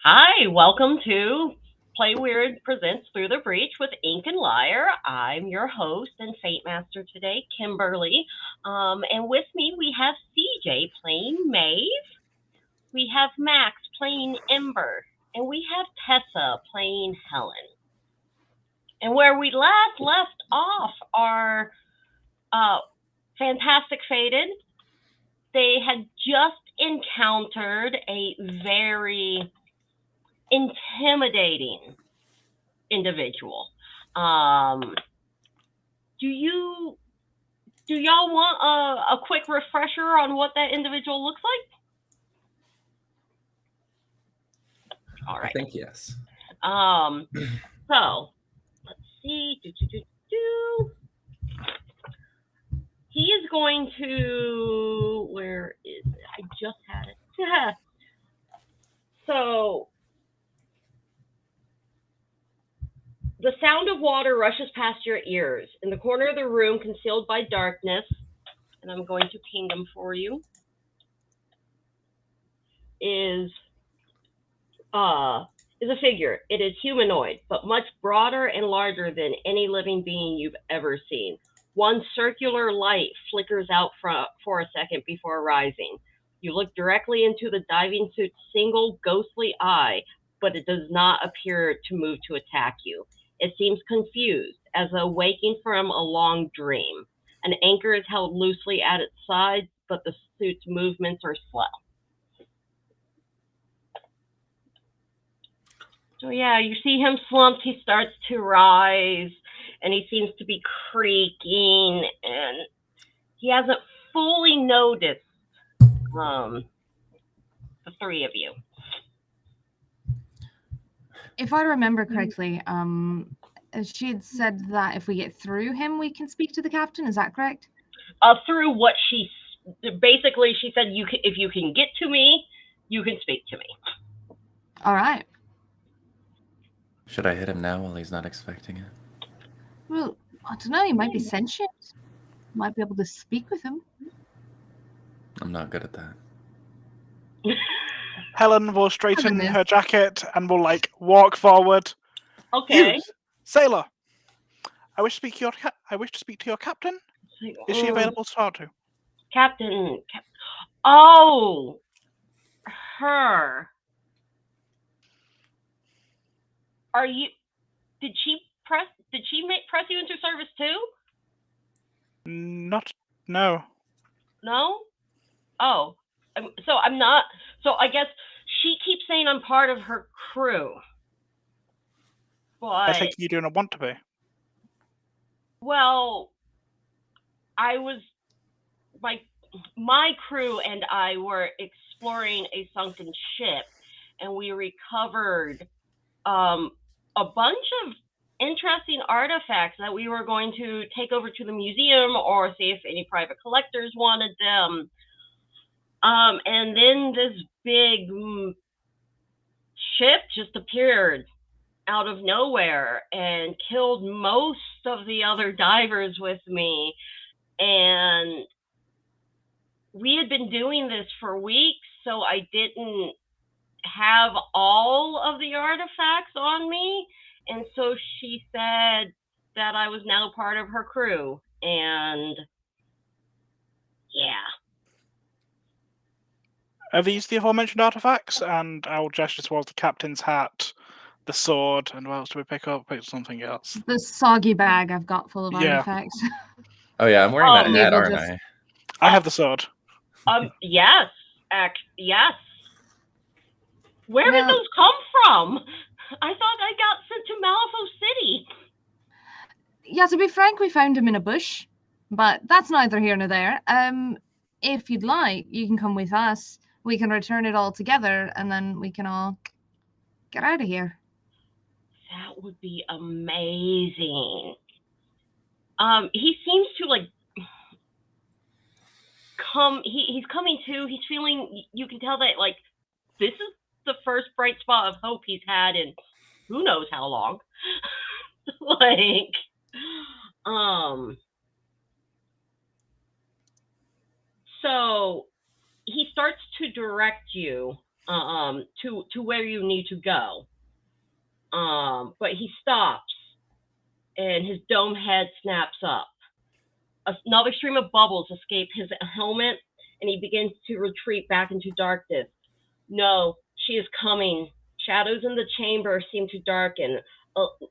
Hi, welcome to PlayWyrd presents Through the Breach with Ink and Lyre. I'm your host and Fate Master today, Kimberly. And with me we have CJ playing Maeve, we have Max playing Ember, and we have Tessa playing Helen. And where we last left off our Fantastic Fated, they had just encountered a very intimidating individual. Do y'all want a quick refresher on what that individual looks like? All right. I think yes. So let's see. He is going to. Where is it? I just had it. So the sound of water rushes past your ears. In the corner of the room, concealed by darkness, and I'm going to ping them for you, is a figure. It is humanoid, but much broader and larger than any living being you've ever seen. One circular light flickers out for a second before rising. You look directly into the diving suit's single ghostly eye, but it does not appear to move to attack you. It seems confused, as though waking from a long dream. An anchor is held loosely at its side, but the suit's movements are slow. So yeah, you see him slumped, he starts to rise, and he seems to be creaking, and he hasn't fully noticed the three of you. If I remember correctly, she had said that if we get through him, we can speak to the captain. Is that correct? Through what she basically she said, if you can get to me, you can speak to me. All right. Should I hit him now while he's not expecting it? Well, I don't know. He might be sentient. Might be able to speak with him. I'm not good at that. Helen will straighten her jacket and will walk forward. Okay. You, sailor. I wish to speak to your captain. Is she available to talk to? Captain. Oh, her. Are you? Did she press you into service too? No. No? Oh, so I'm not. So I guess she keeps saying I'm part of her crew. But I think you do not want to be. Well, I was my crew and I were exploring a sunken ship, and we recovered a bunch of interesting artifacts that we were going to take over to the museum or see if any private collectors wanted them. And then this big ship just appeared out of nowhere and killed most of the other divers with me. And we had been doing this for weeks, so I didn't have all of the artifacts on me. And so she said that I was now part of her crew. And yeah. Are these the aforementioned artifacts? And I will gesture towards the captain's hat, the sword, and what else do we pick up? Pick something else. The soggy bag I've got full of artifacts. Oh yeah, I'm wearing that hat, aren't I? I have the sword. Yes. Yes. Where did those come from? I thought I got sent to Malifaux City. Yeah, to be frank, we found him in a bush, but that's neither here nor there. If you'd like, you can come with us. We can return it all together, and then we can all get out of here. That would be amazing. He seems to come. He's coming to. He's feeling. You can tell that this is the first bright spot of hope he's had in who knows how long. So he starts to direct you to where you need to go. But he stops, and his dome head snaps up. Another stream of bubbles escape his helmet, and he begins to retreat back into darkness. No, she is coming. Shadows in the chamber seem to darken,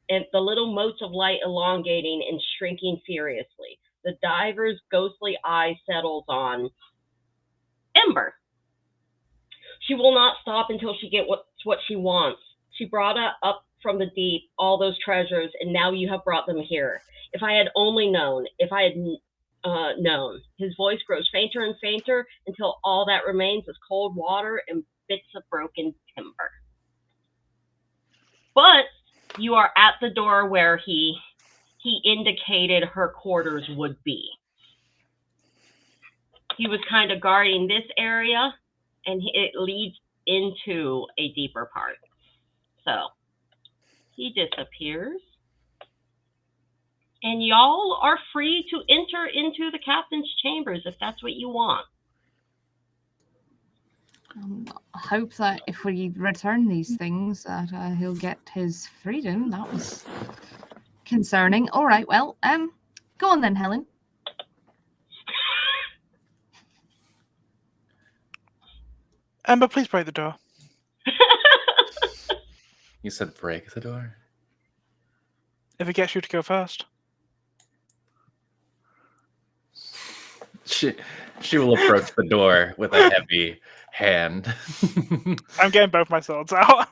and the little motes of light elongating and shrinking furiously. The diver's ghostly eye settles on Ember. She will not stop until she gets what she wants. She brought up from the deep all those treasures, and now you have brought them here. If I had only known, if I had known. His voice grows fainter and fainter until all that remains is cold water and bits of broken timber. But you are at the door where he indicated her quarters would be. He was kind of guarding this area, and it leads into a deeper part. So he disappears, and y'all are free to enter into the captain's chambers if that's what you want. I hope that if we return these things, that he'll get his freedom. That was concerning. All right, well, go on then, Helen. Ember, please break the door. You said break the door? If it gets you to go first. She will approach the door with a heavy hand. I'm getting both my swords out.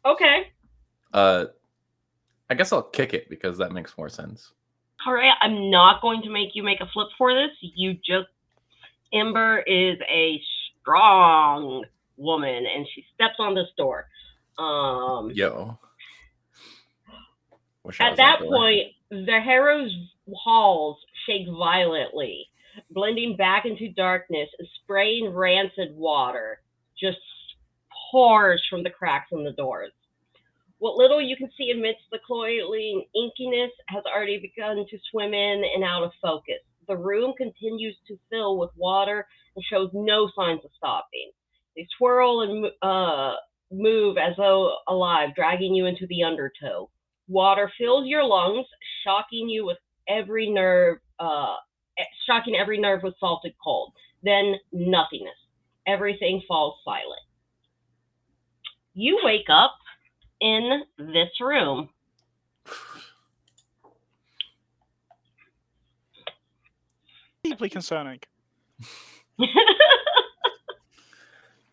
Okay. I guess I'll kick it because that makes more sense. All right, I'm not going to make you make a flip for this. Ember is a strong woman, and she steps on this door. Yo. At that point, the Harrow's halls shake violently, blending back into darkness, and spraying rancid water just pours from the cracks in the doors. What little you can see amidst the cloying inkiness has already begun to swim in and out of focus. The room continues to fill with water and shows no signs of stopping. They swirl and move as though alive, dragging you into the undertow. Water fills your lungs, shocking you with every nerve, shocking every nerve with salted cold. Then nothingness. Everything falls silent. You wake up in this room. Deeply concerning.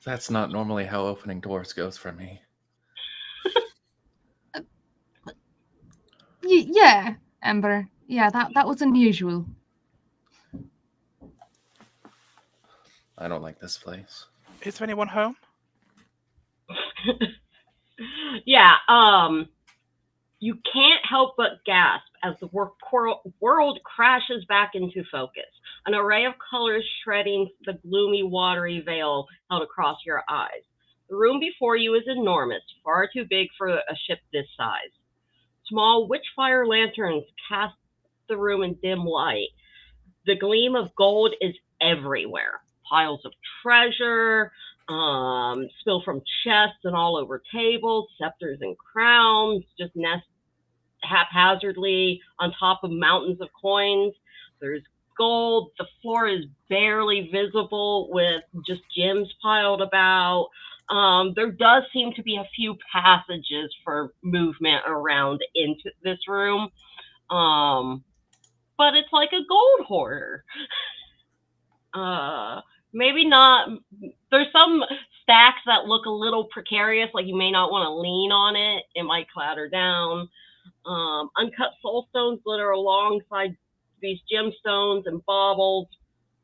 That's not normally how opening doors goes for me. Yeah, Ember. Yeah, that was unusual. I don't like this place. Is there anyone home? Yeah, you can't help but gasp as the world crashes back into focus. An array of colors shredding the gloomy, watery veil held across your eyes. The room before you is enormous, far too big for a ship this size. Small witchfire lanterns cast the room in dim light. The gleam of gold is everywhere. Piles of treasure, spill from chests and all over tables, scepters and crowns, just nest haphazardly on top of mountains of coins. There's gold. The floor is barely visible with just gems piled about. There does seem to be a few passages for movement around into this room. But it's like a gold hoarder. Maybe not. There's some stacks that look a little precarious, like you may not want to lean on it. It might clatter down. Uncut soulstones glitter alongside these gemstones and baubles.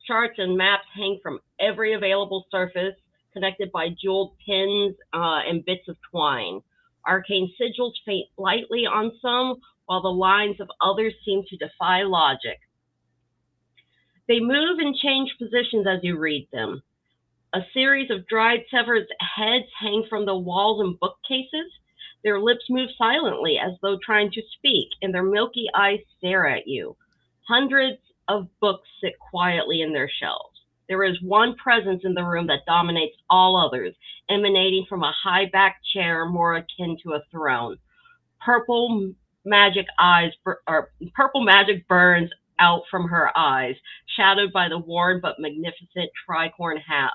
Charts and maps hang from every available surface, connected by jeweled pins and bits of twine. Arcane sigils faint lightly on some, while the lines of others seem to defy logic. They move and change positions as you read them. A series of dried severed heads hang from the walls and bookcases. Their lips move silently as though trying to speak, and their milky eyes stare at you. Hundreds of books sit quietly in their shelves. There is one presence in the room that dominates all others, emanating from a high-backed chair more akin to a throne. Purple magic purple magic burns out from her eyes, shadowed by the worn but magnificent tricorn hat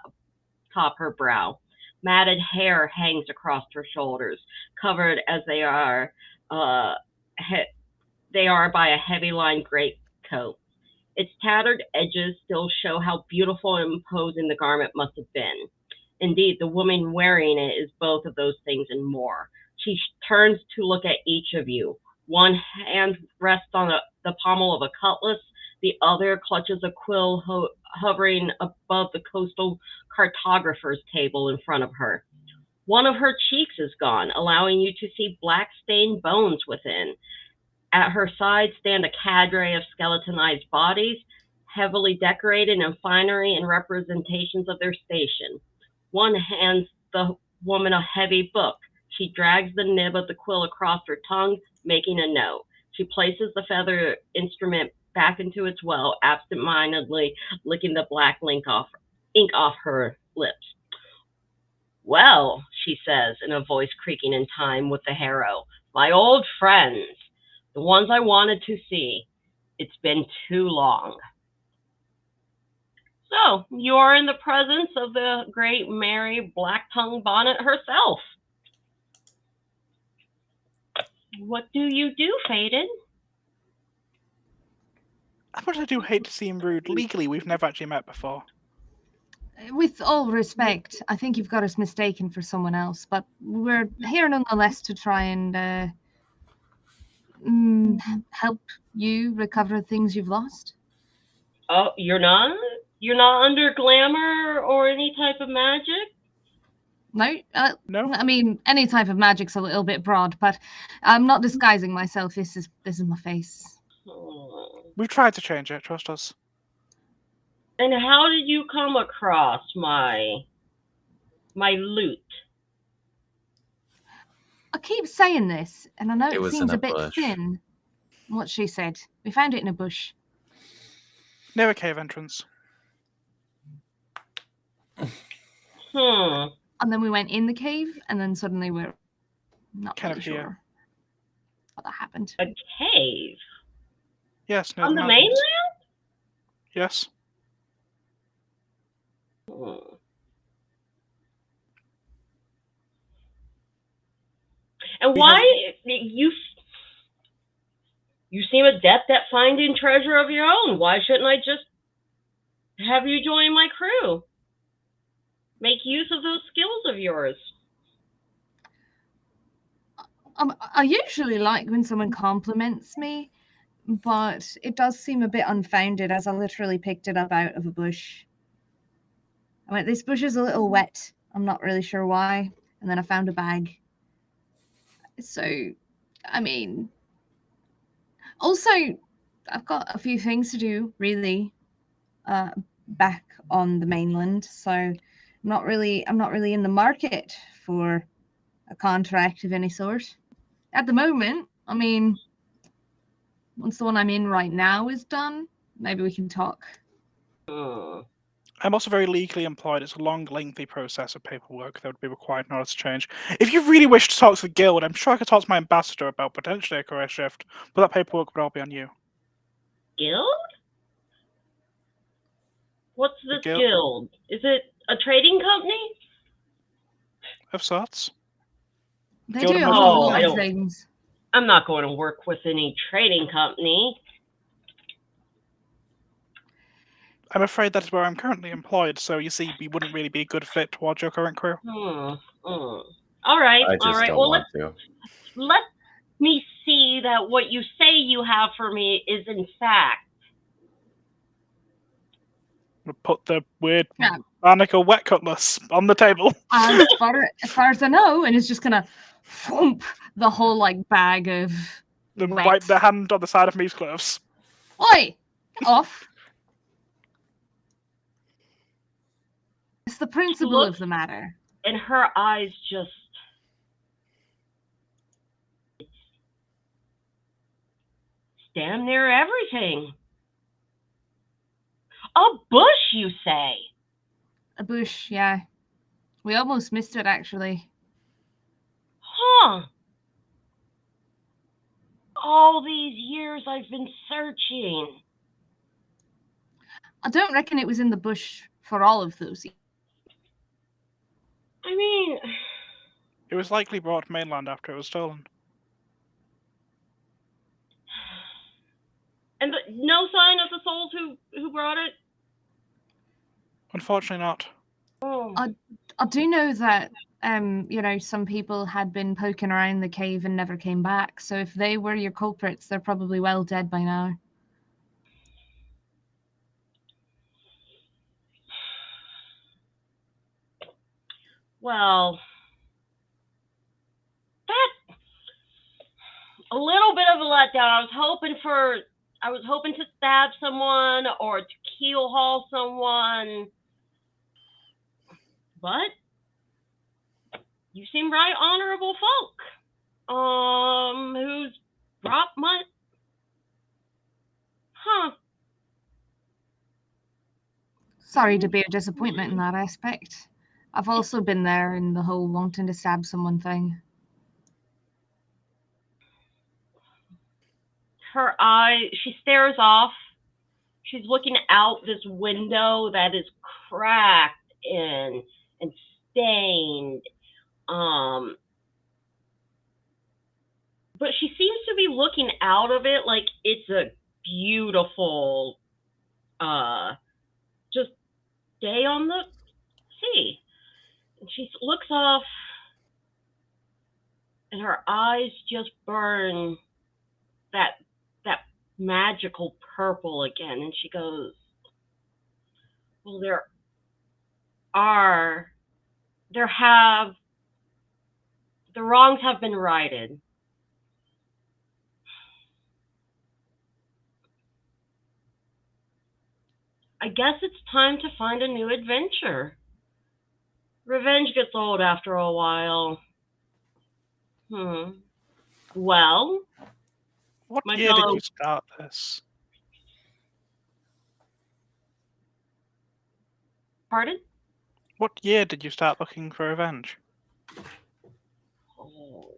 atop her brow. Matted hair hangs across her shoulders, covered as uh, they are by a heavy-lined greatcoat. Its tattered edges still show how beautiful and imposing the garment must have been. Indeed, the woman wearing it is both of those things and more. She turns to look at each of you. One hand rests on the pommel of a cutlass, the other clutches a quill hovering above the coastal cartographer's table in front of her. One of her cheeks is gone, allowing you to see black-stained bones within. At her side stand a cadre of skeletonized bodies, heavily decorated in finery and representations of their station. One hands the woman a heavy book. She drags the nib of the quill across her tongue, making a note. She places the feather instrument back into its well, absent-mindedly licking the black ink off her lips. "Well," she says in a voice creaking in time with the harrow, "my old friends, the ones I wanted to see. It's been too long." So, you're in the presence of the great Mary Black-Tongue Bonnet herself. What do you do, Faden? As much as I do hate to seem rude, legally we've never actually met before. With all respect, I think you've got us mistaken for someone else, but we're here nonetheless to try and help you recover things you've lost. Oh, you're not? You're not under glamour or any type of magic? No, No? I mean, any type of magic's a little bit broad, but I'm not disguising myself. This is my face. We've tried to change it, trust us. And how did you come across my loot? I keep saying this, and I know It it was seems in a a bit bush. thin. What she said. We found it in a bush. Near a cave entrance. And then we went in the cave, and then suddenly we're not Kind really of here. sure what that happened. A cave? Yes, near On the mountains. mainland? Yes. And why you seem adept at finding treasure of your own. Why shouldn't I just have you join my crew? Make use of those skills of yours. I usually like when someone compliments me, but it does seem a bit unfounded as I literally picked it up out of a bush. I went, this bush is a little wet. I'm not really sure why. And then I found a bag. So, I mean, also, I've got a few things to do, really, back on the mainland. So, I'm not really in the market for a contract of any sort at the moment. I mean, once the one I'm in right now is done, maybe we can talk. I'm also very legally employed. It's a long, lengthy process of paperwork that would be required in order to change. If you really wish to talk to the guild, I'm sure I could talk to my ambassador about potentially a career shift, but that paperwork would all be on you. Guild? What's this guild? guild? Is it a trading company? Of sorts. They Guild do of a Merchants. whole Oh, I lot of don't- things. I'm not going to work with any trading company. I'm afraid that is where I'm currently employed, so you see, we wouldn't really be a good fit towards your current career. All right. I just don't Well, want to. let me see that what you say you have for me is in fact. We'll put the weird Yeah. barnacle wet cutlass on the table. As far as I know, and it's just gonna thump the whole like bag of And wet. wipe the hand on the side of me's clothes. Oi! Get off. It's the principle of the matter. And her eyes just. It's damn near everything. A bush, you say? A bush, yeah. We almost missed it, actually. Huh. All these years I've been searching. I don't reckon it was in the bush for all of those. I mean, It was likely brought to mainland after it was stolen. and no sign of the souls who brought it? Unfortunately not. Oh. I do know that, some people had been poking around the cave and never came back. So if they were your culprits, they're probably well dead by now. Well, that's a little bit of a letdown. I was hoping to stab someone or to keel haul someone, but you seem right honorable folk. Who's brought much? Huh. Sorry to be a disappointment in that aspect. I've also been there in the whole wanting to stab someone thing. Her eye, she stares off. She's looking out this window that is cracked and stained. But she seems to be looking out of it like it's a beautiful just day on the sea. And she looks off and her eyes just burn that magical purple again, and she goes, well, the wrongs have been righted. I guess it's time to find a new adventure. Revenge gets old after a while. Well, What my year fellow- did you start this? Pardon? What year did you start looking for revenge? Oh.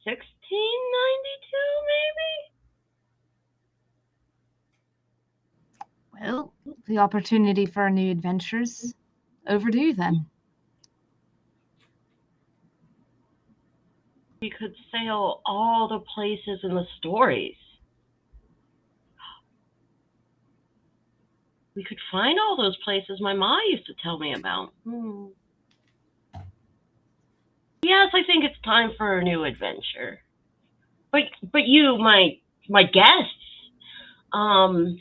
1692, maybe? Well, the opportunity for new adventures overdue then. We could sail all the places in the stories. We could find all those places my ma used to tell me about. Yes, I think it's time for a new adventure. But you, my guests, what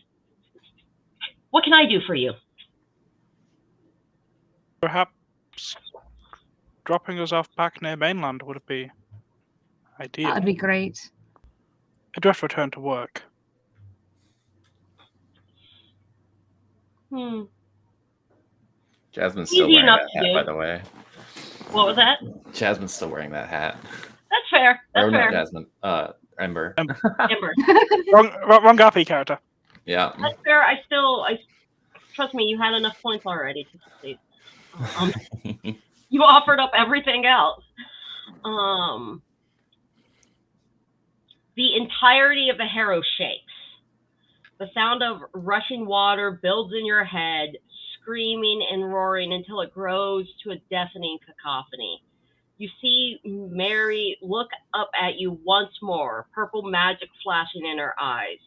can I do for you? Perhaps dropping us off back near mainland would be ideal. That'd be great. I do have to return to work. Jasmine's Easy still wearing enough that to hat, do. by the way. What was that? Jasmine's still wearing that hat. That's fair. That's Or fair. not Jasmine. Ember. Ember. Wrong Gappy character. Yeah. That's fair. I trust me, you had enough points already to succeed. You offered up everything else. The entirety of the harrow shakes. The sound of rushing water builds in your head, screaming and roaring until it grows to a deafening cacophony. You see Mary look up at you once more, purple magic flashing in her eyes.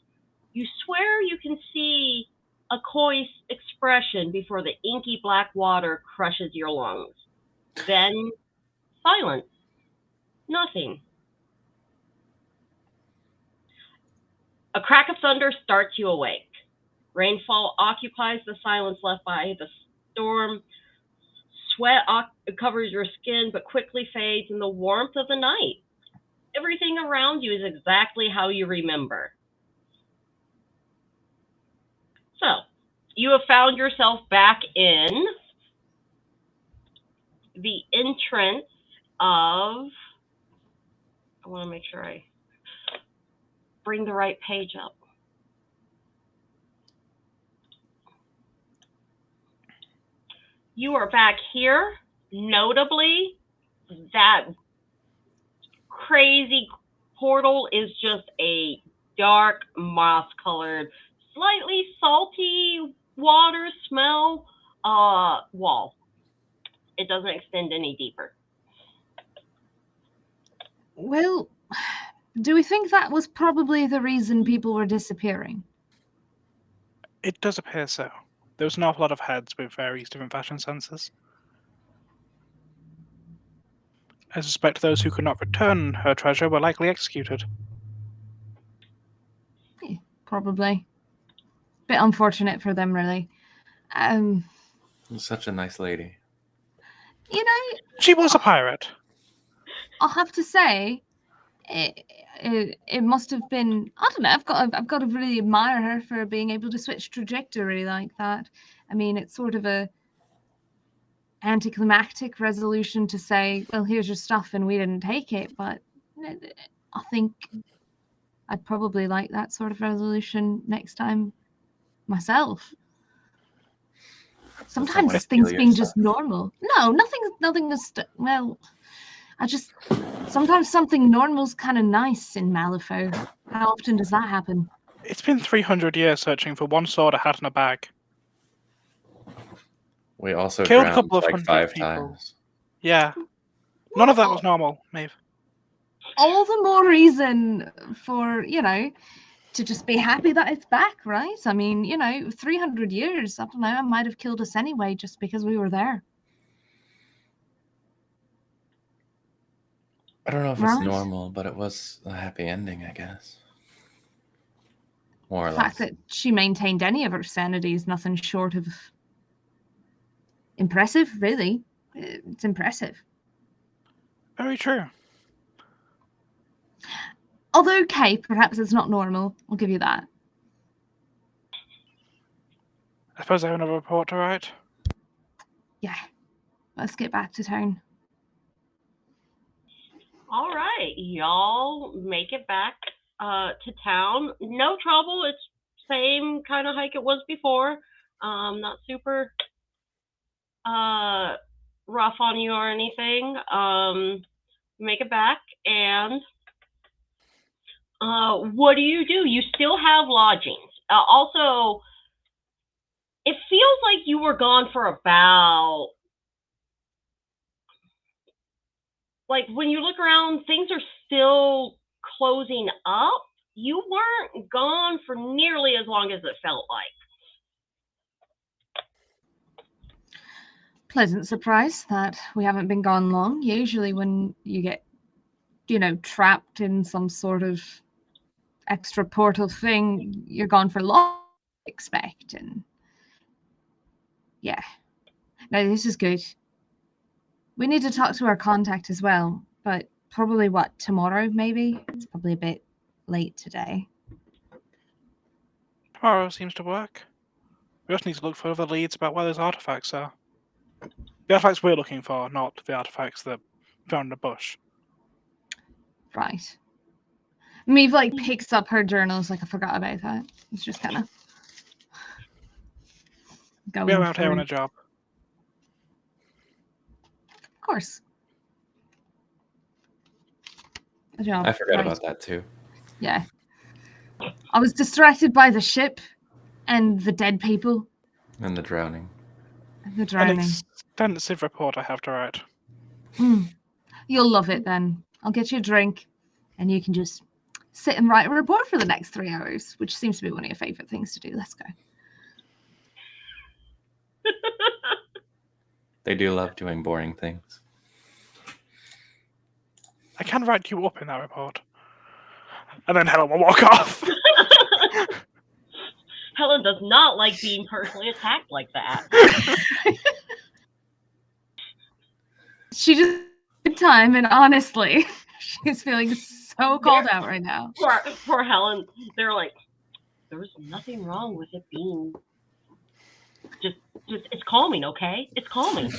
You swear you can see a coy expression before the inky black water crushes your lungs. Then silence. Nothing. A crack of thunder starts you awake. Rainfall occupies the silence left by the storm. Sweat covers your skin but quickly fades in the warmth of the night. Everything around you is exactly how you remember. So, you have found yourself back in the entrance of... I want to make sure I bring the right page up. You are back here. Notably, that crazy portal is just a dark moss-colored, slightly salty water smell wall. It doesn't extend any deeper. Well, do we think that was probably the reason people were disappearing? It does appear so. There was an awful lot of heads with various different fashion senses. I suspect those who could not return her treasure were likely executed. Probably. Bit unfortunate for them, really. Such a nice lady. You know, She was a pirate. I'll have to say, it must have been. I don't know. I've got to really admire her for being able to switch trajectory like that. I mean, it's sort of a anticlimactic resolution to say, well, here's your stuff and we didn't take it, but I think I'd probably like that sort of resolution next time myself. Sometimes this thing's being just normal. No, nothing is well, sometimes something normal's kind of nice in Malifaux. How often does that happen? It's been 300 years searching for one sword, a hat, and a bag. We also Killed a drowned couple of like hundred 5 people. times. Yeah. None of that was normal, Maeve. All the more reason for, to just be happy that it's back, right? I mean, 300 years, I don't know, it might have killed us anyway just because we were there. I don't know if Right. it's normal, but it was a happy ending, I guess. More or The less. fact that she maintained any of her sanity is nothing short of impressive, really. It's impressive. Very true. Although, okay, perhaps it's not normal. I'll give you that. I suppose I have another report to write. Yeah. Let's get back to town. All right, y'all make it back to town. No trouble. It's same kind of hike it was before. Not super rough on you or anything. Make it back, and what do? You still have lodgings. Also, it feels like you were gone for about, like, when you look around, things are still closing up. You weren't gone for nearly as long as it felt like. Pleasant surprise that we haven't been gone long. Usually when you get, trapped in some sort of extra portal thing, you're gone for long, expect. And yeah. No, this is good. We need to talk to our contact as well, but probably tomorrow maybe? It's probably a bit late today. Tomorrow seems to work. We just need to look for other leads about where those artifacts are. The artifacts we're looking for, not the artifacts that found in the bush. Right. Maeve picks up her journals, I forgot about that. It's just kind of going. We're out here on a job. Of course. A job. I forgot right. about that too. Yeah. I was distracted by the ship and the dead people. And the drowning. The drowning. An extensive report I have to write. You'll love it then. I'll get you a drink and you can just sit and write a report for the next 3 hours, which seems to be one of your favorite things to do. Let's go. They do love doing boring things. I can write you up in that report. And then Helen will walk off. Helen does not like being personally attacked like that. She just had a good time, and honestly, she's feeling so called out right now. Poor Helen. They're like, there was nothing wrong with it being just it's calming, okay? It's calming.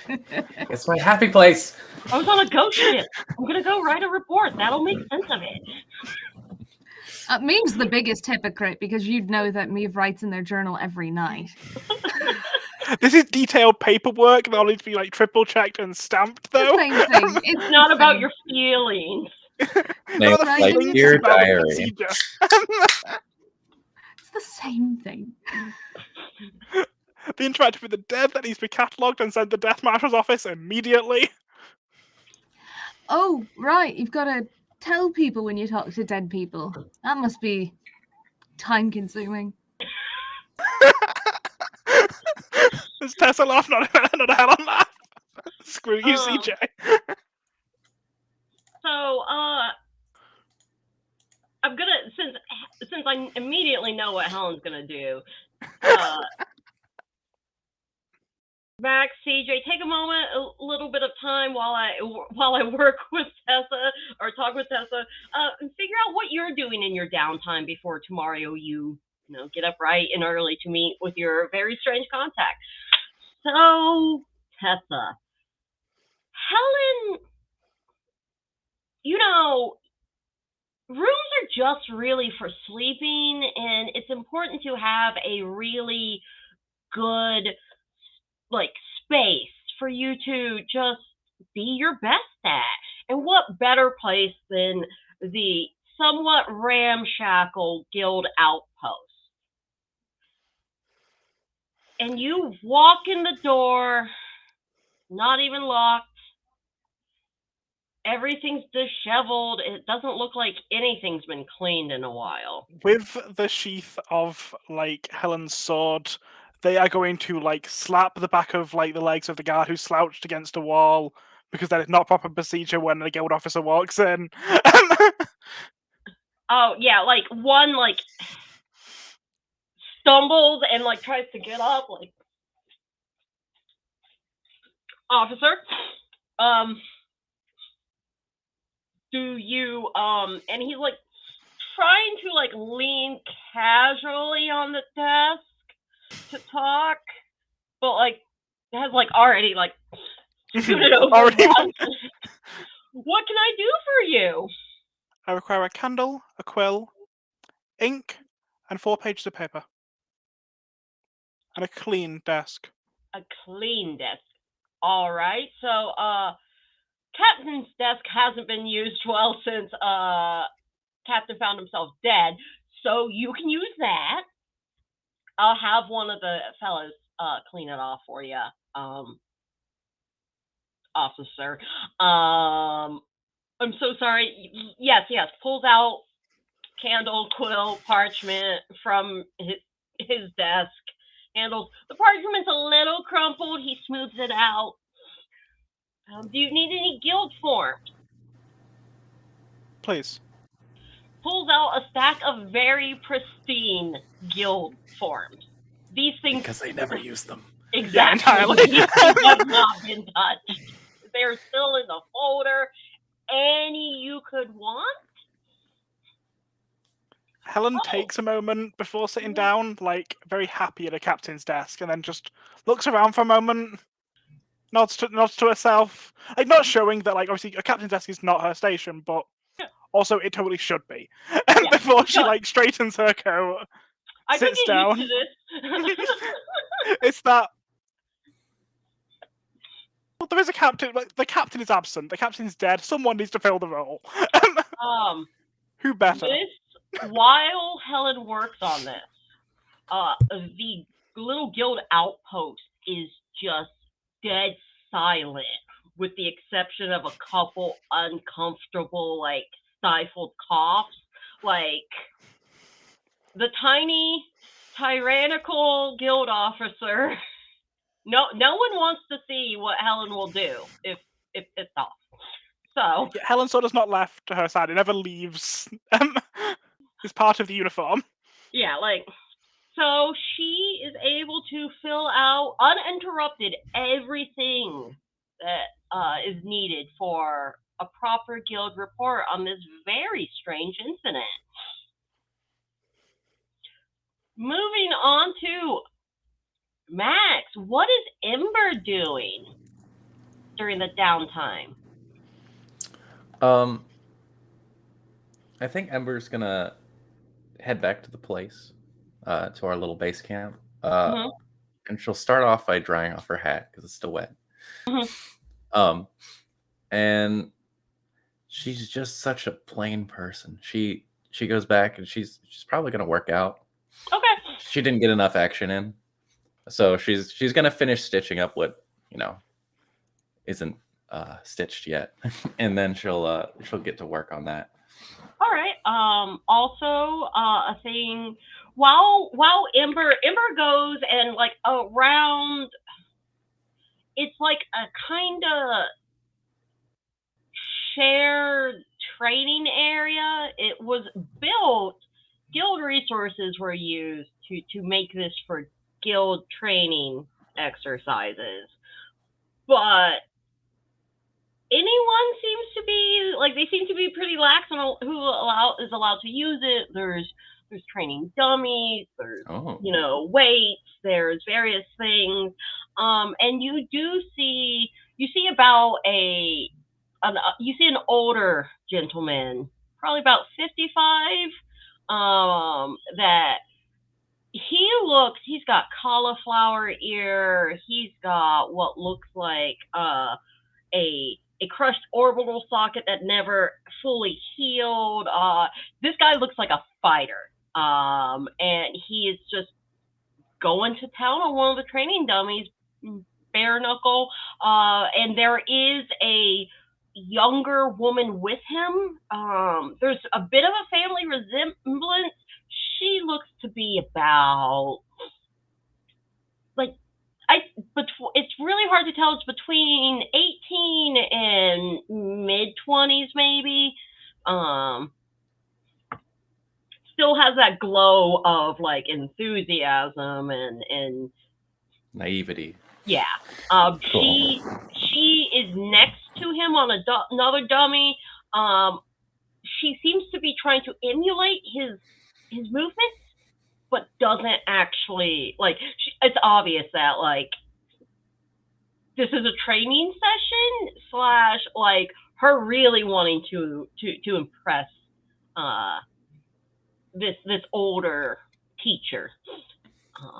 It's my happy place. I was on a ghost ship. I'm gonna go write a report. That'll make sense of it. Maeve's the biggest hypocrite because you'd know that Maeve writes in their journal every night. This is detailed paperwork that all needs to be like triple checked and stamped, It's the though. same thing. It's It's not the about same. your feelings. Name's the like feelings, it's Dear about the Diary. procedure. It's the same thing. The interaction with the dead that needs to be catalogued and sent to the death marshal's office immediately. Oh, right. You've got to tell people when you talk to dead people. That must be time consuming. There's Tessa laugh, not a Helen laugh. Screw you, Um, CJ. So, I'm gonna since I immediately know what Helen's gonna do. Max, CJ, take a moment, a little bit of time while I work with Tessa or talk with Tessa, and figure out what you're doing in your downtime before tomorrow you get up bright and early to meet with your very strange contact. So, Tessa, Helen, rooms are just really for sleeping, and it's important to have a really good space for you to just be your best at. And what better place than the somewhat ramshackle guild outpost? And you walk in the door, not even locked. Everything's disheveled. It doesn't look like anything's been cleaned in a while. With the sheath of Helen's sword, they are going to slap the back of the legs of the guard who's slouched against a wall, because that is not proper procedure when a guild officer walks in. Oh yeah, one stumbles and tries to get up, officer, do you and he's trying to lean casually on the desk to talk, but has already scooted over. Already. What can I do for you? I require a candle, a quill, ink, and 4 pages of paper. And a clean desk. A clean desk. All right. So, Captain's desk hasn't been used well since Captain found himself dead, so you can use that. I'll have one of the fellas clean it off for you, officer. I'm so sorry. Yes. Pulls out candle, quill, parchment from his desk. Handles the parchment's a little crumpled. He smooths it out. Do you need any guild forms? Please. Pulls out a stack of very pristine guild forms. These things, Because they never use them. exactly. Yeah, entirely. These things have not been touched. They're still in the folder. Any you could want? Helen takes a moment before sitting down, very happy at a captain's desk, and then just looks around for a moment, nods to herself, not showing that obviously a captain's desk is not her station, but also it totally should be. And before she straightens her coat, sits down. Used to this. It's that. Well, there is a captain, but the captain is absent. The captain is dead. Someone needs to fill the role. Who better? While Helen works on this, the little guild outpost is just dead silent, with the exception of a couple uncomfortable, stifled coughs. The tiny, tyrannical guild officer. No one wants to see what Helen will do if it's off. So yeah, Helen's sword is not left to her side. It never leaves. It's part of the uniform. Yeah, so she is able to fill out uninterrupted everything that is needed for a proper guild report on this very strange incident. Moving on to Max, what is Ember doing during the downtime? I think Ember's gonna head back to the place, to our little base camp. and she'll start off by drying off her hat because it's still wet. Mhm. And she's just such a plain person. She goes back and she's probably gonna work out. Okay. She didn't get enough action in, so she's gonna finish stitching up what isn't stitched yet, and then she'll get to work on that. All right. Also, a thing while Ember goes and like around, it's like a kind of shared training area. It was built. Guild resources were used to make this for guild training exercises, but anyone seems to be like they seem to be pretty lax on who is allowed to use it. There's training dummies. There's weights. There's various things, and you see about you see an older gentleman, probably about 55. That he's got cauliflower ear. He's got what looks like a crushed orbital socket that never fully healed. This guy looks like a fighter. And he is just going to town on one of the training dummies, bare knuckle. And there is a younger woman with him. There's a bit of a family resemblance. She looks to be about it's really hard to tell. It's between 18 and mid-20s, maybe. Still has that glow of like enthusiasm and naivety. Yeah. Cool. She is next to him on another dummy. She seems to be trying to emulate his movements, but doesn't actually it's obvious that this is a training session / her really wanting to impress this older teacher.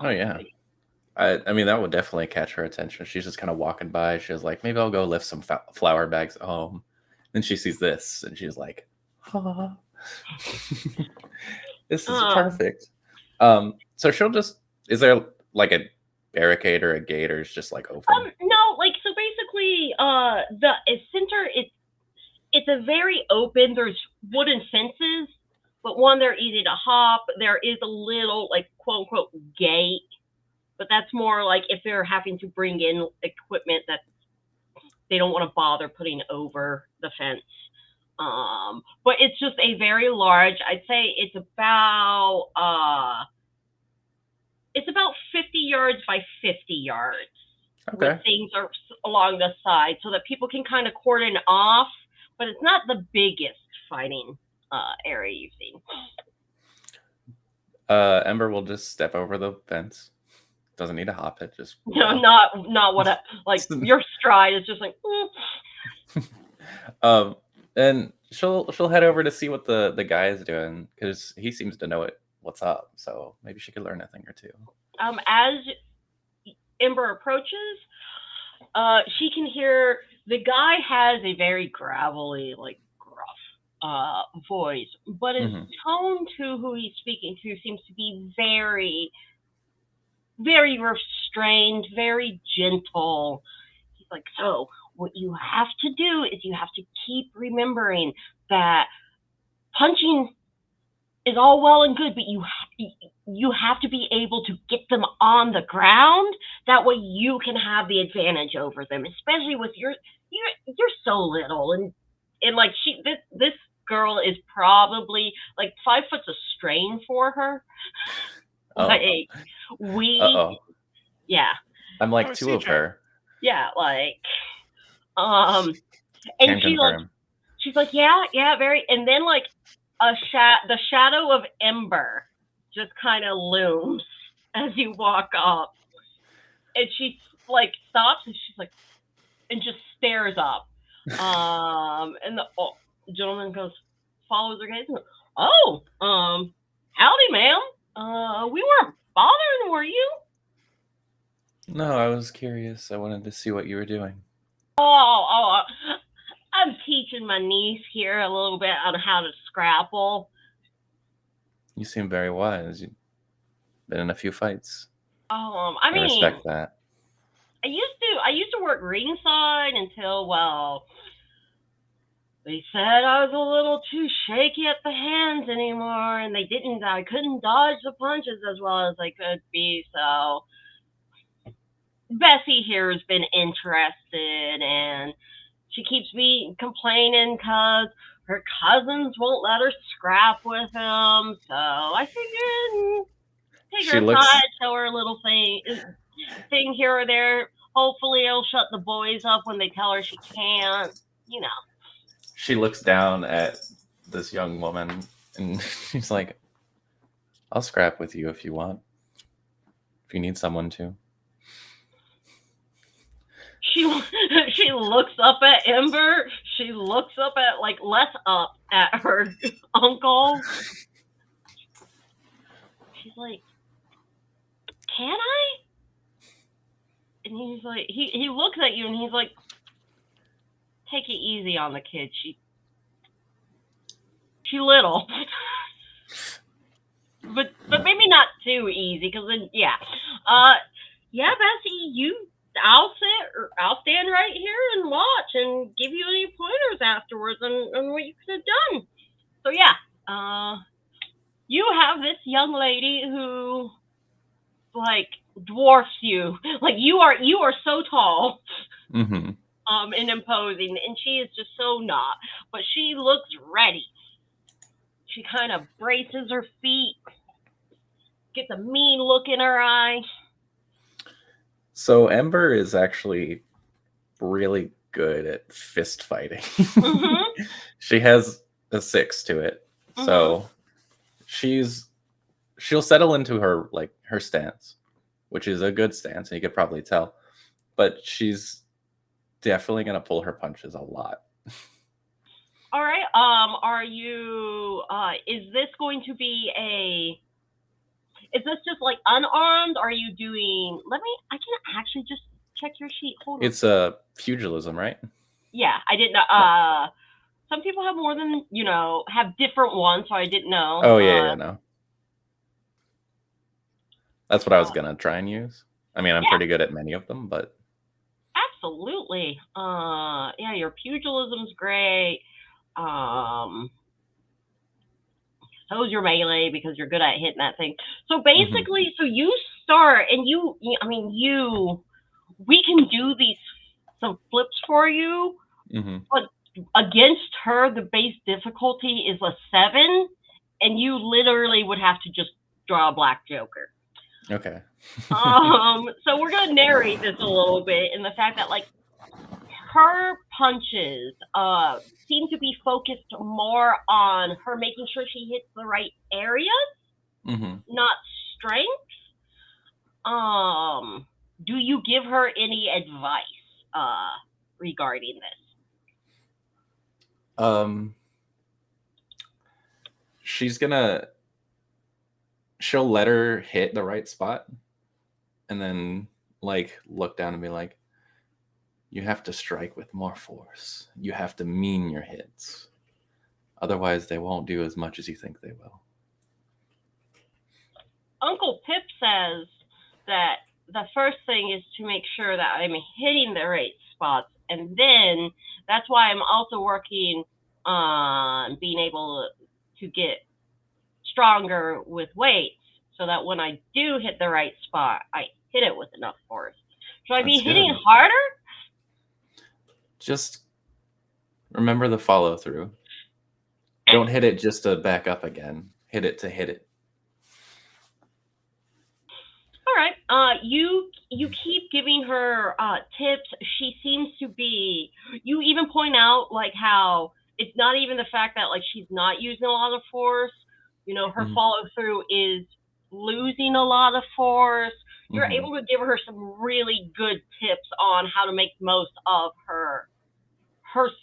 Oh yeah. I mean, that would definitely catch her attention. She's just kind of walking by. She was like, maybe I'll go lift some flour bags at home. Then she sees this and she's like, ah. This is perfect. So she'll just, is there like a barricade or a gate, or it's just like open? No, so basically the center, it's a very open, there's wooden fences, but they're easy to hop. There is a little quote unquote gate, but that's more if they're having to bring in equipment that they don't want to bother putting over the fence. But it's just a very large, I'd say it's about 50 yards by 50 yards. Okay. With things are along the side so that people can kind of cordon off, but it's not the biggest fighting area you've seen. Ember will just step over the fence. Doesn't need to hop it. Just no, not what your stride is just like. And she'll head over to see what the guy is doing, because he seems to know what's up. So maybe she could learn a thing or two. As Ember approaches, she can hear the guy has a very gravelly, gruff voice, but his tone to who he's speaking to seems to be very, very restrained, very gentle. He's like, so what you have to do is you have to keep remembering that punching is all well and good, but you have to be able to get them on the ground. That way you can have the advantage over them, especially with you're so little and this girl is probably 5 foot's a strain for her. Yeah. I'm like two of her. Yeah, and she's like, yeah, very, and then the shadow of Ember just kind of looms as you walk up, and she stops and she's like, and just stares up, and the gentleman follows her gaze and goes, howdy, ma'am. We weren't bothering, were you? No, I was curious. I wanted to see what you were doing. I'm teaching my niece here a little bit on how to scrapple. You seem very wise. You've been in a few fights. I I mean, respect that. I used to work ringside until, well, they said I was a little too shaky at the hands anymore, and I couldn't dodge the punches as well as I could be, so Bessie here has been interested, and she keeps me complaining because her cousins won't let her scrap with them, so I figured take her aside, show her a little thing here or there. Hopefully it'll shut the boys up when they tell her she can't, you know. She looks down at this young woman and she's like, I'll scrap with you if you want. If you need someone to. She looks up at Ember. She looks up at, like, less up at her uncle. She's like, can I? And he's like, he looks at you and he's like, take it easy on the kid. She little. but maybe not too easy, because then, yeah. Yeah, Bessie, I'll stand right here and watch and give you any pointers afterwards on what you could have done. So yeah, you have this young lady who, like, dwarfs you. Like, you are so tall. Mm-hmm. And imposing, and she is just so not. But she looks ready. She kind of braces her feet, gets a mean look in her eye. So Ember is actually really good at fist fighting. Mm-hmm. She has a 6 to it. Mm-hmm. So she'll settle into her stance, which is a good stance, and you could probably tell. But she's definitely gonna pull her punches a lot. All right. Are you? Is this going to be Is this just like unarmed? Are you doing? I can actually just check your sheet. Hold on. It's a pugilism, right? Yeah, I didn't know. Some people have more than have different ones, so I didn't know. Oh yeah, no. That's what I was gonna try and use. I mean, I'm pretty good at many of them, but absolutely. Yeah, your pugilism's great. So is your melee, because you're good at hitting that thing. So basically, so you start and we can do some flips for you, but against her, the base difficulty is a 7, and you literally would have to just draw a black joker. Okay. So we're gonna narrate this a little bit in the fact that, like, her punches seem to be focused more on her making sure she hits the right areas, not strength. Do you give her any advice regarding this? She'll let her hit the right spot and then, like, look down and be like, you have to strike with more force. You have to mean your hits. Otherwise, they won't do as much as you think they will. Uncle Pip says that the first thing is to make sure that I'm hitting the right spots. And then that's why I'm also working on being able to get stronger with weights, so that when I do hit the right spot, I hit it with enough force. Should I be hitting harder? Just remember the follow through. Don't hit it just to back up again. Hit it to hit it. All right. You keep giving her tips. She seems to be. You even point out, like, how it's not even the fact that, like, she's not using a lot of force. Her follow through is losing a lot of force. You're able to give her some really good tips on how to make the most of her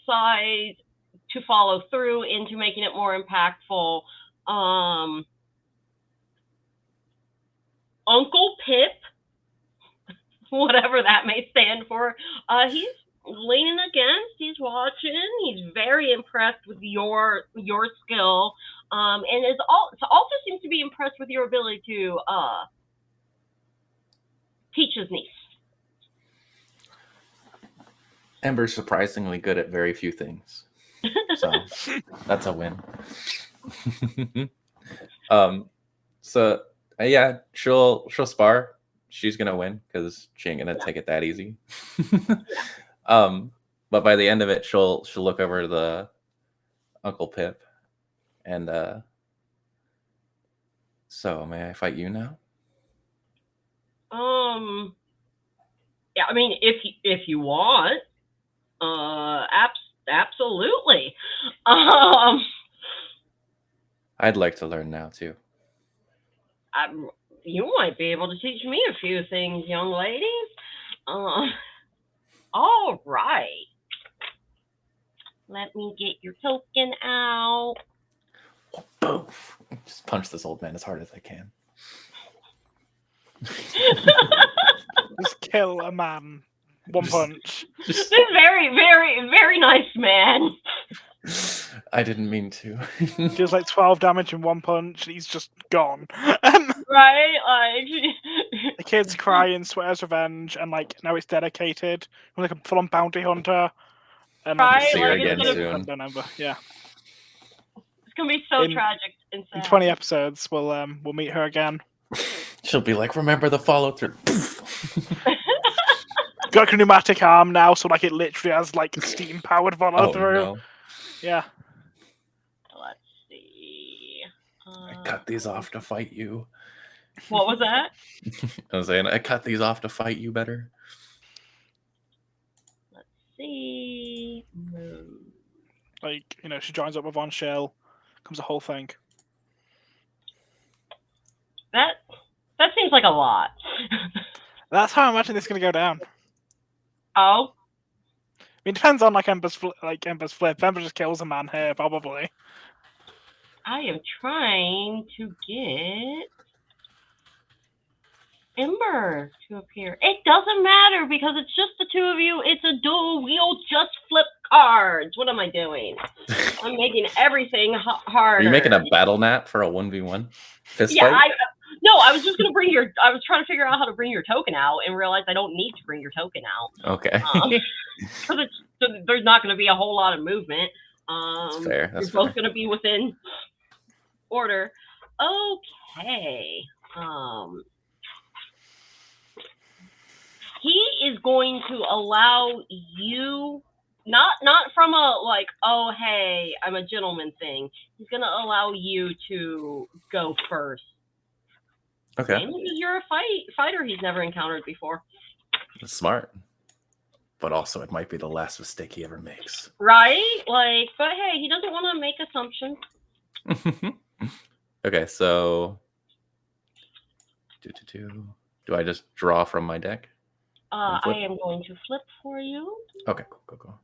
size to follow through into making it more impactful. Uncle Pip whatever that may stand for. He's leaning against. He's watching. He's very impressed with your skill, and also seems to be impressed with your ability to teach his niece. Ember's surprisingly good at very few things, so that's a win. So yeah, she'll spar. She's gonna win because she ain't gonna take it that easy. But by the end of it, she'll look over the Uncle Pip, and so may I fight you now? Yeah, I mean, if you want, absolutely. I'd like to learn now too. You might be able to teach me a few things, young lady. All right. Let me get your token out. Boom! Just punch this old man as hard as I can. Just kill a man. One punch. This very, very, very nice man. I didn't mean to. Deals like 12 damage in one punch, and he's just gone. Right? Like the kid's crying, swears revenge, and like now it's dedicated. We're like a full-on bounty hunter. And right? See her Like again it's soon. Yeah. It's gonna be so In- tragic and sad. In 20 episodes, we'll meet her again. She'll be like, remember the follow through. Got a pneumatic arm now, so like it literally has like steam powered follow Oh through. no! Yeah. Let's see. I cut these off to fight you. What was that? I was saying I cut these off to fight you better. Let's see. Like, she joins up with Von Shell, comes a whole thing. That seems like a lot. That's how I imagine this is gonna go down. Oh. I mean, it depends on Ember's flip. Ember just kills a man here, probably. I am trying to get Ember to appear. It doesn't matter because it's just the two of you. It's a duel. We'll just flip cards. What am I doing? I'm making everything harder. Are you making a battle nap for a 1v1 fist Yeah, fight? No, I was just gonna I was trying to figure out how to bring your token out and realized I don't need to bring your token out. Okay. Because there's not gonna be a whole lot of movement. That's fair. You're both gonna be within order. Okay. He is going to allow you, not from a like, oh hey, I'm a gentleman thing. He's gonna allow you to go first. Okay. Mainly because you're a fighter he's never encountered before. That's smart. But also, it might be the last mistake he ever makes. Right? Like, but hey, he doesn't want to make assumptions. Okay, so... Do I just draw from my deck? I am going to flip for you. Okay, cool.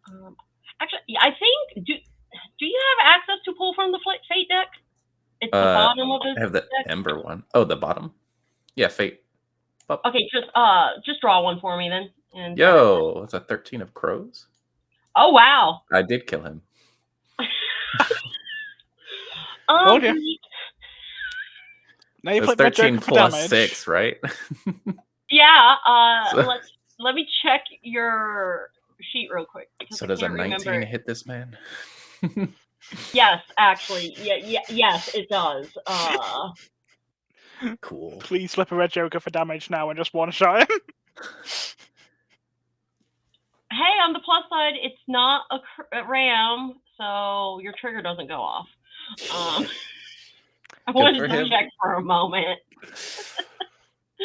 Actually, I think... Do you have access to pull from the Fate deck? It's the bottom of the I have the deck. Ember one. Oh, the bottom? Yeah, Fate. Up. Okay, just draw one for me then. And Yo, it's a 13 of crows. Oh wow! I did kill him. Okay. Now you It's flip Red 13 Joker for plus damage. 6, right? Yeah. So- Let me check your sheet real quick. So does a 19 hit this man? Yes, actually. Yes, it does. Cool. Please flip a Red Joker for damage now and just one-shot him. Hey, on the plus side, it's not a ram, so your trigger doesn't go off. I wanted to check for a moment.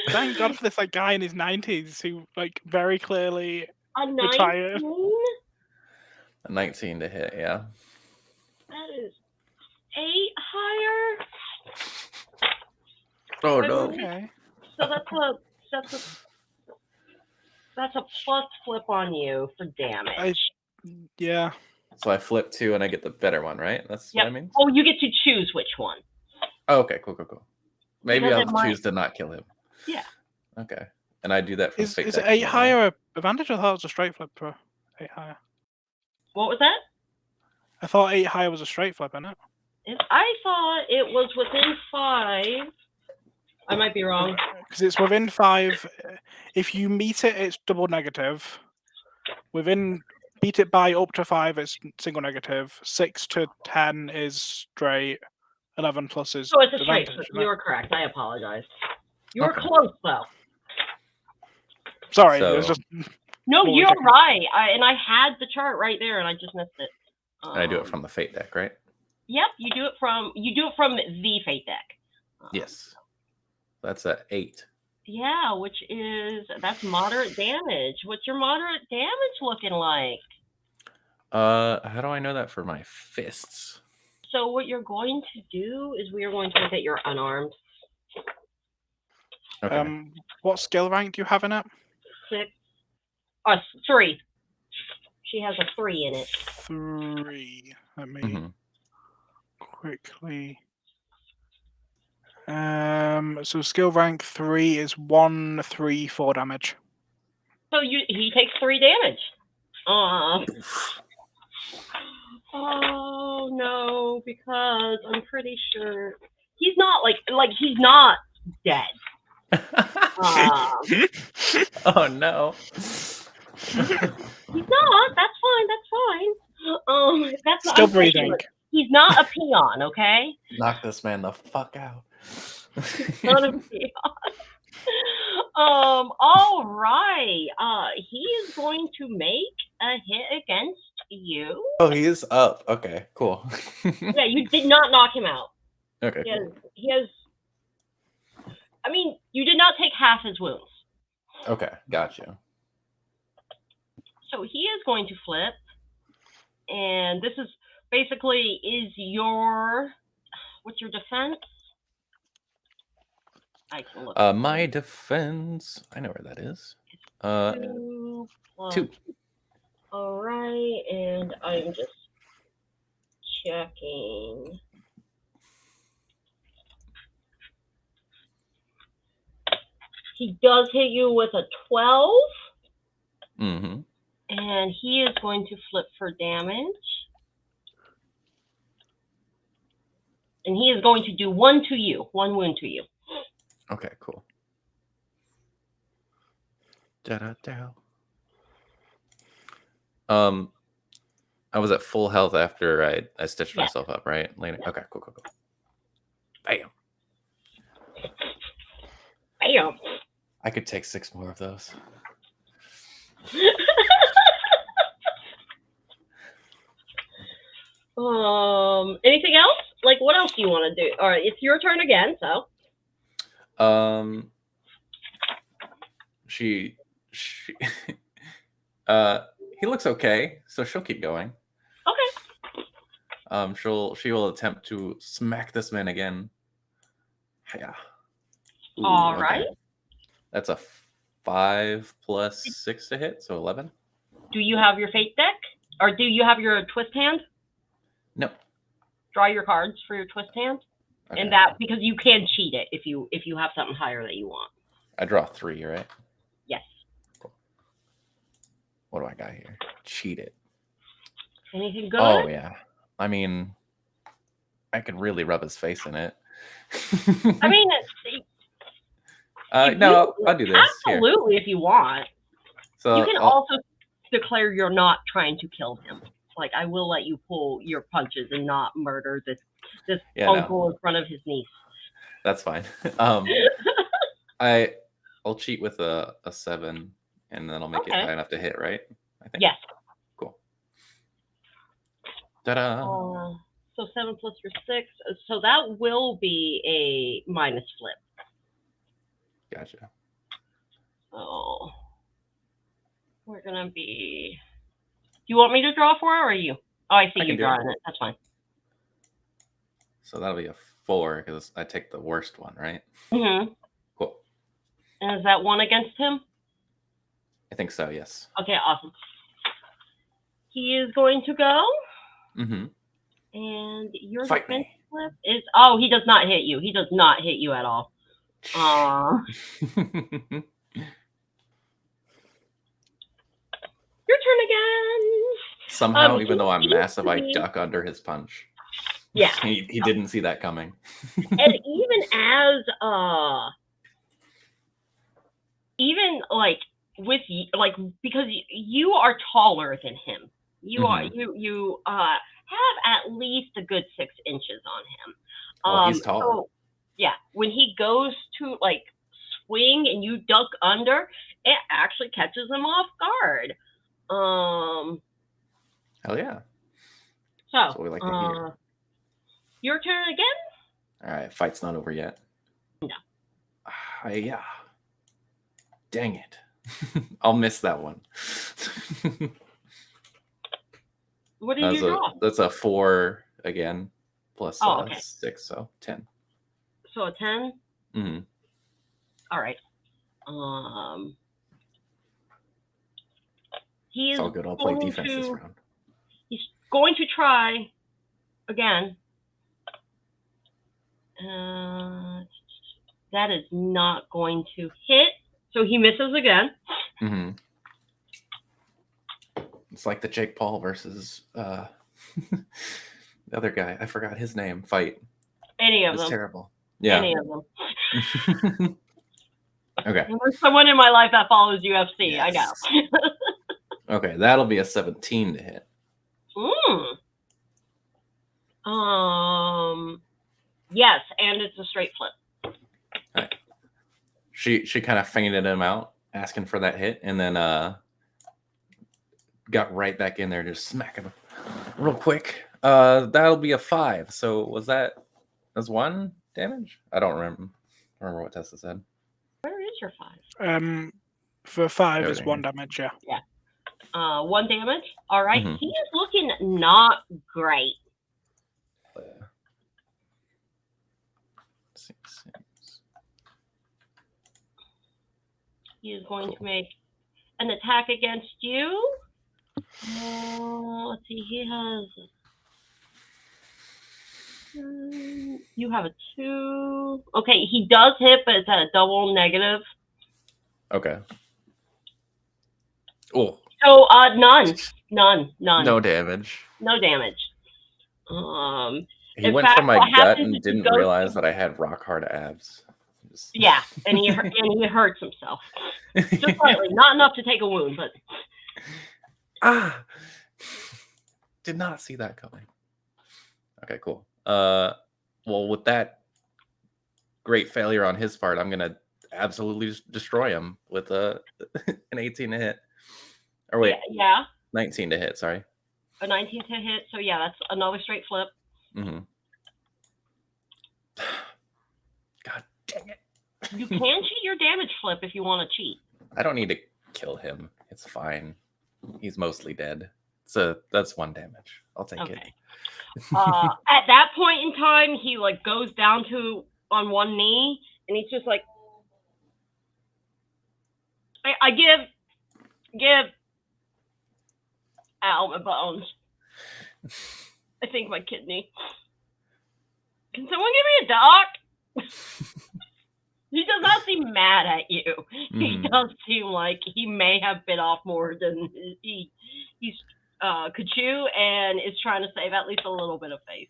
Thank God for this guy in his 90s who very clearly retired. A 19 to hit, yeah. That is 8 higher. Oh no. Okay. So that's a plus flip on you for damage. Yeah. So I flip 2 and I get the better one, right? That's what I mean? Oh, you get to choose which one. Oh, okay, cool. Maybe Because I'll choose to not kill him. Yeah. Okay. And I do that from Is fate it deck as 8 well, higher right? a advantage? I thought it was a straight flip for 8 higher. What was that? I thought 8 higher was a straight flip, isn't it? I thought it was within 5. I might be wrong. Because it's within 5. If you meet it, it's double negative. Beat it by up to 5, it's single negative. 6 to 10 is straight. 11 plus is So it's a straight. advantage. You were correct. I apologize. You were Okay. close though. Sorry, So- it was just. No, Well, you're technically- right. I had the chart right there, and I just missed it. And I do it from the fate deck, right? Yep, you do it from the fate deck. Yes. That's a 8. Yeah, that's moderate damage. What's your moderate damage looking like? How do I know that for my fists? So what you're going to do is we are going to look at your unarmed. Okay. What skill rank do you have in it? 6. 3. She has a 3 in it. 3. Let me Mhm. quickly. So skill rank 3 is 1, 3, 4 damage. So he takes 3 damage. Oh no, because I'm pretty sure he's not he's not dead. Oh no. He's not. That's fine. That's fine. That's Still I'm pushing breathing. it. He's not a peon, okay? Knock this man the fuck out. Not a peon. All right. He is going to make a hit against you. Oh, he is up. Okay, cool. Yeah, you did not knock him out. Okay, He has. I mean, you did not take half his wounds. cool. Okay, gotcha. So he is going to flip, and this is basically what's your defense? I can look. My defense. I know where that is. 2 plus. 2. All right, and I'm just checking. He does hit you with a 12. Mm-hmm. And he is going to flip for damage. And he is going to do 1 to you, 1 wound to you. Okay, cool. Da-da-da. I was at full health after I stitched Yeah. myself up, right? Later. Yeah. Okay, cool. Bam. Bam. I could take 6 more of those. Anything else? Like, what else do you want to do? All right, it's your turn again, so. She he looks okay, so she'll keep going. Okay. She will attempt to smack this man again. Yeah. Ooh, All okay. right. That's a 5 plus 6 to hit, so 11. Do you have your fate deck? Or do you have your twist hand? No. Draw your cards for your twist hand. Okay. And that, because you can cheat it if you have something higher that you want. I draw 3, right? Yes. Cool. What do I got here? Cheat it. Anything good? Oh yeah. I mean, I could really rub his face in it. I mean, no, I'll do this. Absolutely, if you want. So You can also declare you're not trying to kill him. Like, I will let you pull your punches and not murder this uncle in front of his niece. That's fine. I'll cheat with a 7, and then I'll make it high enough to hit, right? I think. Yes. Cool. Ta-da! So 7 plus your 6. So that will be a minus flip. Gotcha. Oh. We're gonna be. Do you want me to draw for it, or are you? Oh, I see you drawing it. That's fine. So that'll be a 4 because I take the worst one, right? Mm-hmm. Cool. And is that 1 against him? I think so. Yes. Okay, awesome. He is going to go. Mm-hmm. And your Fight defense me. flip is. Oh, he does not hit you. He does not hit you at all. Somehow, even though I'm he massive, I seems to be- duck under his punch. Yeah. He didn't see that coming. And even like with like because you are taller than him, you are you have at least a good 6 inches on him. Well, he's tall. So yeah, when he goes to like swing and you duck under, it actually catches him off guard. Hell yeah. So That's what we like to hear. Your turn again. All right, fight's not over yet. No. Yeah. Dang it. I'll miss that one. What did you draw? That's a 4 again, plus 6, so 10. So a 10? Mm-hmm. All right. He's It's all good. I'll play defense this round. He's going to try again. That is not going to hit. So he misses again. Mm-hmm. It's like the Jake Paul versus the other guy. I forgot his name. Fight. Any of them. Terrible. Yeah. Any of them. Okay. There's someone in my life that follows UFC. Yes. I know. Okay, that'll be a 17 to hit. Yes, and it's a straight flip. Right. She kind of fainted him out, asking for that hit, and then got right back in there, just smacking him real quick. That'll be a 5. So that's 1 damage? I don't remember what Tessa said. Where is your 5? For 5 is 1 damage. Yeah. Yeah. 1 damage. All right. Mm-hmm. He is looking not great. He is going to make an attack against you. Let's see. He has. You have a 2. Okay, he does hit, but it's at a double negative. Okay. Oh. So none. No damage. No damage. He went for my gut and didn't realize that I had rock hard abs. Yeah, and he hurts himself just slightly, not enough to take a wound, but did not see that coming. Okay, cool. Well, with that great failure on his part, I'm gonna absolutely just destroy him with an 18 to hit. Or wait, yeah, 19 to hit. Sorry, a 19 to hit. So yeah, that's another straight flip. Mm-hmm. God dang it! You can cheat your damage flip if you want to cheat. I don't need to kill him. It's fine. He's mostly dead. That's 1 damage. I'll take it. At that point in time, he like goes down on one knee, and he's just like, I give. Ow, my bones. I think my kidney. Can someone give me a doc? He does not seem mad at you. Mm-hmm. He does seem like he may have bit off more than he's could chew, and is trying to save at least a little bit of face.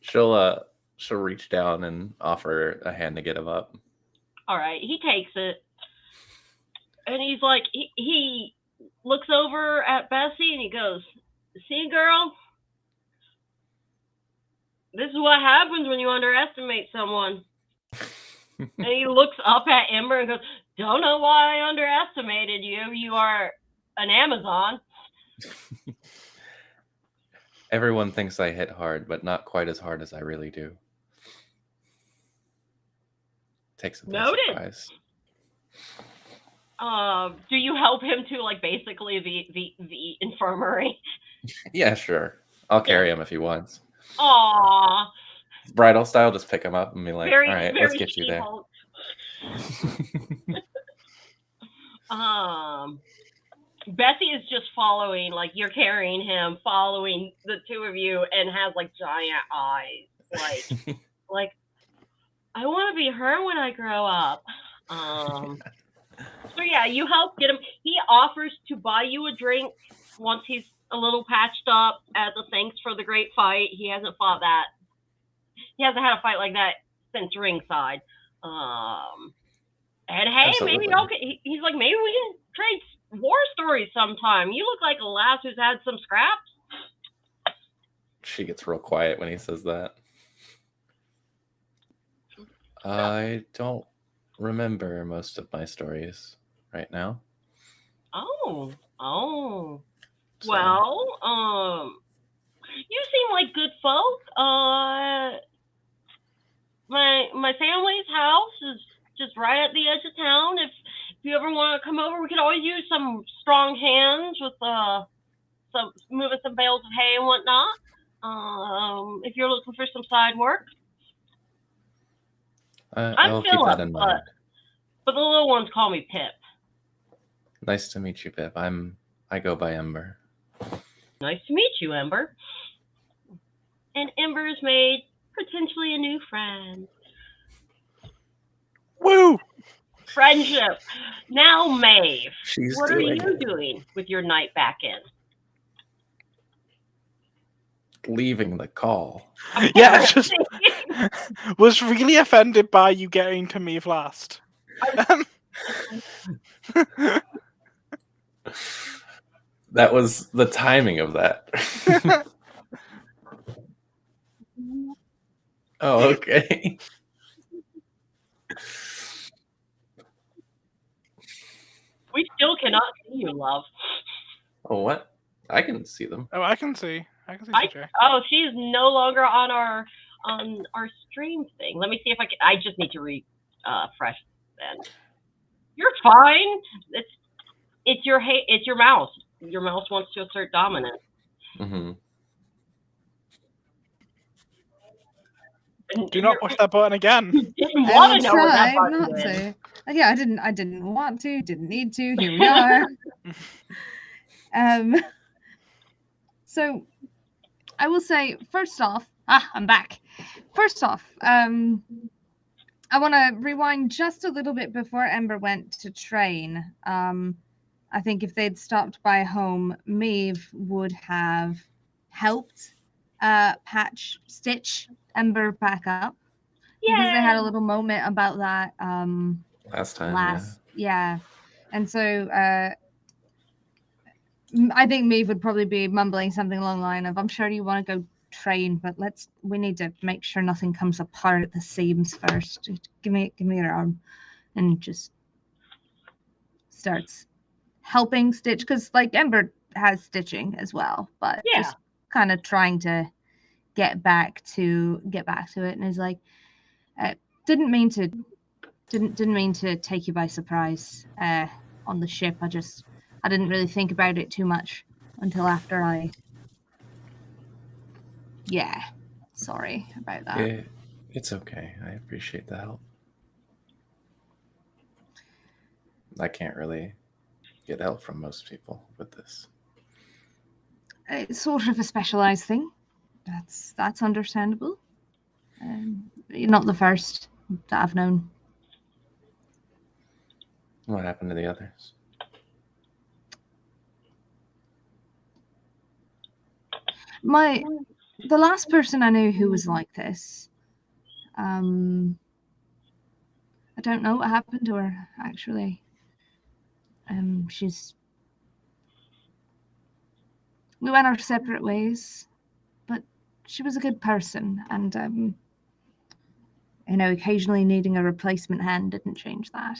She'll reach down and offer a hand to get him up. All right, he takes it, and he's like, he looks over at Bessie and he goes, "See, girl, this is what happens when you underestimate someone." And he looks up at Ember and goes, "Don't know why I underestimated you. You are an Amazon." Everyone thinks I hit hard, but not quite as hard as I really do. Takes them by surprise. Do you help him to like basically the infirmary? Yeah, sure. I'll carry him if he wants. Aww. Bridal style, just pick him up and be like, all right, let's get you there. Bessie is just following, like you're carrying him, following the two of you, and has like giant eyes, like I want to be her when I grow up. So yeah, you help get him. He offers to buy you a drink once he's a little patched up as a thanks for the great fight. He hasn't fought that. He hasn't had a fight like that since ringside. And hey, Absolutely. maybe okay. He's like, maybe we can trade war stories sometime. You look like a lass who's had some scraps. She gets real quiet when he says that. I don't remember most of my stories right now. Oh. So, Well, you seem like good folk. My family's house is just right at the edge of town. If you ever want to come over, we could always use some strong hands with some moving some bales of hay and whatnot. If you're looking for some side work, I'll keep Philip, that in mind. but the little ones call me Pip. Nice to meet you, Pip. I go by Ember. Nice to meet you, Ember. And Ember's made potentially a new friend. Woo! Friendship. Now, Maeve, She's what are doing you doing with your night back in? leaving the call. Yeah, I just was really offended by you getting to me last. That was the timing of that. Oh, okay. We still cannot see you, love. Oh, what? I can see them. Oh, I can see CJ. Oh, she's no longer on our stream thing. Let me see if I can. I just need to refresh then. You're fine. It's your mouse. Your mouse wants to assert dominance. Mm-hmm. Do not push that button again. Didn't want to know what that Tried button not did. to. Yeah, I didn't want to, didn't need to. Here we are. So I will say, first off, I'm back. First off, I want to rewind just a little bit before Ember went to train. I think if they'd stopped by home, Maeve would have helped stitch Ember back up. Because they had a little moment about that Last time, yeah. And so I think Maeve would probably be mumbling something along the line of, I'm sure you want to go train, but we need to make sure nothing comes apart at the seams first. Give me your arm. And just starts helping stitch, because like Ember has stitching as well, but just kind of trying to get back to it, and is like, didn't mean to take you by surprise on the ship. I didn't really think about it too much until after sorry about that. It's okay. I appreciate the help. I can't really get help from most people with this. It's sort of a specialized thing. That's understandable. You're not the first that I've known. What happened to the others? The last person I knew who was like this, I don't know what happened to her, actually. We went our separate ways, but she was a good person, and occasionally needing a replacement hand didn't change that.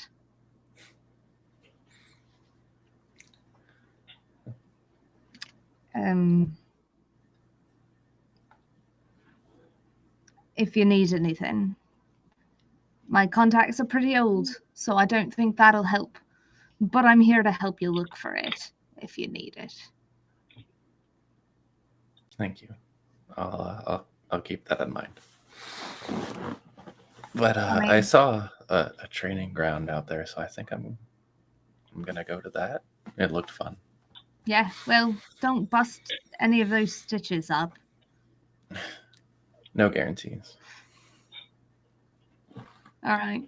If you need anything, my contacts are pretty old, so I don't think that'll help. But I'm here to help you look for it if you need it. Thank you. I'll keep that in mind. But I saw a training ground out there, so I think I'm gonna go to that. It looked fun. Yeah, well, don't bust any of those stitches up. No guarantees. All right.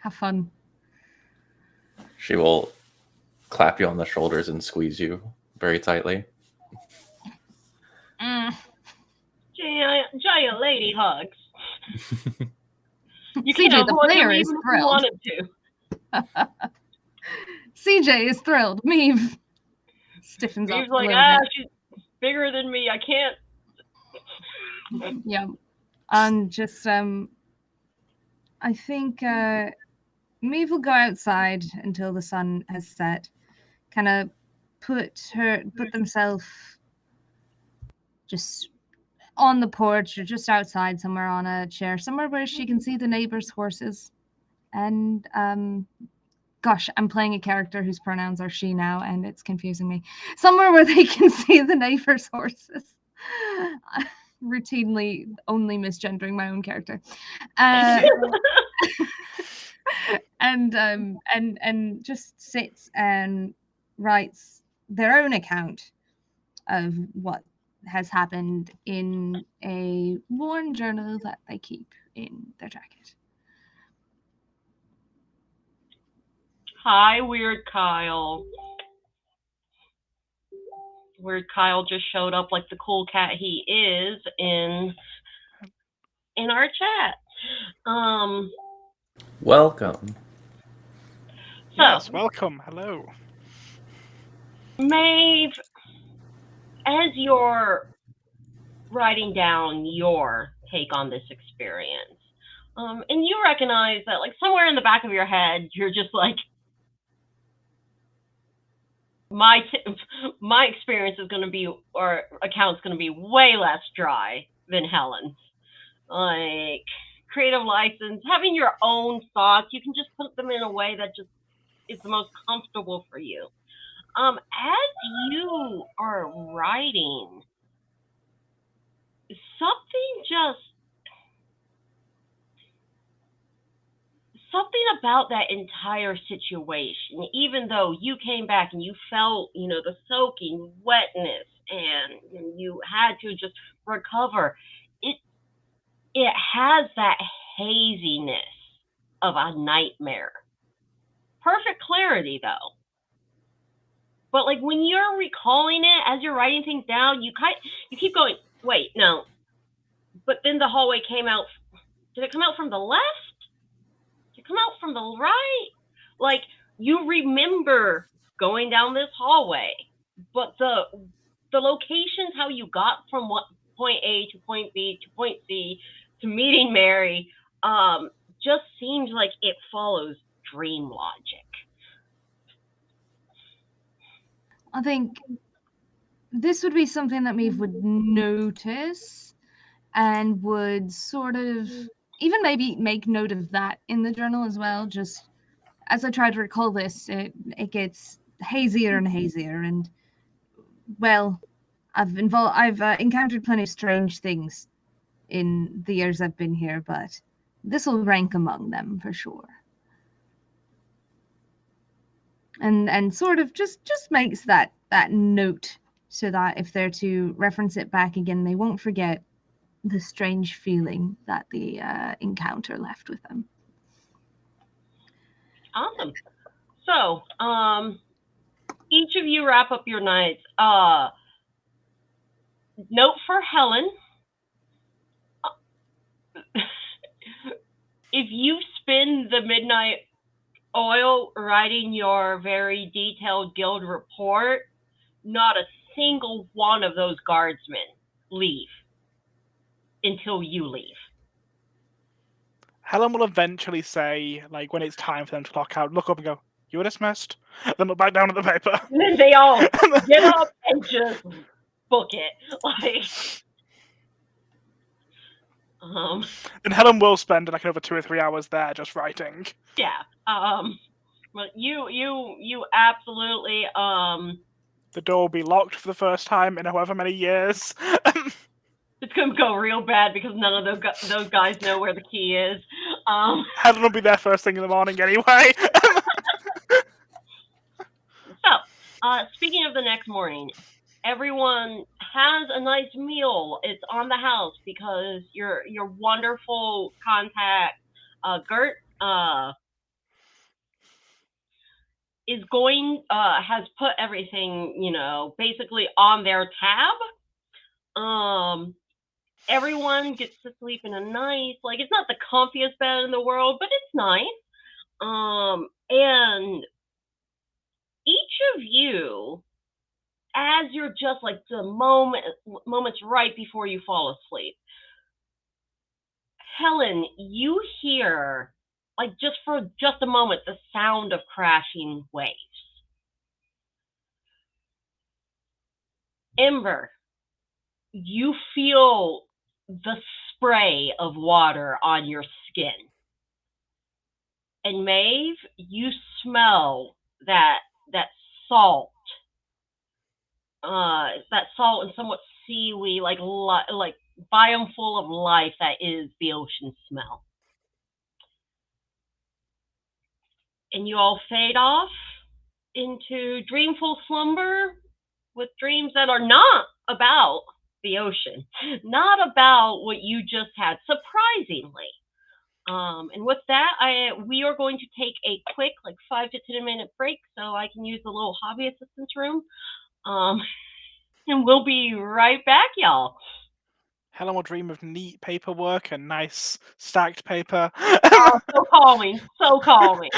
Have fun. She will clap you on the shoulders and squeeze you very tightly. giant lady hugs. You CJ, can't the avoid them player even is if you thrilled. wanted to. CJ is thrilled. Meave stiffens up Reeves a like, little bit. she's bigger than me. I can't. Yeah, and just I think Meave will go outside until the sun has set. Kind of put themselves just on the porch or just outside somewhere on a chair, somewhere where she can see the neighbors' horses. And gosh, I'm playing a character whose pronouns are she now, and it's confusing me. Somewhere where they can see the neighbors' horses. Routinely only misgendering my own character. And just sits and writes their own account of what has happened in a worn journal that they keep in their jacket. Hi, Weird Kyle. Weird Kyle just showed up like the cool cat he is in our chat. Welcome. So, Yes, welcome. Hello. Maeve, as you're writing down your take on this experience, and you recognize that, like, somewhere in the back of your head, you're just like, my experience is going to be, or account's going to be way less dry than Helen's. Like, creative license, having your own thoughts, you can just put them in a way that just is the most comfortable for you. As you are writing, something about that entire situation, even though you came back and you felt, the soaking wetness and you had to just recover, it has that haziness of a nightmare. Perfect clarity, though. But like when you're recalling it as you're writing things down, you keep going, wait, no. But then the hallway came out. Did it come out from the left? Did it come out from the right? Like, you remember going down this hallway, but the locations, how you got from point A to point B to point C to meeting Mary, just seems like it follows dream logic. I think this would be something that Maeve would notice and would sort of even maybe make note of that in the journal as well. Just as I try to recall this, it gets hazier and hazier, and well, I've encountered plenty of strange things in the years I've been here, but this will rank among them for sure. And sort of just makes that note so that if they're to reference it back again, they won't forget the strange feeling that the encounter left with them. Awesome. So, each of you wrap up your nights. Note for Helen. If you spend the midnight oil writing your very detailed guild report, not a single one of those guardsmen leave until you leave. Helen will eventually say, like, when it's time for them to clock out, look up and go, "You were dismissed." Then look back down at the paper. And then they all get up and just book it. Like, and Helen will spend like another 2 or 3 hours there just writing. Yeah. But you absolutely the door will be locked for the first time in however many years. It's gonna go real bad because none of those guys know where the key is. Helen will be there first thing in the morning anyway. So, speaking of the next morning, everyone has a nice meal. It's on the house because your wonderful contact, Gert, is has put everything, basically on their tab. everyone gets to sleep in a nice, like, it's not the comfiest bed in the world, but it's nice. And each of you, as you're just like the moments right before you fall asleep, Helen, you hear, like, just for just a moment, the sound of crashing waves. Ember, you feel the spray of water on your skin. And Maeve, you smell that salt, that salt and somewhat seaweed, like biome full of life that is the ocean smell. And you all fade off into dreamful slumber with dreams that are not about the ocean, not about what you just had, surprisingly. And with that, we are going to take a quick, like 5 to 10 minute break so I can use the little hobby assistance room. And we'll be right back, y'all. Helen will dream of neat paperwork and nice stacked paper. Oh, so calming, so calming.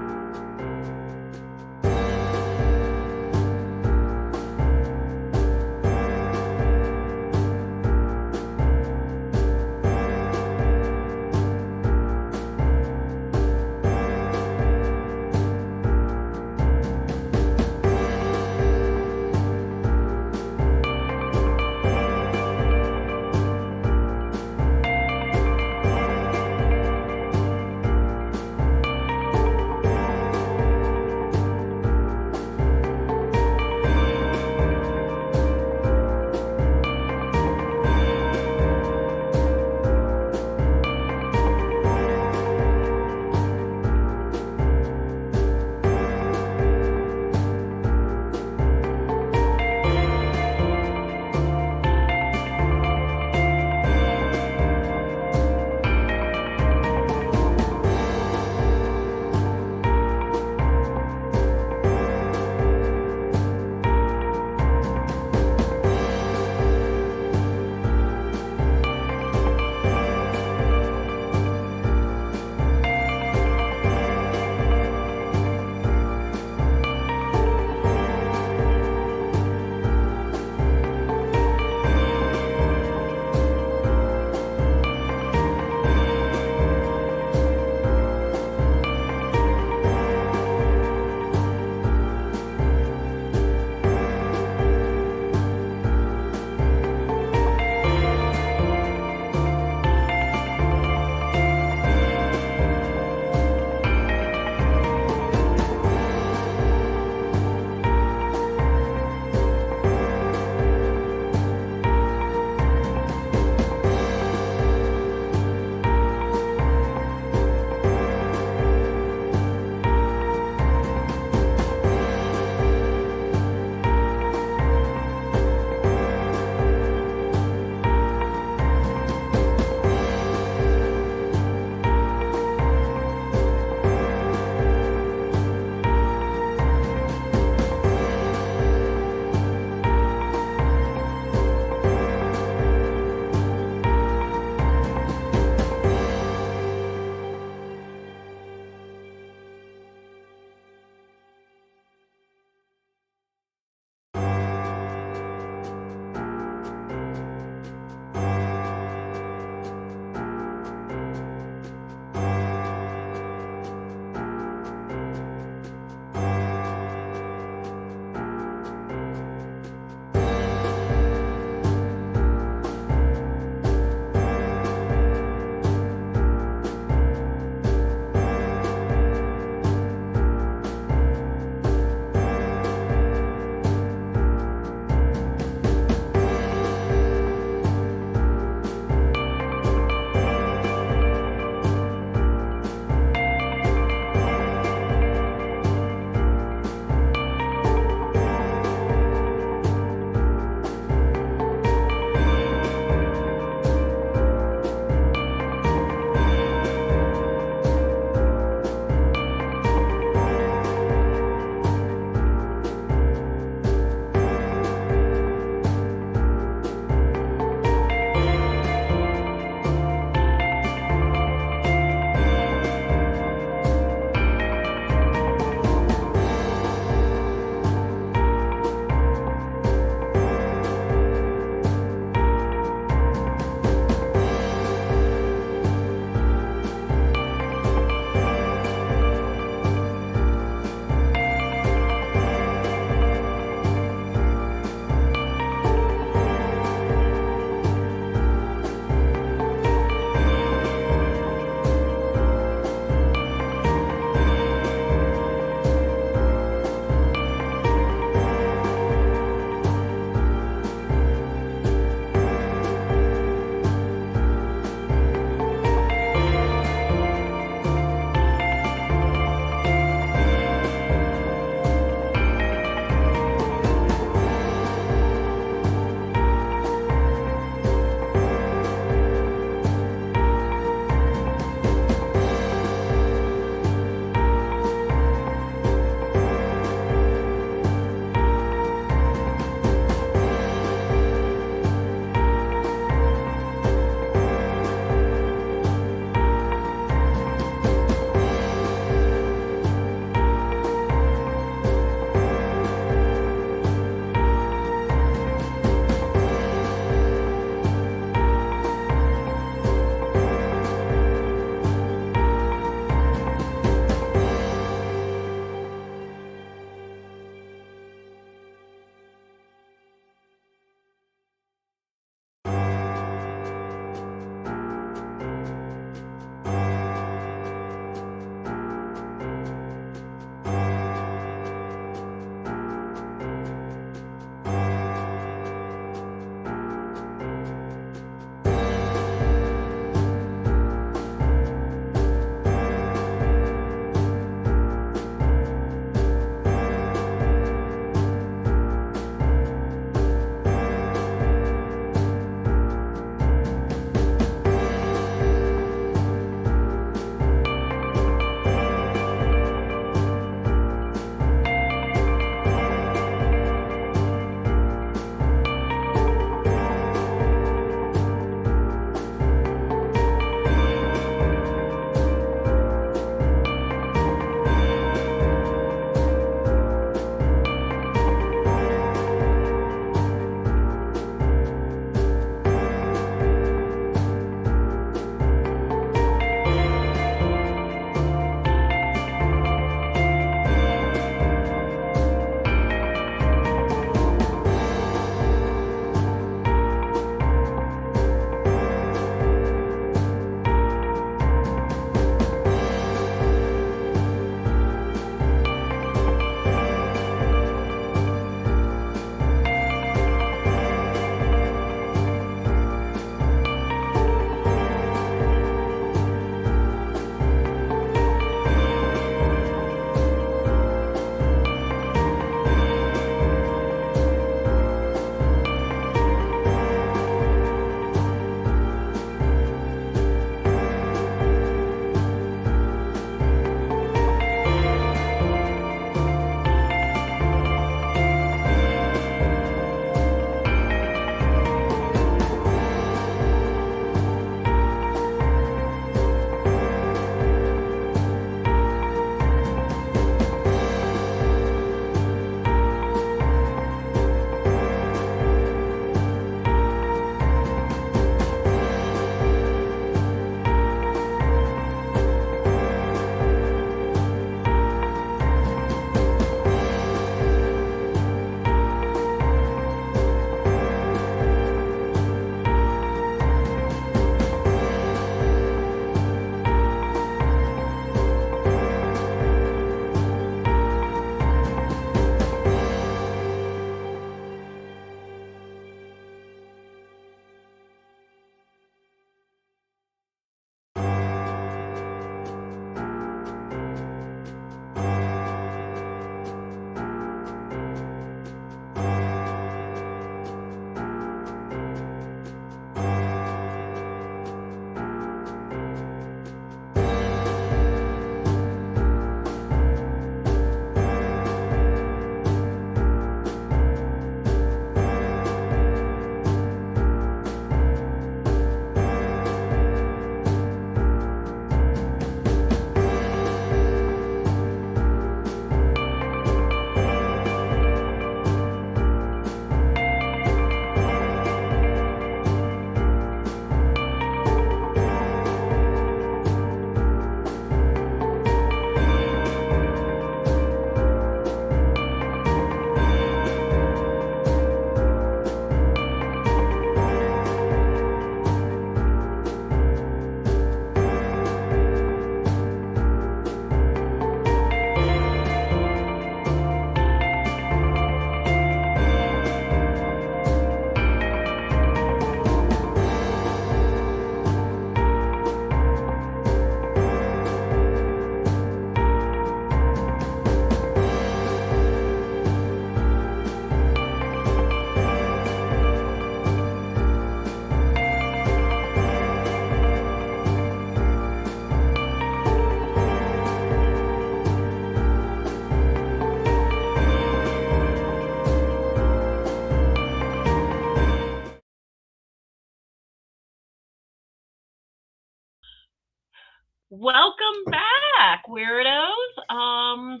Welcome back, weirdos.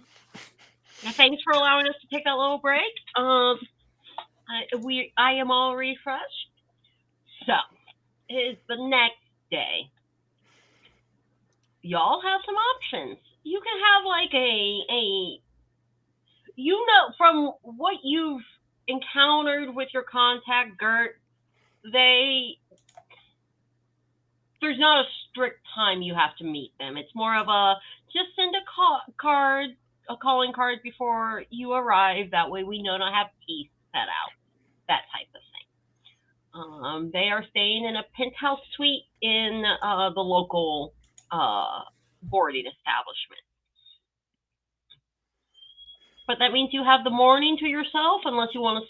Thanks for allowing us to take that little break. I am all refreshed. So, it's the next day. Y'all have some options. You can have like from what you've encountered with your contact, Gert, there's not a strict time you have to meet them. It's more of a just send a calling card before you arrive. That way we know to have peace set out. That type of thing. They are staying in a penthouse suite in the local boarding establishment. But that means you have the morning to yourself unless you want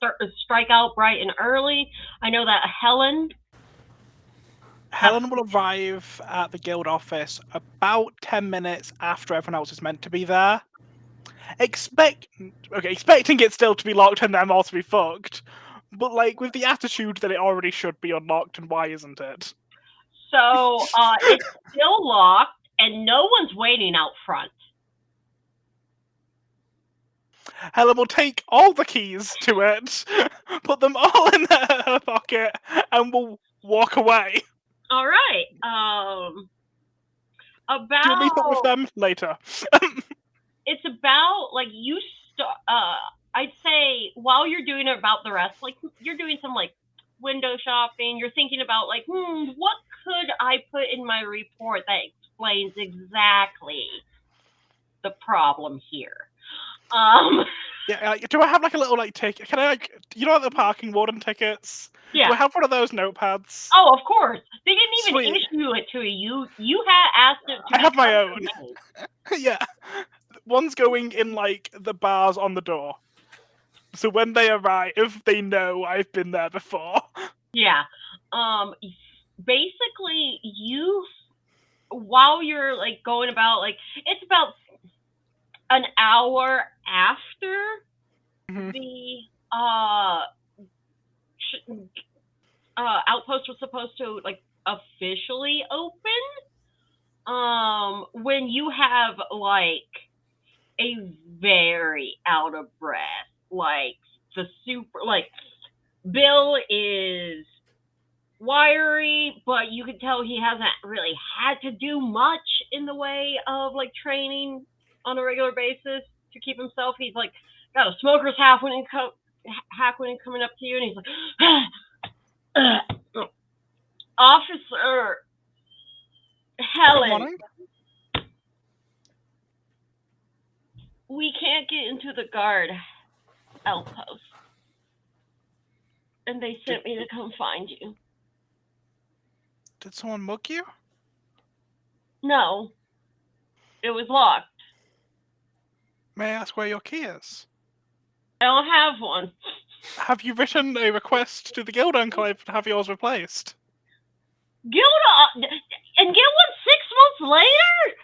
to strike out bright and early. I know that Helen will arrive at the guild office about 10 minutes after everyone else is meant to be there. Expecting it still to be locked and them all to be fucked, but like with the attitude that it already should be unlocked, and why isn't it? So it's still locked and no one's waiting out front. Helen will take all the keys to it, put them all in her pocket, and will walk away. All right. Do meet up with them later. It's about like I'd say while you're doing about the rest, like you're doing some like window shopping. You're thinking about like, what could I put in my report that explains exactly the problem here? Yeah, do I have like a little like ticket? Can I like the parking warden tickets? Yeah. Do I have one of those notepads? Oh, of course. They didn't even issue it to you. You had asked it to I have my own. Yeah. One's going in like the bars on the door. So when they arrive, they know I've been there before. Yeah. Basically while you're like going about like it's about an hour after the outpost was supposed to like officially open, when you have like a very out of breath, like Bill is wiry, but you can tell he hasn't really had to do much in the way of like training on a regular basis to keep himself. He's like got a smoker's half when he's coming up to you, and he's like, Officer Helen, we can't get into the guard outpost, and they sent me to come find you. Did someone mug you? No, it was locked. May I ask where your key is? I don't have one. Have you written a request to the Guild Enclave to have yours replaced? And get one 6 months later?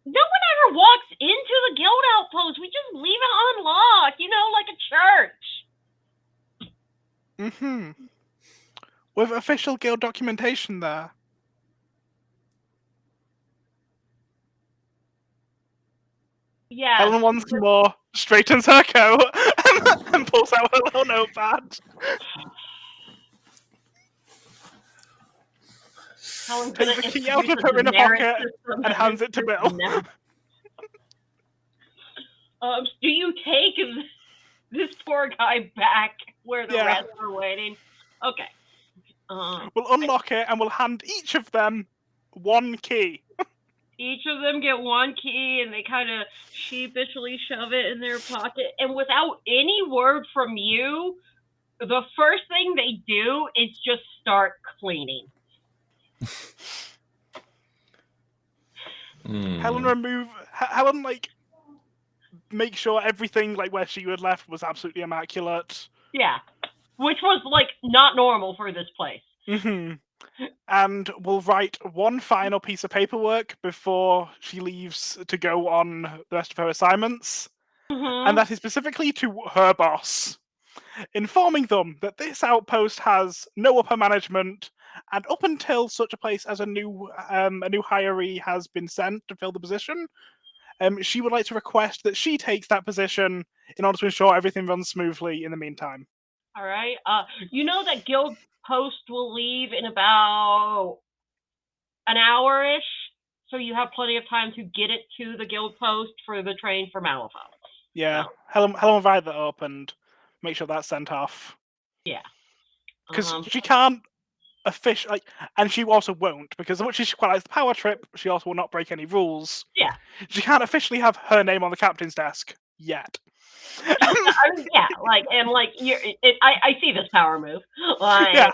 No one ever walks into the guild outpost. We just leave it unlocked, like a church. With official guild documentation there. Yeah. Helen once more straightens her coat and pulls out her little notepad. Takes the key out of her inner pocket and hands it to Bill. Do you take this poor guy back where the rest are waiting? Okay. We'll unlock it and we'll hand each of them one key. Each of them get one key, and they kind of sheepishly shove it in their pocket. And without any word from you, the first thing they do is just start cleaning. Helen make sure everything where she had left was absolutely immaculate. Yeah, which was not normal for this place. And we'll write one final piece of paperwork before she leaves to go on the rest of her assignments, and that is specifically to her boss. informing them that this outpost has no upper management, and up until such a place as a new hiree has been sent to fill the position, she would like to request that she takes that position in order to ensure everything runs smoothly in the meantime. All right. You know that guild post will leave in about an hour-ish, so you have plenty of time to get it to the guild post for the train for Malifaux. Yeah, Helen will write that up and make sure that's sent off. Yeah. Because she can't and she also won't, because as much as she quite likes the power trip, she also will not break any rules. Yeah. She can't officially have her name on the captain's desk yet. Yeah, I see this power move. Like, yeah.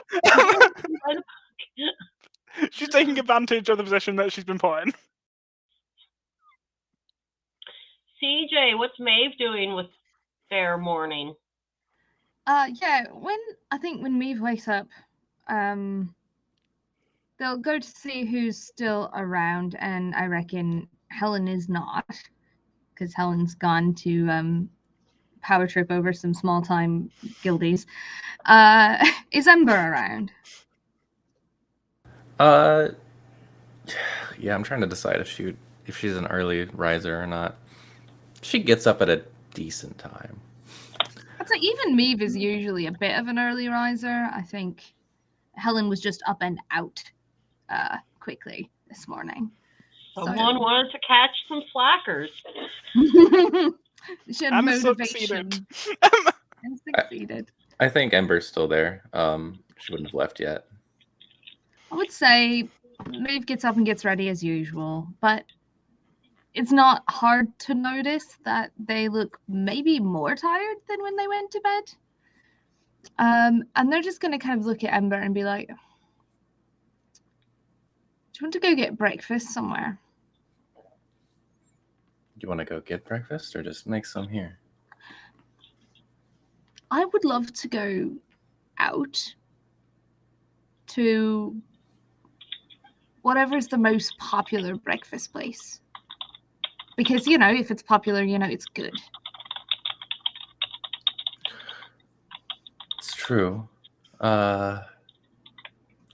She's taking advantage of the position that she's been put in. CJ, what's Maeve doing with their morning? Yeah, when Maeve wakes up, they'll go to see who's still around, and I reckon Helen is not, because Helen's gone to power trip over some small time guildies. Is Ember around? Yeah, I'm trying to decide if she's an early riser or not. She gets up at a decent time. I'd say even Maeve is usually a bit of an early riser. I think Helen was just up and out quickly this morning. Someone wanted to catch some slackers. She had and motivation. Succeeded. And succeeded. I think Ember's still there. She wouldn't have left yet. I would say Maeve gets up and gets ready as usual, but it's not hard to notice that they look maybe more tired than when they went to bed. And they're just going to kind of look at Ember and be like, do you want to go get breakfast somewhere? Do you want to go get breakfast or just make some here? I would love to go out to whatever's the most popular breakfast place. Because, if it's popular, it's good. It's true. I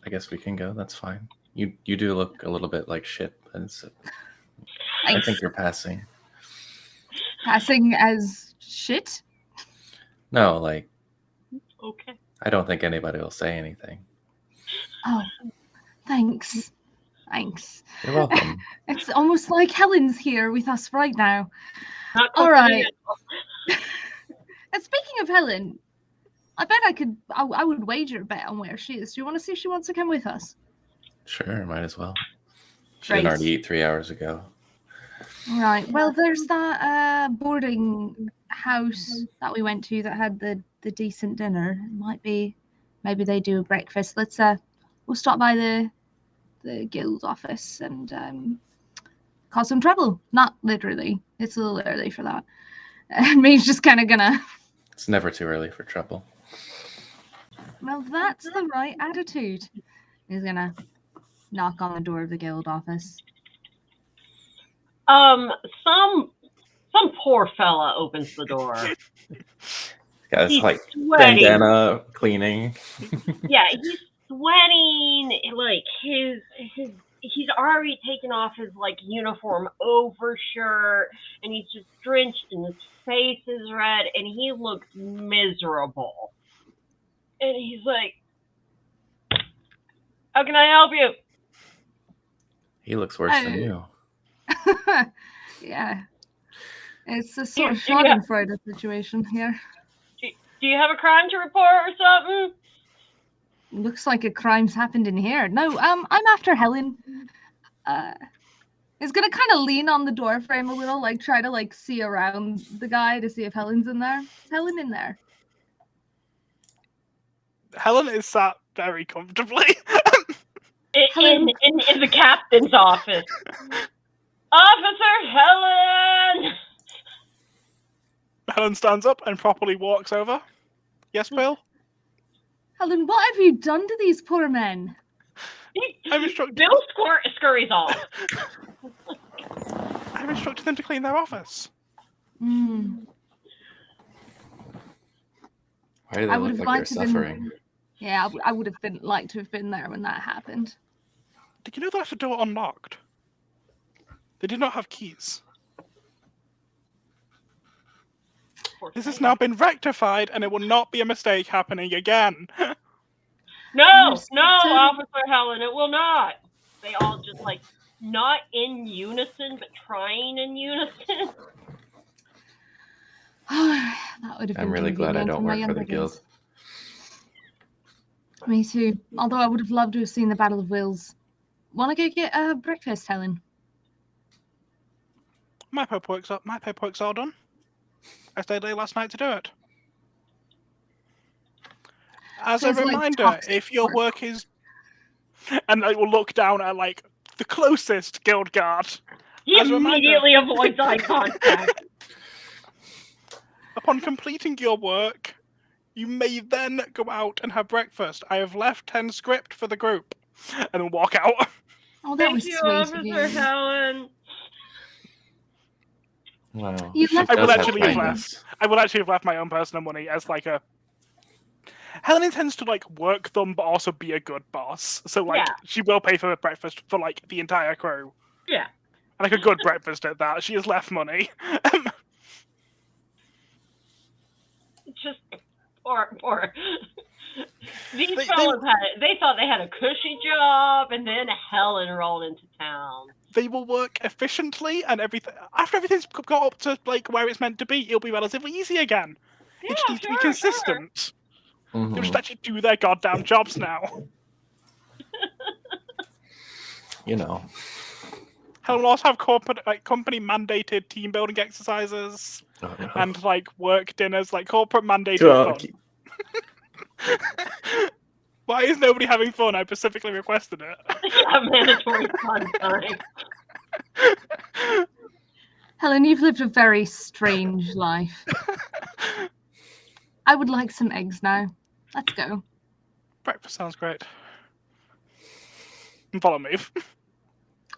guess we can go. That's fine. You do look a little bit like shit, but I think you're passing. Passing as shit? No, like... Okay. I don't think anybody will say anything. Oh, thanks. You're welcome. It's almost like Helen's here with us right now. All right. And speaking of Helen, I bet I would wager a bet on where she is. Do you want to see if she wants to come with us? Sure, might as well. She didn't already eat 3 hours ago. Right. Well, there's that boarding house that we went to that had the decent dinner. Maybe they do a breakfast. We'll stop by the guild office and cause some trouble. Not literally. It's a little early for that. Maeve's just kind of gonna... It's never too early for trouble. Well, that's the right attitude. He's gonna knock on the door of the guild office. Some poor fella opens the door. Guys, He's like sweating. bandana cleaning. Yeah, he's sweating. Like he's already taken off his uniform overshirt, and he's just drenched, and his face is red, and he looks miserable. And he's like, "How can I help you?" He looks worse than you. Yeah. It's a sort of schadenfreude situation here. Do you have a crime to report or something? Looks like a crime's happened in here. No, I'm after Helen. He's gonna kind of lean on the door frame a little, try to see around the guy to see if Helen's in there. Is Helen in there? Helen is sat very comfortably. In the captain's office. Officer Helen! Helen stands up and properly walks over. Yes, Bill? Helen, what have you done to these poor men? I'm instructed. Bill scurries off. I've instructed them to clean their office. Why do they I would look have like they're liked to have been- suffering? Yeah, I would have been liked to have been there when that happened. Did you know that's the door unlocked? They did not have keys. This has now been rectified, and it will not be a mistake happening again. No, Yes, no, sir. Officer Helen, it will not. They all just like not in unison, but trying in unison. That would have been I'm really glad I convenient don't in my work for the younger guild. days. Me too. Although I would have loved to have seen the Battle of Wills. Want to go get breakfast, Helen? My paperwork's up. My paperwork's all done. I stayed late last night to do it. As a Feels like reminder, toxic if your work. work is, and I will look down at like the closest guild guard. He As a reminder- immediately avoids eye contact. Upon completing your work, you may then go out and have breakfast. I have left 10 script for the group, and then walk out. Oh, that Thank was you, sweet of Officer you. Helen. Wow. You she left I will does have actually have kindness. I will actually have left my own personal money as like a. Helen intends to like work them, but also be a good boss. So like Yeah. she will pay for breakfast for like the entire crew, Yeah. and like a good breakfast at that. She has left money. Just poor. These They- fellas they thought they had a cushy job, and then Helen rolled into town. They will work efficiently, and everything. After everything's got up to like where it's meant to be, it'll be relatively easy again. Yeah, It just needs to be sure. consistent. Mhm. They'll just actually do their goddamn jobs now. You know. Helen will also have corporate, like company mandated team building exercises Oh, no. and like work dinners, like corporate mandated Oh, fun. Why is nobody having fun? I specifically requested it. Yeah, mandatory fun time. Helen, you've lived a very strange life. I would like some eggs now. Let's go. Breakfast sounds great. And follow me.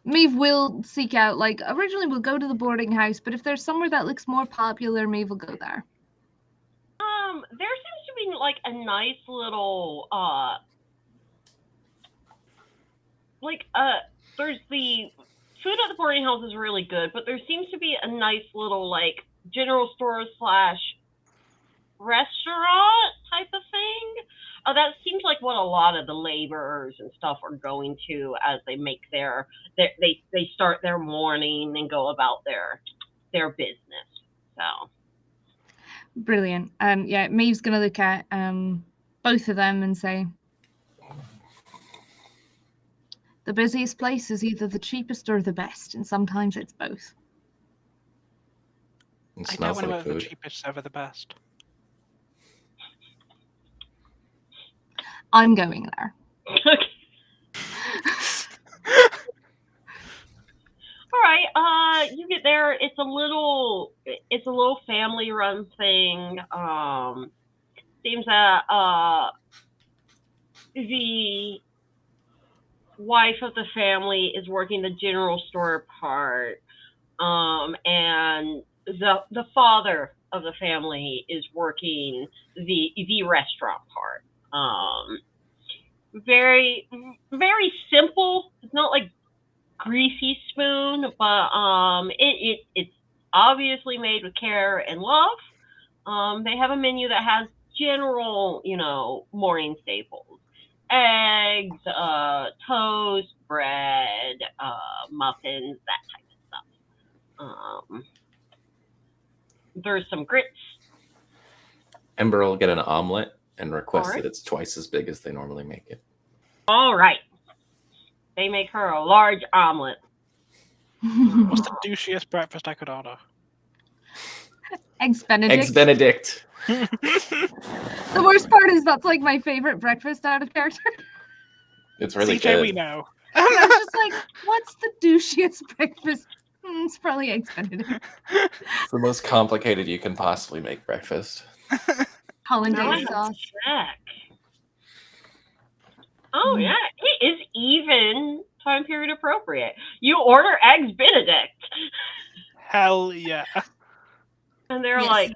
Maeve will seek out, like, originally we'll go to the boarding house, but if there's somewhere that looks more popular, Maeve will go there. There seems to be like a nice little there's the food at the boarding house is really good, but there seems to be a nice little like general store / restaurant type of thing. That seems like what a lot of the laborers and stuff are going to as they make they start their morning and go about their business. So Brilliant. Yeah, Maeve's gonna look at both of them and say, the busiest place is either the cheapest or the best, and sometimes it's both. It I don't smells want to like the food. cheapest over the best. I'm going there. okay. All right, you get there. It's a little family run thing. Seems that the wife of the family is working the general store part, and the father of the family is working the restaurant part. Very very simple. It's not like greasy spoon, but it's obviously made with care and love. They have a menu that has general, morning staples: eggs, toast, bread, muffins, that type of stuff. There's some grits. Ember will get an omelet and request Alright. that it's twice as big as they normally make it. All right. They make her a large omelet. What's the douchiest breakfast I could order? Eggs Benedict. Eggs Benedict. The worst part is that's like my favorite breakfast out of character. It's really CJ, good. we know. I'm just like, what's the douchiest breakfast? It's probably Eggs Benedict. It's the most complicated you can possibly make breakfast. Hollandaise sauce. Check. Oh yeah, it is even time period appropriate. You order Eggs Benedict, Hell yeah. and they're Yes. like,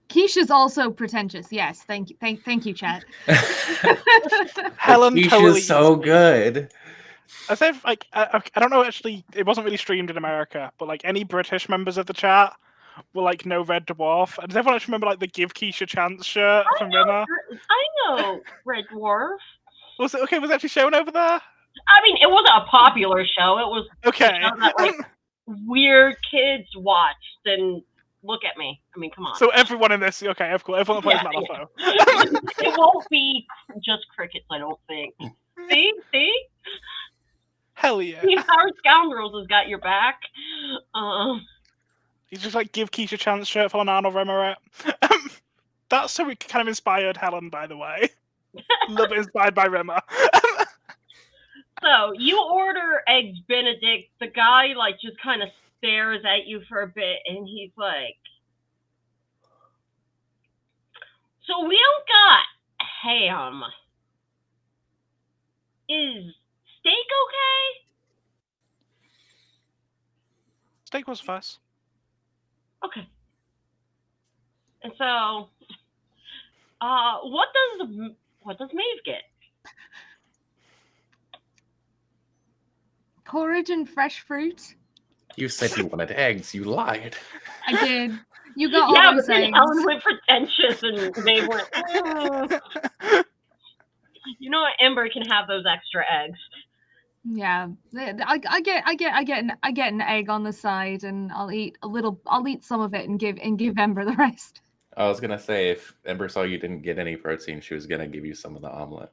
Quiche's also pretentious. Yes, thank you, chat. Helen Quiche totally is so used me. good. As if, like, I don't know, actually, it wasn't really streamed in America, but, like, any British members of the chat were, like, no Red Dwarf. And does everyone actually remember, like, the Give Quiche a Chance shirt from Rimmer? I know Red Dwarf. Was it actually shown over there? I mean, it wasn't a popular show. It was Okay. a show that, like, weird kids watched. And look at me. I mean, come on. So everyone in this, okay, of course, everyone plays Malifaux. It won't be just crickets, I don't think. See? Hell yeah. Our Scoundrels has got your back. He's just like Give Quiche a Chance shirt for Arnold Rimmer. That's so we kind of inspired Helen, by the way. Love it, inspired by Rimmer. So you order eggs Benedict. The guy like just kind of stares at you for a bit, and he's like, "So we don't got ham. Is steak okay?" Steak was first. Okay. And so, what does Maeve get? Porridge and fresh fruit. You said you wanted eggs. You lied. I did. You got all those but then eggs. Helen went pretentious, and Maeve went, You know what? Ember can have those extra eggs. Yeah, I get an egg on the side, and I'll eat some of it and give Ember the rest. I was gonna say if Ember saw you didn't get any protein, she was gonna give you some of the omelet.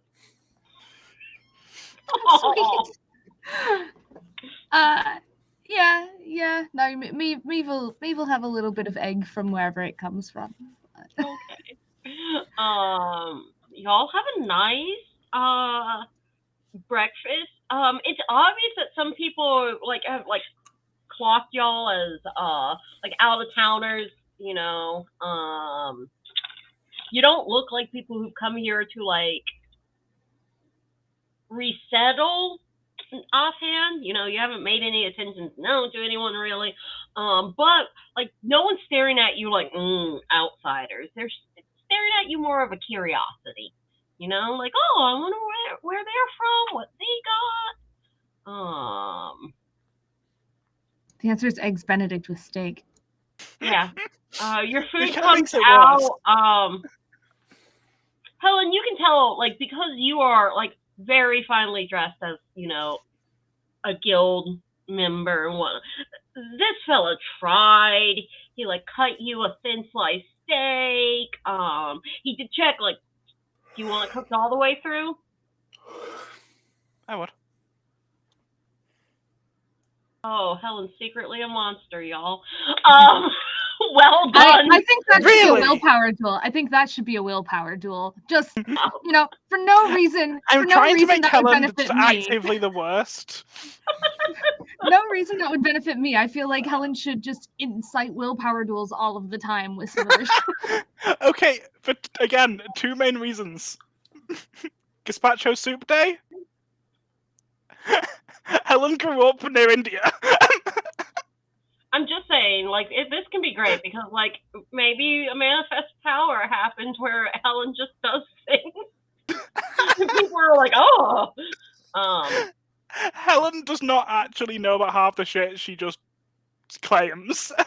Oh. Yeah. No, me will have a little bit of egg from wherever it comes from. Okay. Y'all have a nice breakfast. It's obvious that some people like have like clocked y'all as like out of towners. You know, you don't look like people who've come here to like resettle offhand. You know, you haven't made any attentions known to anyone really. But like no one's staring at you like outsiders. They're staring at you more of a curiosity. You know, like, oh, I wonder where they're from, what they got. The answer is eggs Benedict with steak. Yeah. Your food kinda comes makes it out. worse. Helen, you can tell, like, because you are like very finely dressed as, you know, a guild member and what. This fella tried. He like cut you a thin slice steak. He did check like, do you want it cooked all the way through? I would. Oh, Helen's secretly a monster, y'all. Well done. I think that should Really? be a willpower duel. I think that should be a willpower duel. Just, you know, for no reason. I'm for no trying to reason make that would Helen benefit just me. actively the worst. No reason that would benefit me. I feel like Helen should just incite willpower duels all of the time with some of this. Okay, but again, two main reasons. Gazpacho soup day. Helen grew up near India. I'm just saying, like, this can be great because, like, maybe a manifest power happens where Helen just does things. And people are like, oh. Helen does not actually know about half the shit she just claims. So,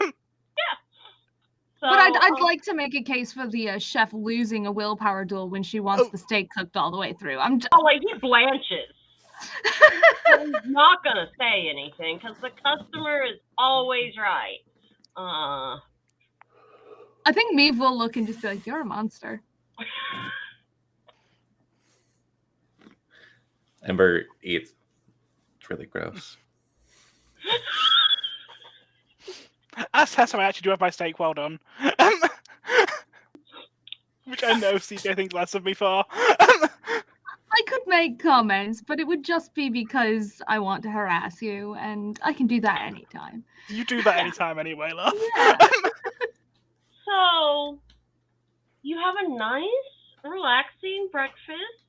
But I'd like to make a case for the chef losing a willpower duel when she wants the steak cooked all the way through. like, he blanches. He's not going to say anything because the customer is always right. I think Maeve will look and just be like, you're a monster. Ember eats. It's really gross. That's how I actually do have my steak well done. Which I know CJ thinks less of me for. I could make comments, but it would just be because I want to harass you, and I can do that anytime. You do that anytime anyway, love. Yeah. So, you have a nice, relaxing breakfast.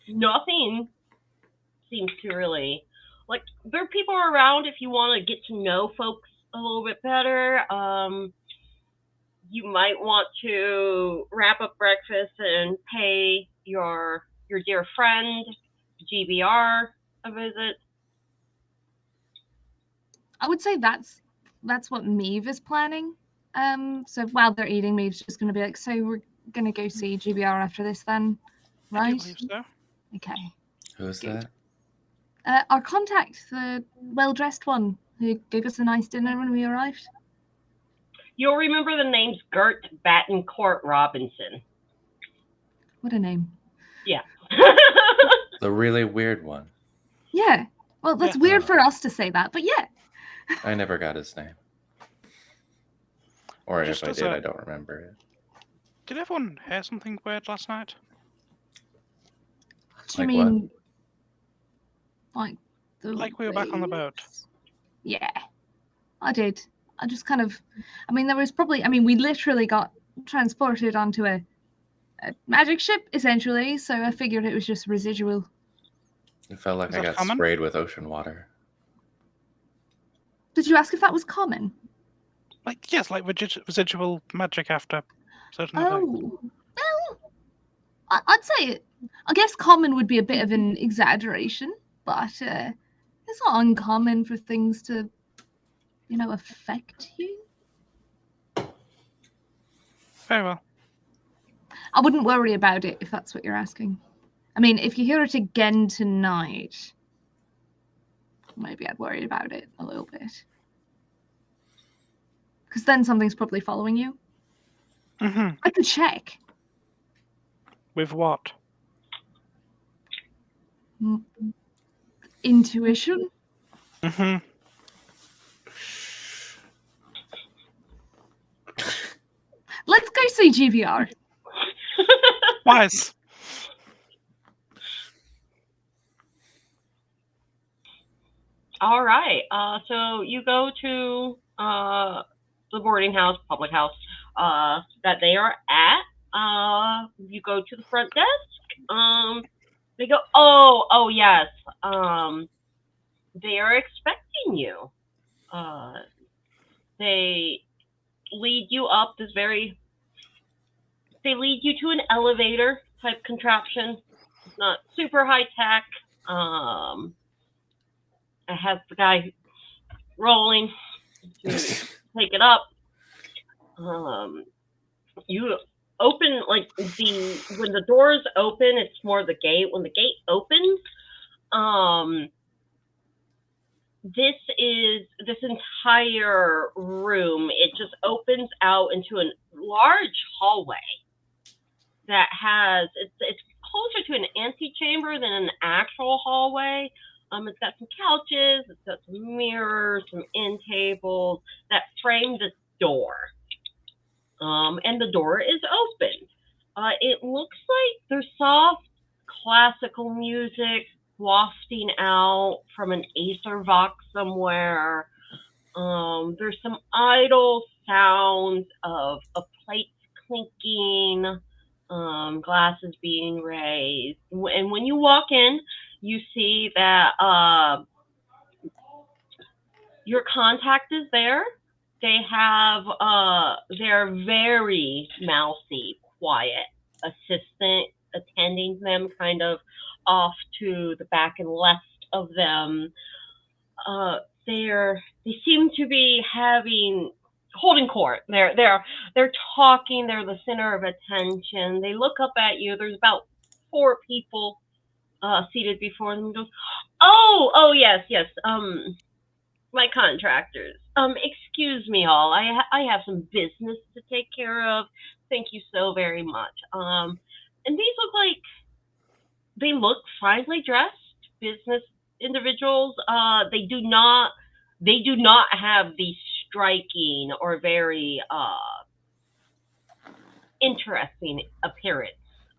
Nothing seems to really, like, there are people around if you want to get to know folks a little bit better. you might want to wrap up breakfast and pay your dear friend GBR a visit. I would say that's what Maeve is planning. So while they're eating, Maeve's just going to be like, so we're going to go see GBR after this then, I do right? believe so. Okay. Who's Good. that? Our contact, the well-dressed one who gave us a nice dinner when we arrived. You'll remember the name's Gert Battencourt Robinson. What a name. Yeah. The really weird one. Yeah. Well, that's Yeah. weird for us to say that, but yeah. I never got his name. Or Just if I as did, a- I don't remember it. Did everyone hear something weird last night? Do you Like what? mean like the Like we were back on the boat. waves? Yeah, I did. I just kind of, I mean, there was probably, I mean, we literally got transported onto a magic ship essentially, so I figured it was just residual. It felt like Is I that got common? sprayed with ocean water. Did you ask if that was common? Like, yes, like residual magic after certain effects. Oh, well, I'd say, I guess common would be a bit of an exaggeration, but it's not uncommon for things to, you know, affect you. Very well. I wouldn't worry about it if that's what you're asking. I mean, if you hear it again tonight, maybe I'd worry about it a little bit. Because then something's probably following you. Mm-hmm. I could check. With what? Intuition? Mm-hmm. Let's go see GBR. Wise. All right. So you go to the boarding house, public house that they are at. You go to the front desk. They go, oh yes. They are expecting you. They lead you up this very. They lead you to an elevator type contraption. It's not super high tech. It has the guy rolling to take it up. You open like when the doors open, it's more the gate. When the gate opens, this entire room. It just opens out into a large hallway that has it's closer to an antechamber than an actual hallway. It's got some couches, it's got some mirrors, some end tables that frame this door. And the door is open. It looks like there's soft classical music wafting out from an Aether Vox somewhere. There's some idle sounds of plates clinking, glasses being raised. And when you walk in, you see that your contact is there. They have their very mouthy, quiet assistant attending them kind of off to the back and left of them. They seem to be holding court. They're talking. They're the center of attention. They look up at you. There's about 4 people seated before them. Goes, oh yes. My contractors. Excuse me all. I have some business to take care of. Thank you so very much. And these they look finely dressed business individuals. They do not have the striking or very interesting appearance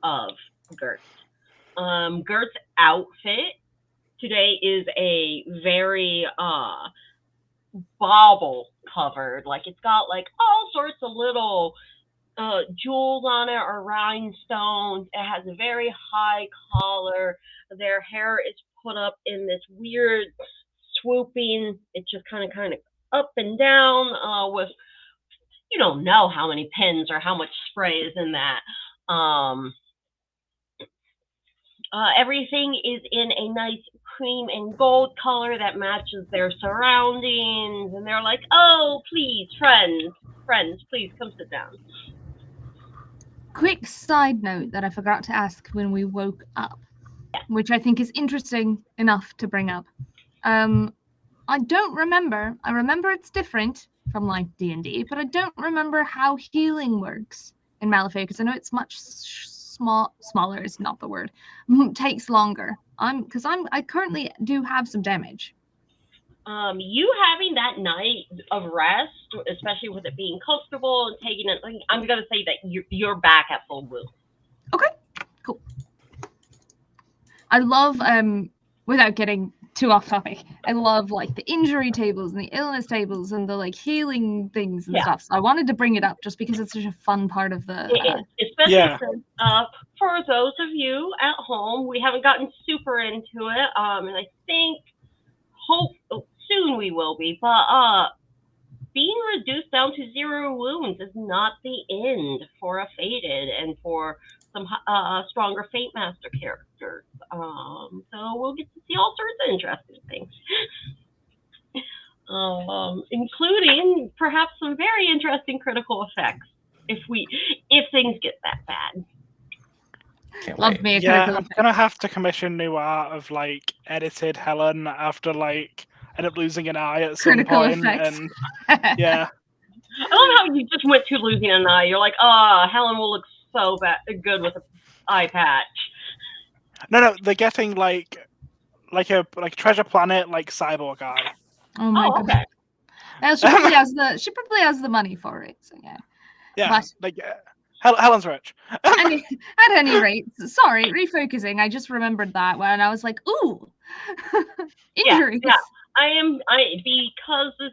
of Gert. Gert's outfit today is a very bauble covered. Like it's got like all sorts of little jewels on it or rhinestones. It has a very high collar. Their hair is put up in this weird swooping. It's just kind of up and down with you don't know how many pins or how much spray is in that. Everything is in a nice cream and gold color that matches their surroundings, and they're like, "Oh, please, friends, please come sit down." Quick side note that I forgot to ask when we woke up, which I think is interesting enough to bring up. I don't remember. I remember it's different from like D&D, but I don't remember how healing works in Malifaux because I know it's much smaller is not the word. Takes longer. I currently do have some damage. You having that night of rest, especially with it being comfortable and taking it, I'm gonna say that you're back at full wound. Okay, cool. I love without getting too off topic, I love like the injury tables and the illness tables and the like healing things and stuff. So I wanted to bring it up just because it's such a fun part of the especially since for those of you at home, we haven't gotten super into it, and I think soon we will be, but being reduced down to 0 wounds is not the end for a Fated and for some stronger Fate Master characters. So we'll get to see all sorts of interesting things, including perhaps some very interesting critical effects if things get that bad. Love me a yeah, critical I'm effect. gonna have to commission new art of like edited Helen after like end up losing an eye at some Critical point, effects. and yeah. I love how you just went to losing an eye. You're like, Helen will look so good with an eye patch. No, they're getting like a Treasure Planet like cyborg eye. Oh my god. Okay. Well, she probably has the money for it. So yeah. Yeah, But like Helen's rich. at any rate, sorry, refocusing. I just remembered that when I was like, ooh, injuries. Yeah. Because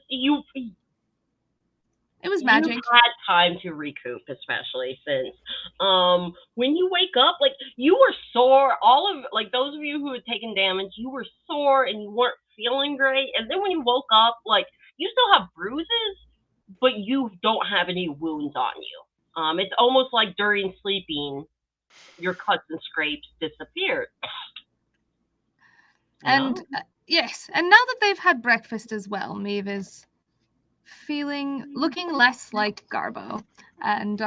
It was magic. You had time to recoup, especially since when you wake up, like you were sore. All of like those of you who had taken damage, you were sore and you weren't feeling great. And then when you woke up, like you still have bruises, but you don't have any wounds on you. It's almost like during sleeping, your cuts and scrapes disappeared. And yes, and now that they've had breakfast as well, Maeve is looking less like Garbo. And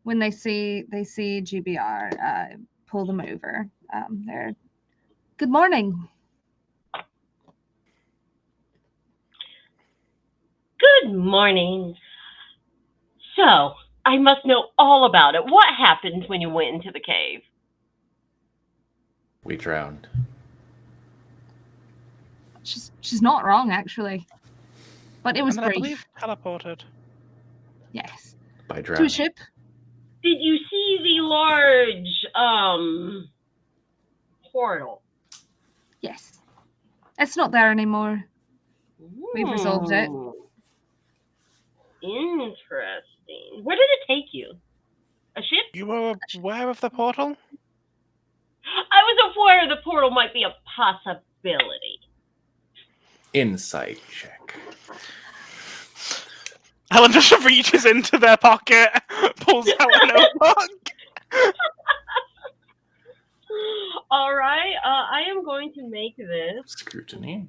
when they see GBR pull them over, they're good morning. Good morning. So, I must know all about it. What happened when you went into the cave? We drowned. She's not wrong, actually. But it was And then brief. I believe teleported. Yes. By drowning. To a ship. Did you see the large portal? Yes. It's not there anymore. We've resolved it. Interesting. Where did it take you? A ship? You were aware of the portal? I was aware the portal might be a possibility. Insight check. Helen just reaches into their pocket, pulls out a notebook. All right. I am going to make this. Scrutiny.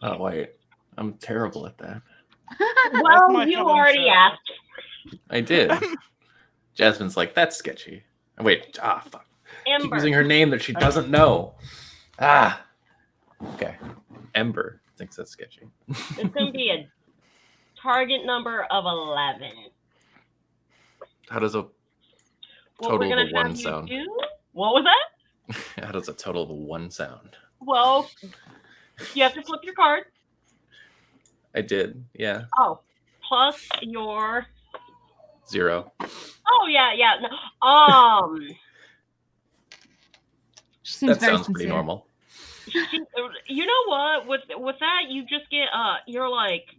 Oh, wait. I'm terrible at that. Well, you already asked. I did. Jasmine's like, that's sketchy. Wait, fuck. Ember. Keep using her name that she doesn't know. Okay. Ember thinks that's sketchy. It's going to be a target number of 11. How does a total of a 1 sound? What was that? How does a total of a 1 sound? Well, you have to flip your card. I did, yeah. Oh, plus your 0. Oh yeah. No. That sounds pretty normal. You know what? With that, you just get you're like,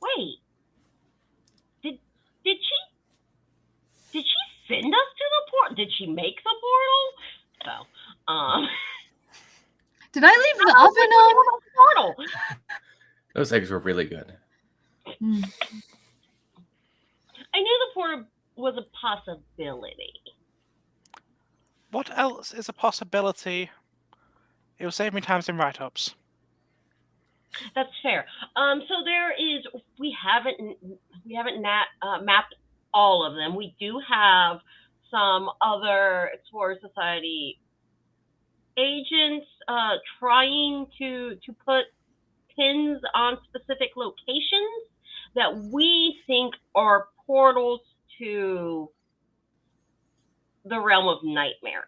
wait, did she send us to the portal? Did she make the portal? So, did I leave the oven on? Portal. Those eggs were really good. Mm. I knew the portal was a possibility. What else is a possibility? It will save me time in write-ups. That's fair. So there is. We haven't mapped all of them. We do have some other Explorer Society agents trying to put pins on specific locations that we think are portals to the realm of nightmares.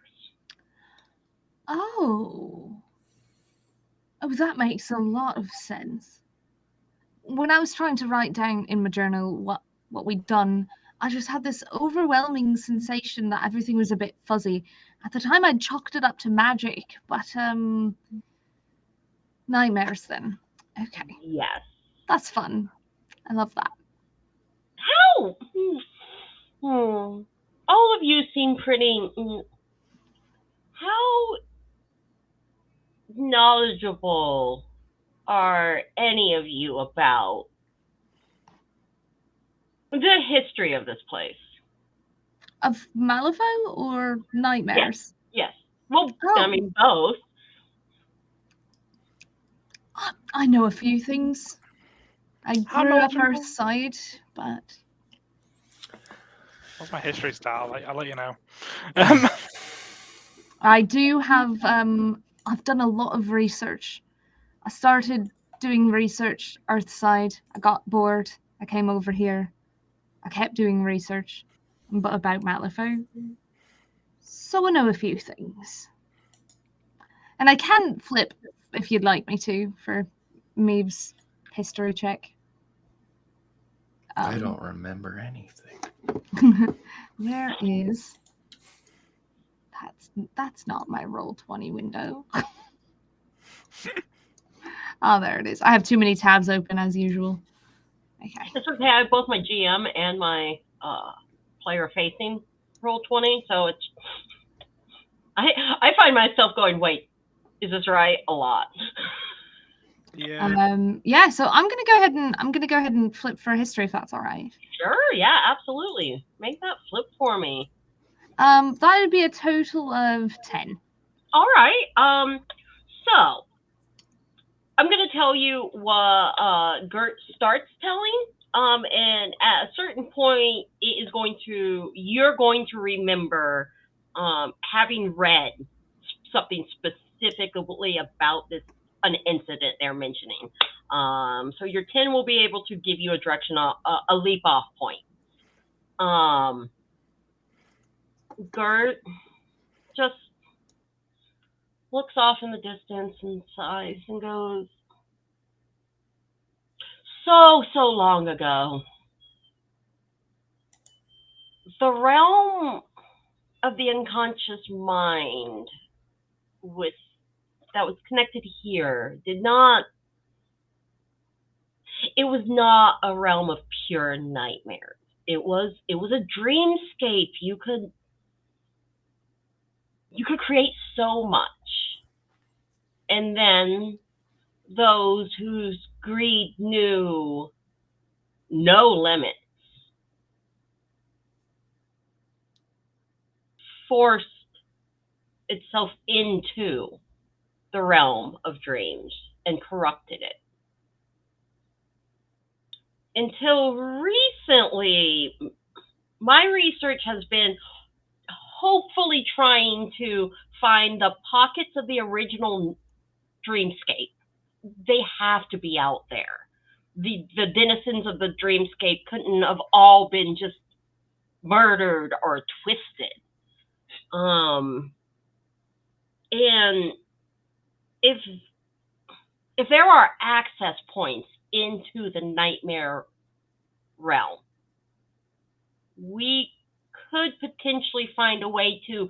Oh, that makes a lot of sense. When I was trying to write down in my journal what we'd done, I just had this overwhelming sensation that everything was a bit fuzzy. At the time, I'd chalked it up to magic, but nightmares then. Okay, Yes. that's fun. I love that. How? All of you seem pretty. How knowledgeable are any of you about the history of this place? Of Malifaux or nightmares? Yes. Well, Oh. I mean, both. I know a few things. I How grew up knowledgeable? Earthside, but What's my history style? I'll let you know. I do have. I've done a lot of research. I started doing research Earthside. I got bored. I came over here. I kept doing research, but about Malifaux. So I know a few things. And I can flip if you'd like me to for Meeb's history check. I don't remember anything. Where is? That's not my Roll20 window. Oh, there it is. I have too many tabs open as usual. Okay. It's okay. I have both my GM and my player facing Roll20, so it's. I find myself going, wait, is this right? A lot. Yeah. Yeah. So I'm gonna go ahead and flip for history if that's all right. Sure. Yeah. Absolutely. Make that flip for me. That would be a total of 10. All right. So I'm going to tell you what Gert starts telling. And at a certain point, you're going to remember having read something specifically about an incident they're mentioning. So your 10 will be able to give you a direction, a leap off point. Gert just looks off in the distance and sighs and goes, so long ago, the realm of the unconscious mind that was connected here it was not a realm of pure nightmares. It was a dreamscape. You could create so much. And then those whose greed knew no limits forced itself into the realm of dreams and corrupted it. Until recently, my research has been hopefully trying to find the pockets of the original dreamscape. They have to be out there. The denizens of the dreamscape couldn't have all been just murdered or twisted. And if there are access points into the nightmare realm, we could potentially find a way to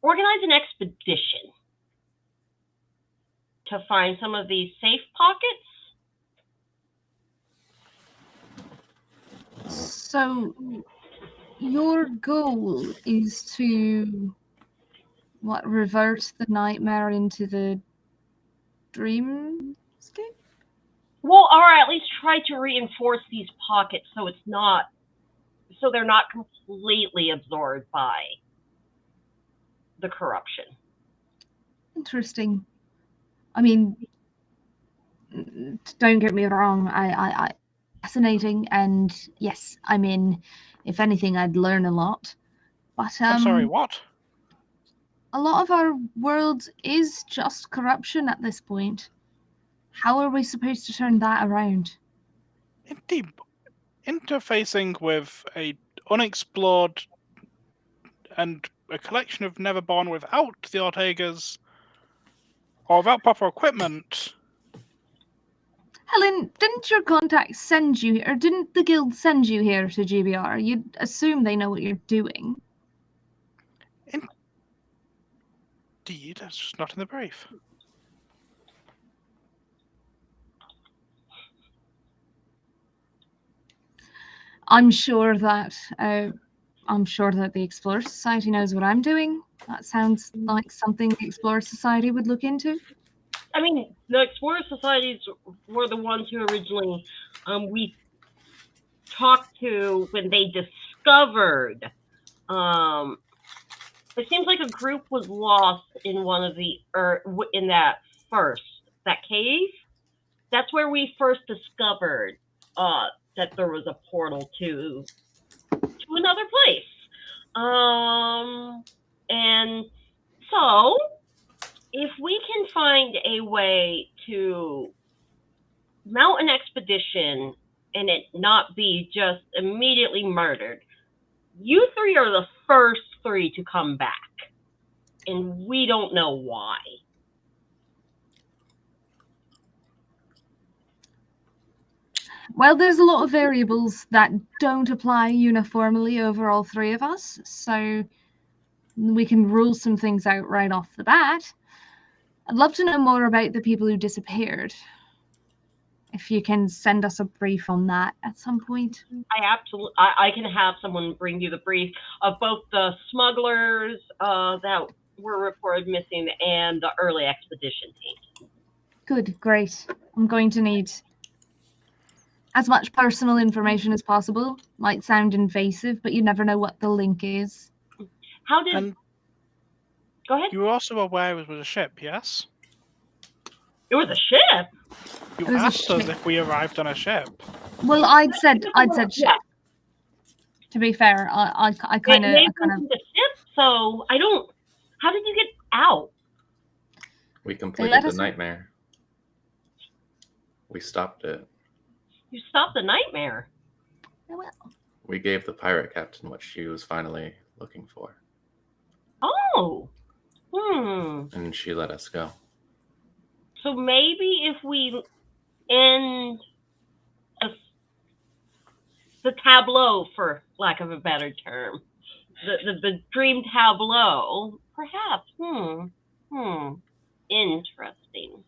organize an expedition to find some of these safe pockets. So your goal is to revert the nightmare into the dreamscape? Well, or at least try to reinforce these pockets so they're not completely absorbed by the corruption. Interesting. I mean, don't get me wrong. I fascinating, and yes, I mean, if anything, I'd learn a lot. But I'm sorry, what? a lot of our world is just corruption at this point. How are we supposed to turn that around? Indeed, interfacing with a unexplored and a collection of Neverborn without the Ortegas or without proper equipment. Helen, didn't your contact send you, or didn't the guild send you here to GBR? You'd assume they know what you're doing. Indeed, that's just not in the brief. I'm sure that the Explorer Society knows what I'm doing. That sounds like something the Explorer Society would look into. I mean, the Explorer Societies were the ones who originally we talked to when they discovered. It seems like a group was lost in one of the in that cave. That's where we first discovered that there was a portal to another place. And so if we can find a way to mount an expedition and it not be just immediately murdered, you three are the first three to come back. And we don't know why. Well, there's a lot of variables that don't apply uniformly over all three of us, so we can rule some things out right off the bat. I'd love to know more about the people who disappeared. If you can send us a brief on that at some point. I can have someone bring you the brief of both the smugglers that were reported missing and the early expedition team. Good, great. I'm going to need as much personal information as possible. Might sound invasive, but you never know what the link is. How did... And go ahead. You were also aware it was a ship, yes? It was a ship? You asked us if we arrived on a ship. Well, I'd said ship. To be fair, I kind of... the ship, so I don't... How did you get out? We completed the nightmare. We stopped it. You stopped the nightmare? Well. We gave the pirate captain what she was finally looking for. Oh. And she let us go. So maybe if we end the tableau, for lack of a better term, the dream tableau, perhaps. Interesting.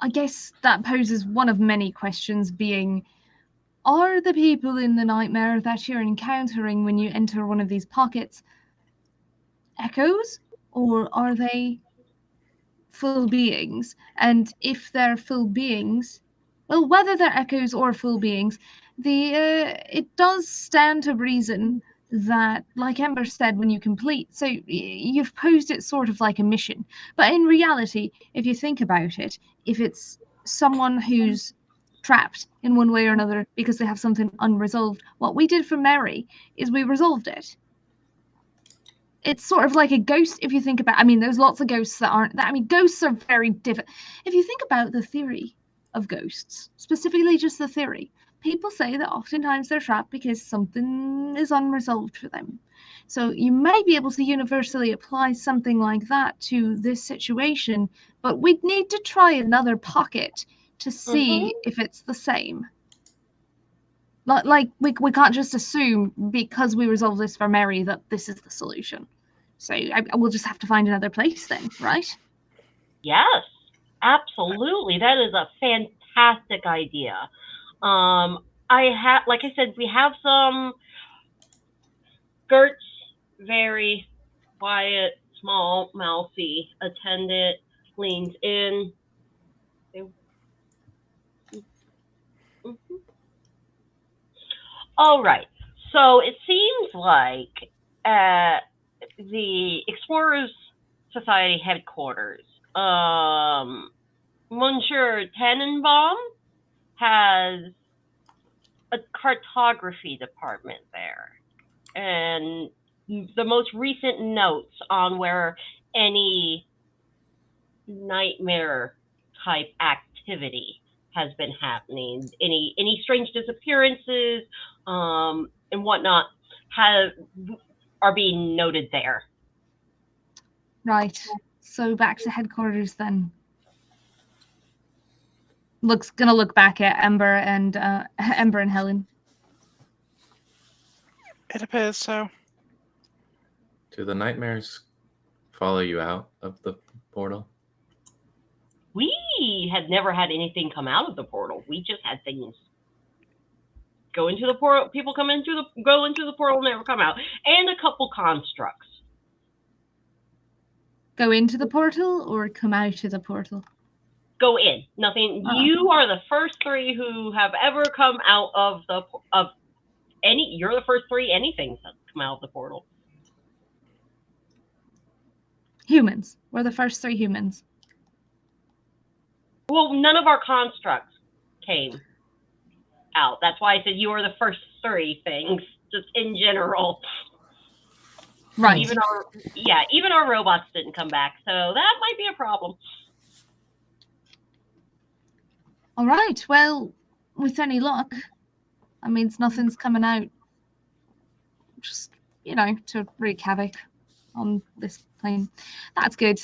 I guess that poses one of many questions, being, are the people in the nightmare that you're encountering when you enter one of these pockets echoes, or are they full beings? And if they're full beings, well, whether they're echoes or full beings, it does stand to reason that, like Ember said, when you complete, so you've posed it sort of like a mission, but in reality, if you think about it, if it's someone who's trapped in one way or another because they have something unresolved, what we did for Mary is we resolved it. It's sort of like a ghost, if you think about, I mean, there's lots of ghosts that aren't that. I mean, ghosts are very different. If you think about the theory of ghosts, specifically just the theory, people say that oftentimes they're trapped because something is unresolved for them. So you may be able to universally apply something like that to this situation, but we'd need to try another pocket to see if it's the same. Like we can't just assume because we resolve this for Mary that this is the solution. So we'll just have to find another place then, right? Yes, absolutely. That is a fantastic idea. Like I said, we have some. Gert's very quiet, small, mouthy attendant leans in. All right. So it seems like at the Explorers Society headquarters, Monsieur Tannenbaum has a cartography department there. And the most recent notes on where any nightmare type activity has been happening, any strange disappearances, and whatnot, are being noted there. Right. So back to headquarters then. Gonna look back at Ember and Helen. It appears so. Do the nightmares follow you out of the portal? We had never had anything come out of the portal. We just had things go into the portal. People go into the portal and never come out, and a couple constructs. Go into the portal or come out of the portal? Go in. Nothing. You are the first three who have ever come out of any. You're the first three anything that's come out of the portal. Humans. We're the first three humans. Well, none of our constructs came out. That's why I said you were the first three things, just in general. Right. Even our robots didn't come back, so that might be a problem. All right. Well, with any luck, that means nothing's coming out. Just, to wreak havoc on this plane. That's good.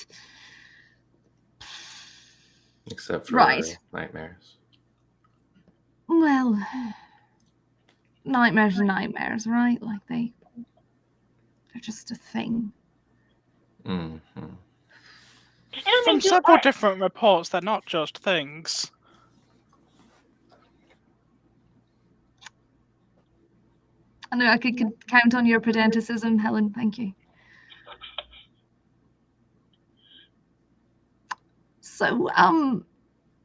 Except for nightmares. Well, nightmares are nightmares, right? Like they're just a thing. Mm-hmm. From several different reports, they're not just things. I know I could count on your pedanticism, Helen. Thank you. So,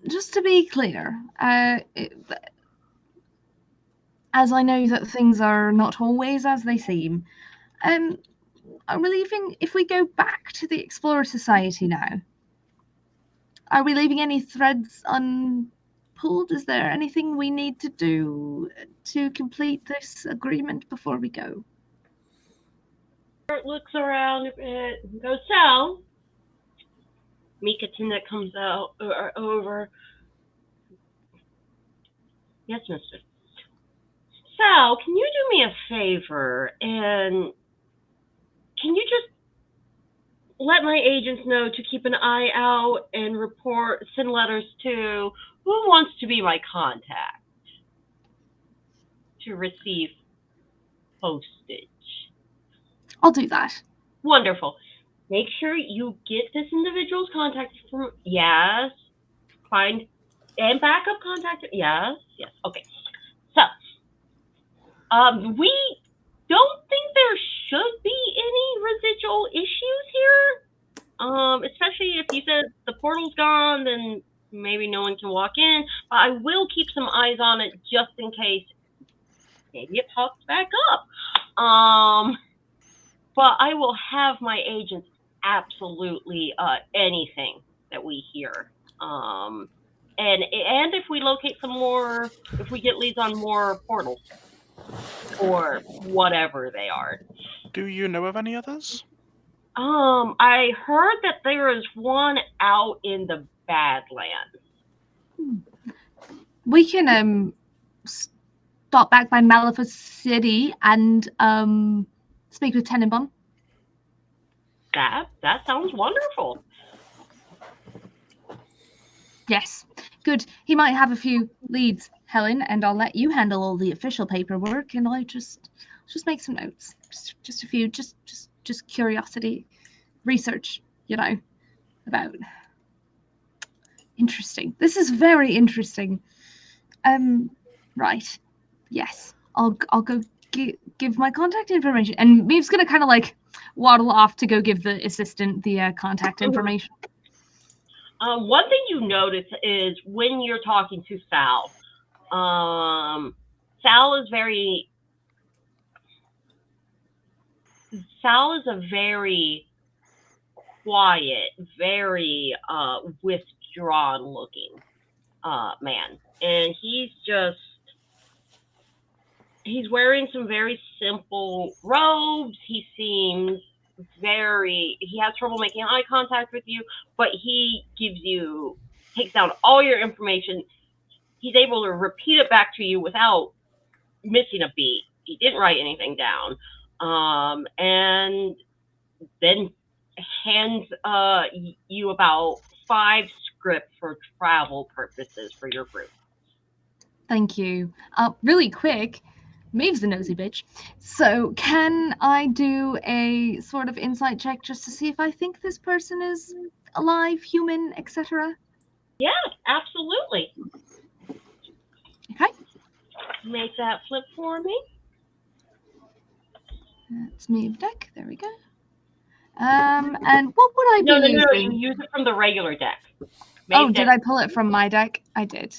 just to be clear, as I know that things are not always as they seem, are we leaving, if we go back to the Explorer Society now, are we leaving any threads unpulled? Is there anything we need to do to complete this agreement before we go? Looks around a bit and goes, Sal. Mika Tinda comes out over. Yes, mister. Sal, can you do me a favor and can you just let my agents know to keep an eye out and send letters to who wants to be my contact to receive postage? I'll do that. Wonderful. Make sure you get this individual's contact from, yes, find, and backup contact, yes, okay. So, we don't think there should be any residual issues here, especially if you said the portal's gone, then maybe no one can walk in, but I will keep some eyes on it just in case maybe it pops back up. But I will have my agents absolutely anything that we hear. And if we locate some more, if we get leads on more portals or whatever they are. Do you know of any others? I heard that there is one out in the Badlands. We can stop back by Malifaux City and speak with Tenenbaum. That sounds wonderful. Yes, good. He might have a few leads, Helen, and I'll let you handle all the official paperwork, and I just make some notes. Just a few, just curiosity, research, about. Interesting. This is very interesting. Right. Yes, I'll go give my contact information, and Maeve's gonna kind of like waddle off to go give the assistant the contact information. One thing you notice is when you're talking to Sal, Sal is very Sal is a very quiet, very withdrawn looking man. And he's wearing some very simple robes. He seems he has trouble making eye contact with you, but he takes down all your information. He's able to repeat it back to you without missing a beat. He didn't write anything down. And then hands you about 5 scripts for travel purposes for your group. Thank you. Really quick, Maeve's a nosy bitch. So can I do a sort of insight check just to see if I think this person is alive, human, etc.? Yeah, absolutely. Okay. Make that flip for me. That's Maeve deck. There we go. And what would I be using? No, you use it from the regular deck. Maeve did I pull it from my deck? I did.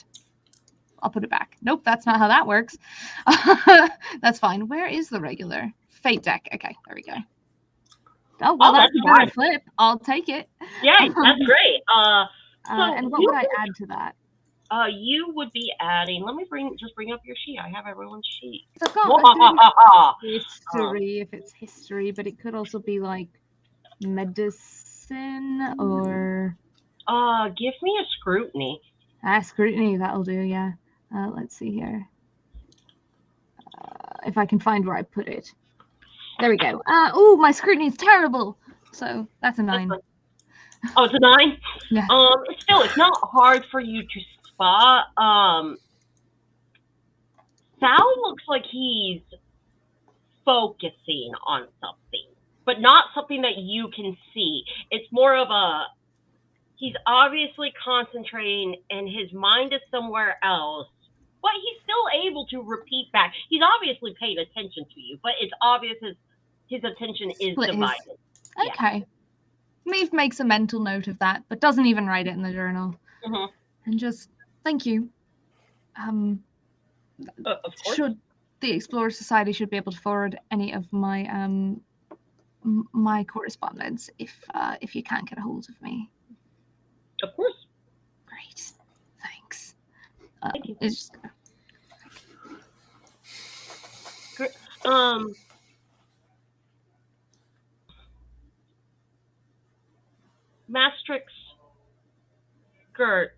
I'll put it back. Nope, that's not how that works. That's fine. Where is the regular? Fate deck. Okay, there we go. Oh, well, that's a better flip. I'll take it. Yeah, that's great. And what would I add to that? You would be adding. Let me just bring up your sheet. I have everyone's sheet. So I've got history, if it's history, but it could also be like medicine or. Give me a scrutiny. Scrutiny. That'll do. Yeah. Let's see here. If I can find where I put it. There we go. Oh, my scrutiny is terrible. So that's a 9. Oh, it's a 9? Yeah. It's not hard for you to spot. Sal looks like he's focusing on something, but not something that you can see. It's more of he's obviously concentrating and his mind is somewhere else, but he's still able to repeat back. He's obviously paying attention to you, but it's obvious his attention is divided. Okay. Yeah. Maeve makes a mental note of that, but doesn't even write it in the journal. Mm-hmm. And just, thank you. Of course. The Explorer Society should be able to forward any of my my correspondence if you can't get a hold of me. Of course. Great. Thanks. Thank you. It's just... Mastrix Gert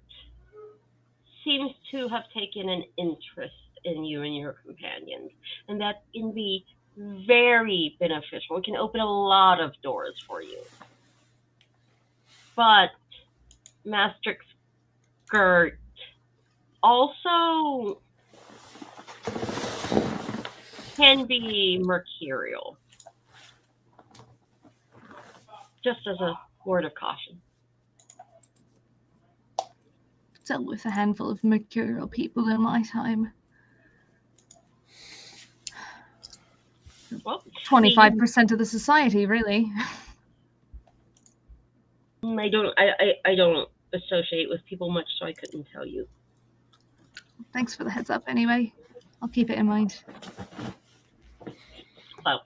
seems to have taken an interest in you and your companions, and that can be very beneficial. It can open a lot of doors for you. But Mastrix Gert also can be mercurial. Just as a word of caution. Dealt with a handful of mercurial people in my time. Well, 25% of the society, really. I don't associate with people much, so I couldn't tell you. Thanks for the heads up anyway. I'll keep it in mind. So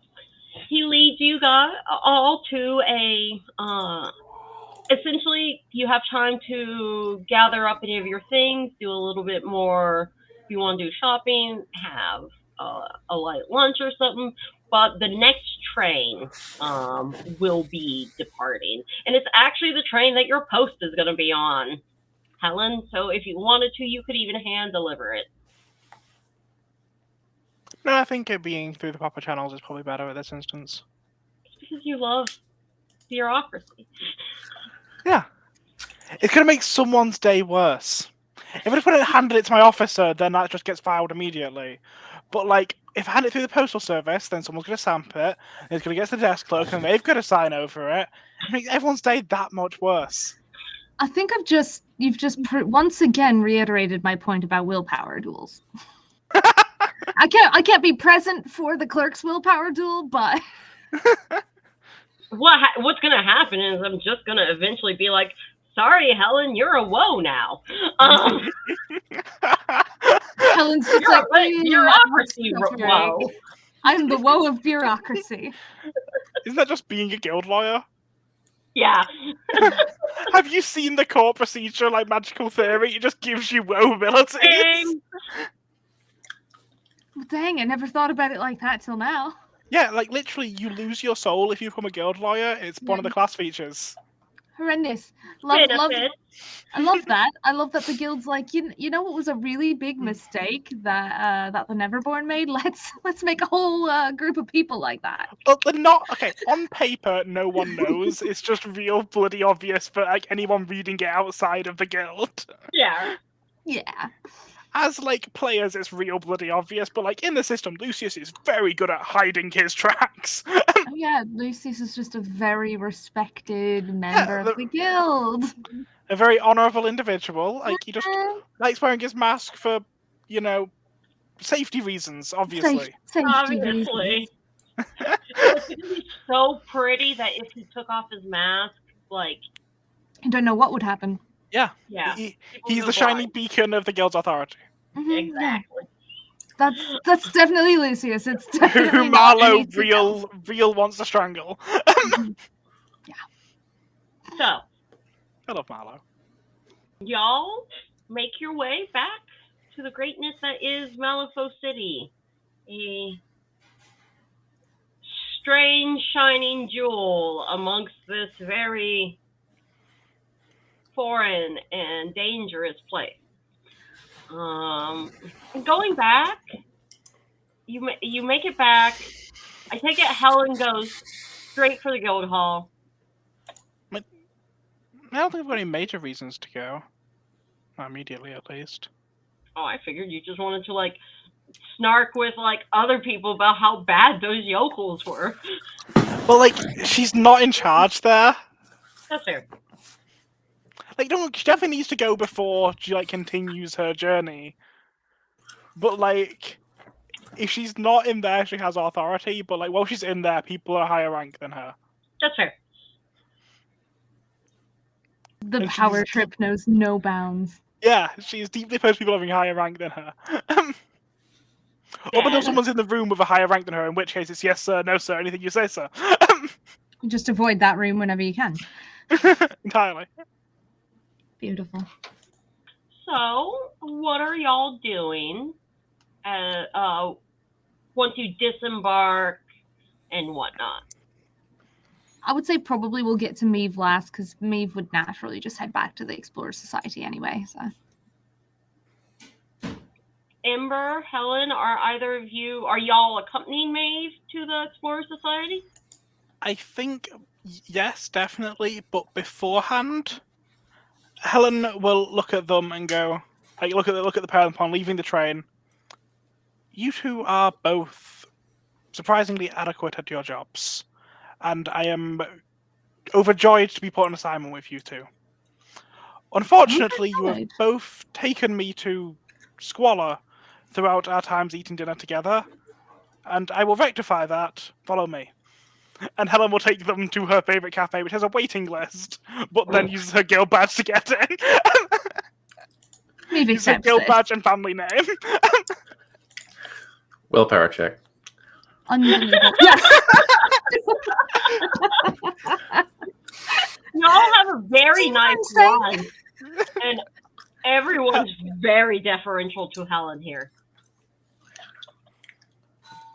he leads you guys all to essentially you have time to gather up any of your things, do a little bit more if you want to do shopping, have a light lunch or something. But the next train will be departing. And it's actually the train that your post is going to be on, Helen. So if you wanted to, you could even hand deliver it. No, I think it being through the proper channels is probably better at this instance. It's because you love bureaucracy. Yeah. It's going to make someone's day worse. If I just handed it to my officer, then that just gets filed immediately. But, like, if I hand it through the postal service, then someone's going to stamp it, and it's going to get to the desk clerk, and they've got to sign over it. It makes everyone's day that much worse. I think you've just once again reiterated my point about willpower duels. I can't be present for the clerk's willpower duel, but what's going to happen is I'm just going to eventually be like, sorry, Helen, you're a woe now. Helen's just bureaucracy woe. I'm the woe of bureaucracy. Isn't that just being a guild lawyer? Yeah. Have you seen the court procedure like Magical Theory? It just gives you abilities. Same. Well, dang, I never thought about it like that till now. Yeah, like literally, you lose your soul if you become a guild lawyer. It's one of the class features. Horrendous. Love. Benefit. I love that. I love that the guild's like, you know what was a really big mistake that the Neverborn made? Let's make a whole group of people like that. Well, they're not okay. On paper, no one knows. It's just real bloody obvious for like anyone reading it outside of the guild. Yeah. Yeah. As like players, it's real bloody obvious, but like in the system, Lucius is very good at hiding his tracks. Oh yeah, Lucius is just a very respected member of the guild. A very honourable individual. Like he just likes wearing his mask for, you know, safety reasons, obviously. Safety reasons. Obviously. He's so pretty that if he took off his mask, like, I don't know what would happen. Yeah. yeah, He's the shining beacon of the guild's authority. Mhm, yeah. exactly. That's definitely Lucius. It's definitely Who not Marlowe anything else. real wants to strangle. So, I love Marlowe. y'all make your way back to the greatness that is Malifaux City. A strange shining jewel amongst this very foreign and dangerous place. Going back, you make it back. I take it Helen goes straight for the guild hall. I don't think we've got any major reasons to go. Not immediately, at least. Oh, I figured you just wanted to like snark with like other people about how bad those yokels were. Well, like she's not in charge there. That's fair. Like, no, she definitely needs to go before she like continues her journey. But like, if she's not in there, she has authority. But like, while she's in there, people are higher rank than her. That's fair. The And power she's- trip knows no bounds. Yeah, she's deeply opposed to people having higher rank than her. Up until Yeah. someone's in the room with a higher rank than her, in which case it's yes sir, no sir, anything you say sir. Just avoid that room whenever you can. Entirely. Beautiful. So, what are y'all doing once you disembark and whatnot? I would say probably we'll get to Meave last because Meave would naturally just head back to the Explorer Society anyway. So. Ember, Helen, are y'all accompanying Maeve to the Explorer Society? I think yes, definitely. But beforehand, Helen will look at them and go, like, look at the pair of them upon leaving the train. You two are both surprisingly adequate at your jobs, and I am overjoyed to be put on assignment with you two. Unfortunately, you have both taken me to squalor throughout our times eating dinner together, and I will rectify that. Follow me. And Helen will take them to her favourite cafe, which has a waiting list, but then uses her guild badge to get in. Meave Use her accepts guild this. badge and family name. Willpower check. Unbelievable. Yes. Y'all have a very See what nice I'm run, and everyone's very deferential to Helen here.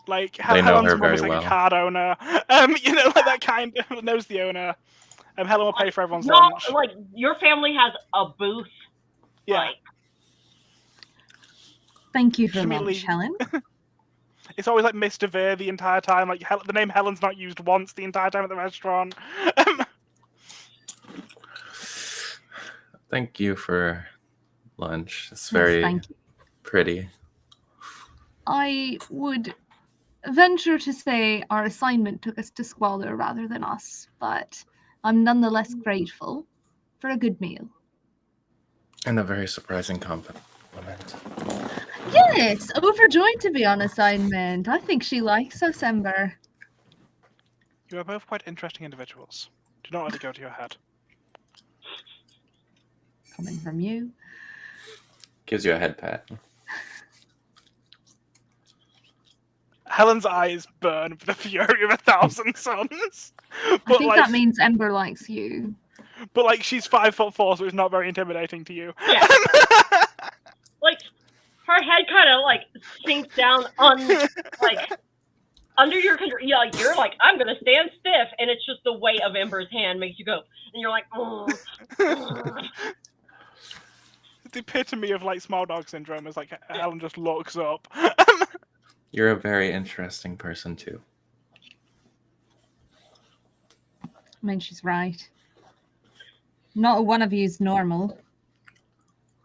Like, They know Helen's her mum is very like well. a card owner. You know, like that kind of knows the owner. Helen will pay for everyone's Y'all, lunch. like, your family has a booth. Yeah. Like, Thank you for Immediately- lunch, Helen. It's always like Mr. Veer the entire time. Like the name Helen's not used once the entire time at the restaurant. Thank you for lunch. It's Yes, very thank you. pretty. I would venture to say our assignment took us to Squalor rather than us, but I'm nonetheless grateful for a good meal. And a very surprising compliment. Yes, overjoyed to be on assignment. I think she likes us, Ember. You are both quite interesting individuals. Do not let it go to your head. Coming from you. Gives you a head pat. Helen's eyes burn with the fury of 1,000 suns. I But think that means Ember likes you. But like she's 5'4", so it's not very intimidating to you. Yeah. Like her head kind of like sinks down under your control. You're like, I'm gonna stand stiff, and it's just the weight of Ember's hand makes you go, and you're like, oh. The epitome of like small dog syndrome is like Helen just looks up. You're a very interesting person too. I mean, she's right. Not one of you's normal.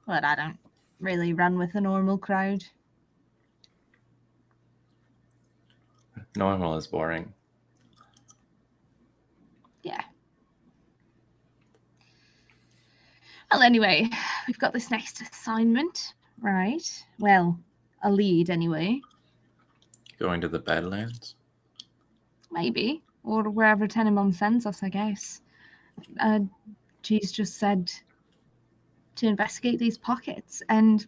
But I don't really run with a normal crowd. Normal is boring. Yeah. Well, anyway, we've got this next assignment, right? Well, a lead anyway. Going to the Badlands? Maybe. Or wherever Tenenbaum sends us, I guess. She's just said to investigate these pockets, and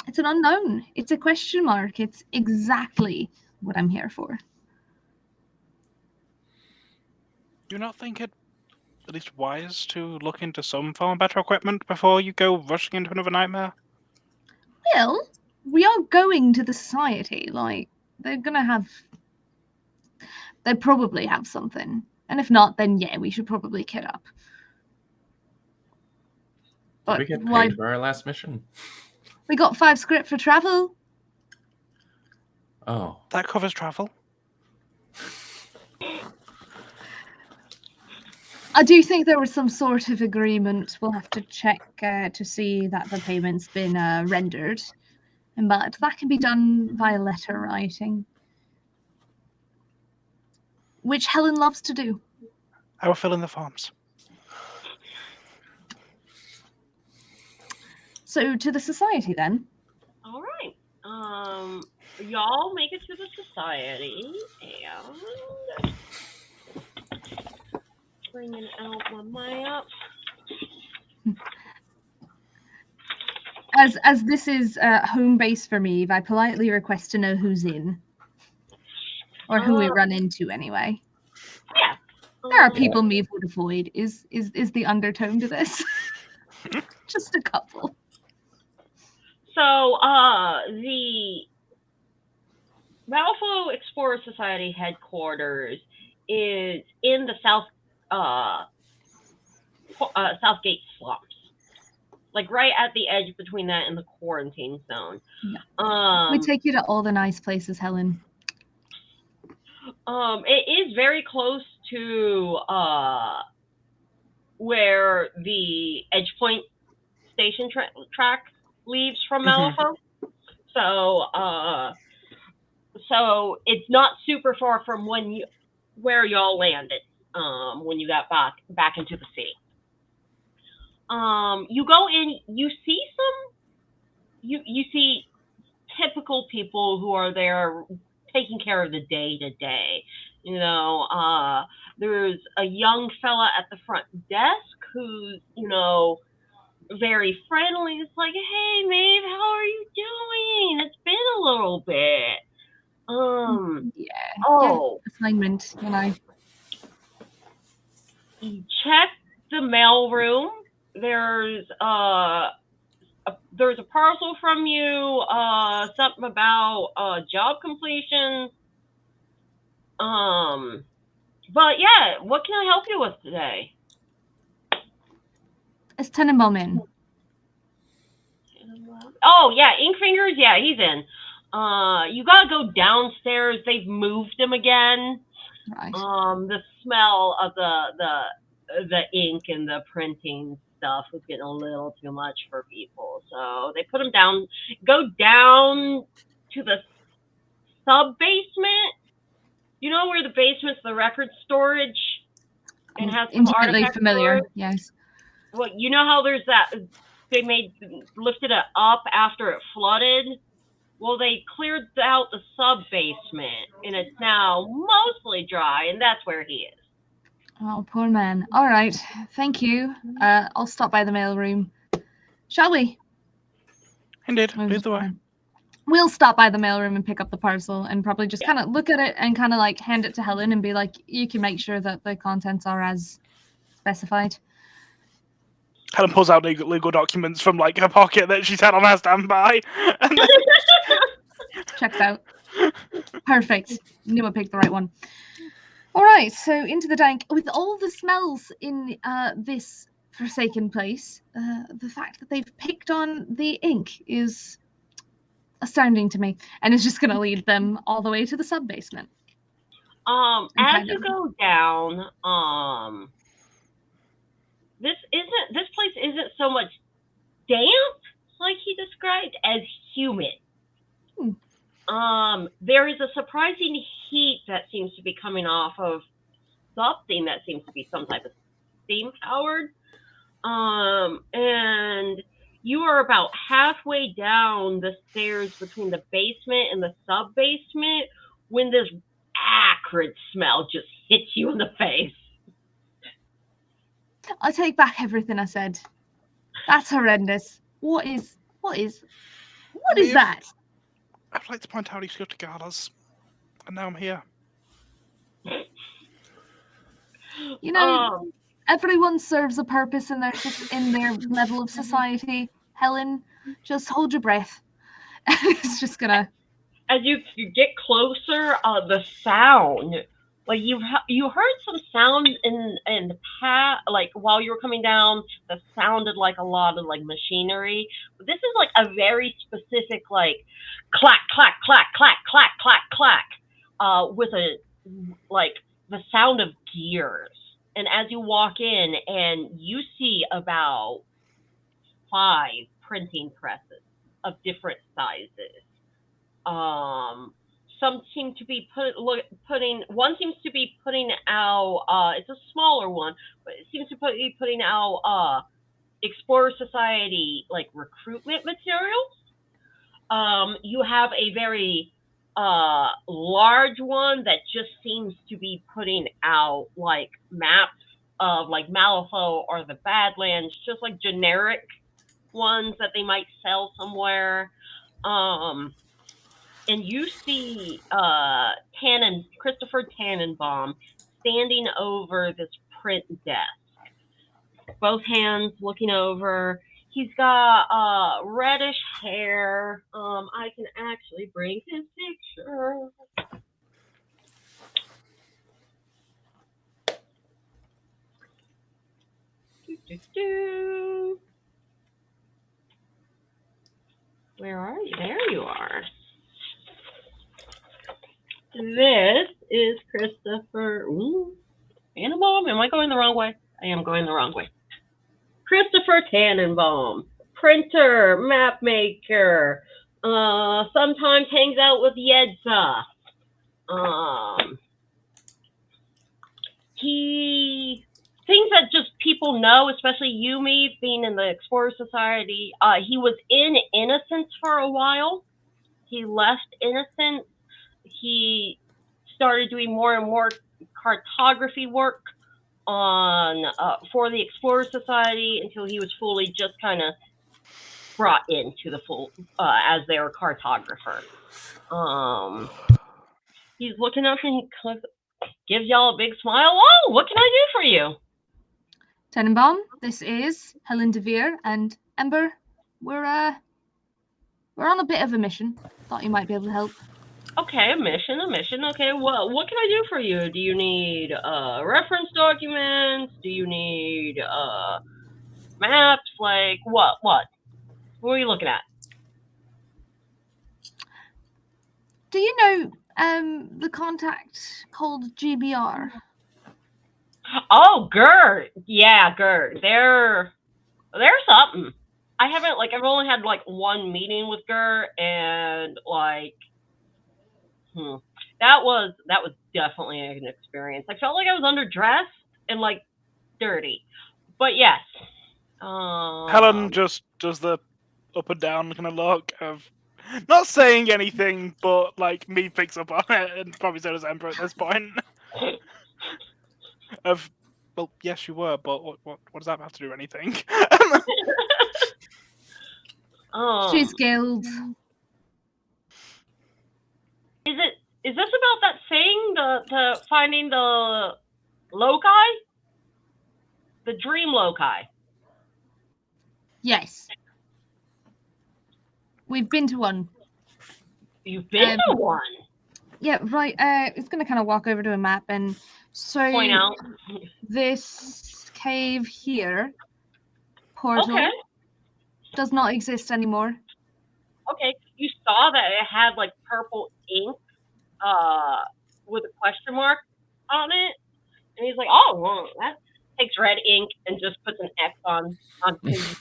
it's an unknown. It's a question mark. It's exactly what I'm here for. Do you not think it at least wise to look into some form of better equipment before you go rushing into another nightmare? Well, we are going to the society. Like, they're gonna have... They probably have something. And if not, then yeah, we should probably kit up. Did we get paid for our last mission? We got 5 script for travel. Oh. That covers travel. I do think there was some sort of agreement. We'll have to check to see that the payment's been rendered. But that can be done via letter writing. Which Helen loves to do. I will fill in the forms. So to the society then. All right. Y'all make it to the society, and bringing out my map. As this is home base for me, I politely request to know who's in. Or who we run into anyway. Yeah. There are people Maeve would avoid, is the undertone to this. Just a couple. So, the Malifaux Explorer Society headquarters is in the Southgate slums. Like right at the edge between that and the quarantine zone. Yeah. We take you to all the nice places, Helen. It is very close to where the Edgepoint station track leaves from Malifaux. So it's not super far from where y'all landed when you got back into the city. You go in, you see typical people who are there taking care of the day to day. You know, there's a young fella at the front desk who's, very friendly. It's like, hey, Maeve, how are you doing? It's been a little bit. Assignment, You check the mail room. There's a parcel from you, something about job completion. But yeah, what can I help you with today? Is Tenenbaum in? Oh yeah, Ink Fingers. Yeah, he's in. You gotta go downstairs. They've moved him again. Right. The smell of the ink and the printing stuff was getting a little too much for people, so they put him down. Go down to the sub basement. You know where the basement's the record storage and has some intimately familiar. storage? Yes. Well, you know how there's that they lifted it up after it flooded. Well, they cleared out the sub basement, and it's now mostly dry, and that's where he is. Oh, poor man. All right, thank you. I'll stop by the mail room. Shall we? Indeed, lead the way. We'll stop by the mailroom and pick up the parcel and probably just kind of look at it and kind of like hand it to Helen and be like, you can make sure that the contents are as specified. Helen pulls out legal documents from like her pocket that she's had on her standby. And then... Checks out. Perfect. Knew I picked the right one. All right, so into the dank. With all the smells in this forsaken place, the fact that they've picked on the ink is astounding to me, and is just going to lead them all the way to the sub-basement. As you go down, this place isn't so much damp, like he described, as humid. There is a surprising heat that seems to be coming off of something that seems to be some type of steam powered. And you are about halfway down the stairs between the basement and the sub-basement when this acrid smell just hits you in the face. I take back everything I said. That's horrendous. What is that? I'd like to point out he used to guard us, and now I'm here. You know, everyone serves a purpose in their level of society. Helen, just hold your breath. It's just gonna. As you get closer, the sound, like you heard some sound in the past, like while you were coming down, that sounded like a lot of like machinery. But this is like a very specific like clack clack clack clack clack clack clack, with a like the sound of gears. And as you walk in, and you see about 5 printing presses of different sizes. Some seem to be putting. One seems to be putting out. It's a smaller one, but it seems to be putting out Explorer Society like recruitment materials. You have a very large one that just seems to be putting out like maps of like Malifaux or the Badlands, just like generic ones that they might sell somewhere. And you see Christopher Tannenbaum standing over this print desk, both hands looking over. He's got reddish hair. I can actually bring his picture. Where are you? There you are. This is Christopher Tannenbaum. Am I going the wrong way? I am going the wrong way. Christopher Tannenbaum, printer, map maker, sometimes hangs out with Yedza. Things that just people know, especially you, me, being in the Explorer Society. He was in Innocence for a while. He left Innocence. He started doing more and more cartography work on for the Explorer Society until he was fully just kind of brought into the full as their cartographer. He's looking up and gives y'all a big smile. Oh, what can I do for you? Tannenbaum, this is Helen DeVere and Ember. We're on a bit of a mission. Thought you might be able to help. Okay, a mission. Okay, well, what can I do for you? Do you need reference documents? Do you need maps? Like what? What are you looking at? Do you know the contact called GBR? Oh, GER. Yeah, GER. They're something. I've only had like one meeting with GER, and like that was definitely an experience. I felt like I was underdressed and like dirty. But yes. Helen just does the up and down kind of look of not saying anything, but like me picks up on it, and probably so does Ember at this point. Of, well, yes, you were, but what does that have to do with anything? She's skilled. Is this about that thing, the finding the loci? The dream loci? Yes. We've been to one. You've been to one? Yeah, right. It's going to kind of walk over to a map and Point out. this cave here, portal, Okay. does not exist anymore. Okay. You saw that it had like purple ink with a question mark on it. And he's like, oh, well, that takes red ink and just puts an X on his map.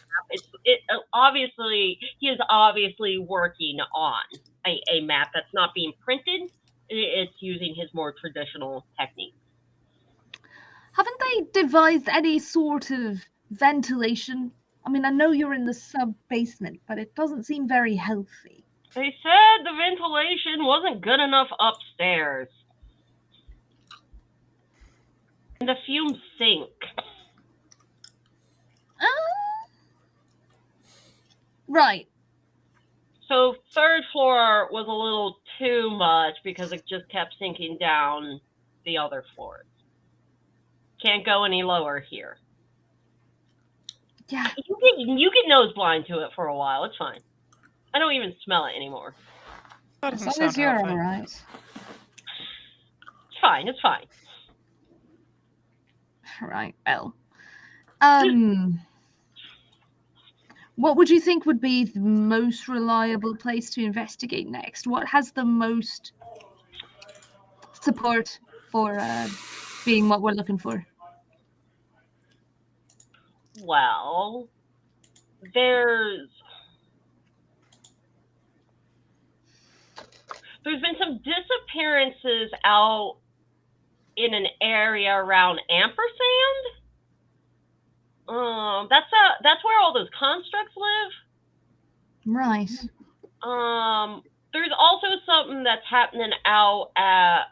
Obviously, he is obviously working on a map that's not being printed. It's using his more traditional technique. Haven't they devised any sort of ventilation? I mean, I know you're in the sub-basement, but it doesn't seem very healthy. They said the ventilation wasn't good enough upstairs. And the fumes sink. Right. So third floor was a little too much because it just kept sinking down the other floors. Can't go any lower here. Yeah. You get nose blind to it for a while. It's fine. I don't even smell it anymore. That As doesn't long as sound you're healthy. all right. It's fine. It's fine. Right. Well. What would you think would be the most reliable place to investigate next? What has the most support for being what we're looking for? Well, there's been some disappearances out in an area around Ampersand. That's where all those constructs live. Right. There's also something that's happening out at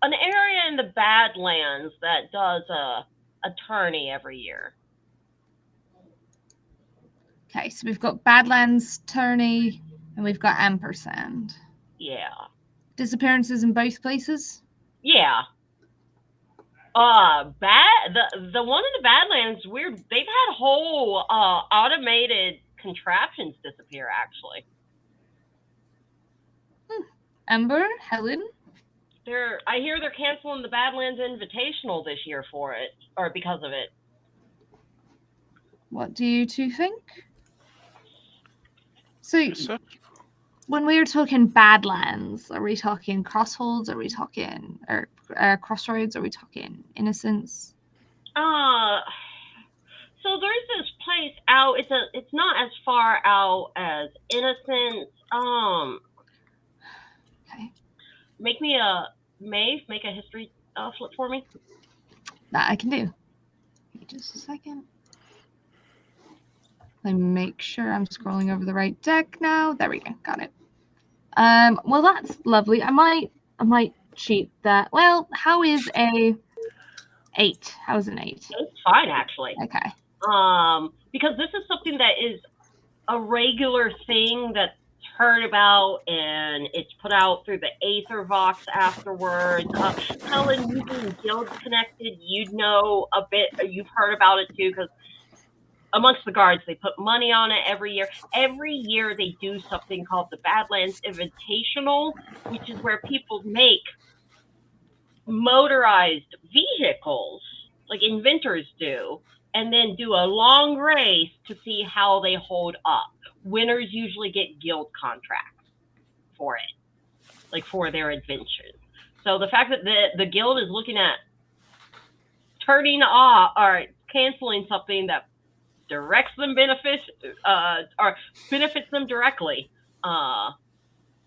an area in the Badlands that does a tourney every year. Okay, so we've got Badlands, Tourney, and we've got Ampersand. Yeah. Disappearances in both places? Yeah. The one in the Badlands, weird. They've had whole automated contraptions disappear. Actually, Ember, Helen. I hear they're canceling the Badlands Invitational this year for it, or because of it. What do you two think? So, when we were talking Badlands, are we talking Crossholds? Are we talking Crossroads? Are we talking Innocence? So there's this place out. It's not as far out as Innocence. Okay. Make a history flip for me. That I can do. Just a second. Let me make sure I'm scrolling over the right deck now. There we go. Got it. Well, that's lovely. I might cheat that. Well, how is a 8? How is an 8? It's fine, actually. Okay. Because this is something that is a regular thing that's heard about, and it's put out through the Aethervox afterwards. Helen, you being guild connected, you'd know a bit. You've heard about it too, because amongst the guards, they put money on it every year. Every year they do something called the Badlands Invitational, which is where people make motorized vehicles, like inventors do, and then do a long race to see how they hold up. Winners usually get guild contracts for it, like for their inventions. So the fact that the guild is looking at turning off or canceling something that directs them or benefits them directly, it's a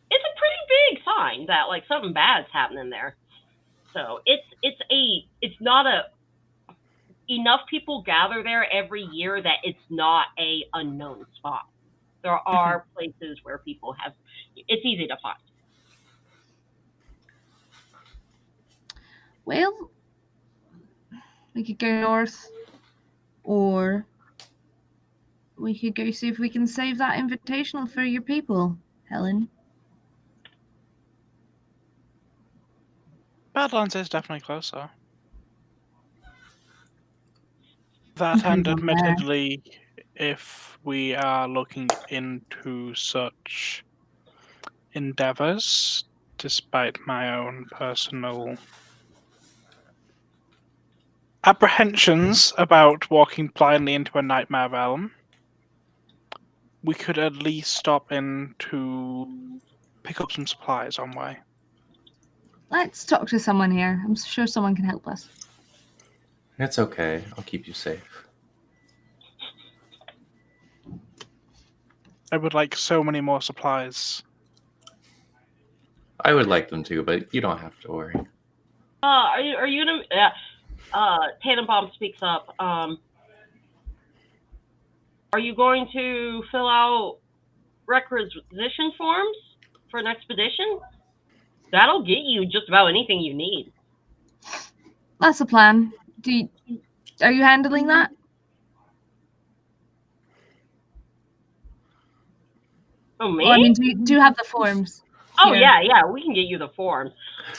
pretty big sign that like something bad's happening there. So it's not enough people gather there every year that it's not a unknown spot. There are places where people it's easy to find. Well, we could go north, or we could go see if we can save that invitational for your people, Helen. Badlands is definitely closer. That and admittedly, if we are looking into such endeavors, despite my own personal apprehensions about walking blindly into a nightmare realm, we could at least stop in to pick up some supplies on way. Let's talk to someone here. I'm sure someone can help us. It's okay. I'll keep you safe. I would like so many more supplies. I would like them too, but you don't have to worry. Are you gonna? Tannenbaum speaks up. Are you going to fill out requisition forms for an expedition? That'll get you just about anything you need. That's the plan. Are you handling that? Oh, me? Well, I mean, do you have the forms? Oh, here? yeah, we can get you the forms.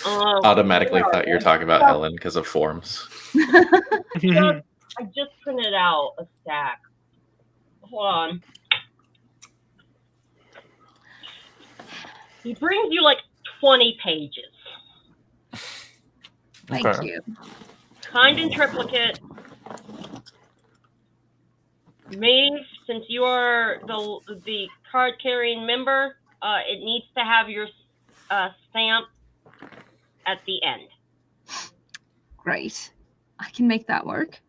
Automatically thought you were talking about Helen because of forms. I just printed out a stack. Hold on. He brings you like 20 pages. Thank you. Signed in triplicate. Maeve, since you are the card-carrying member, it needs to have your stamp at the end. Great. I can make that work.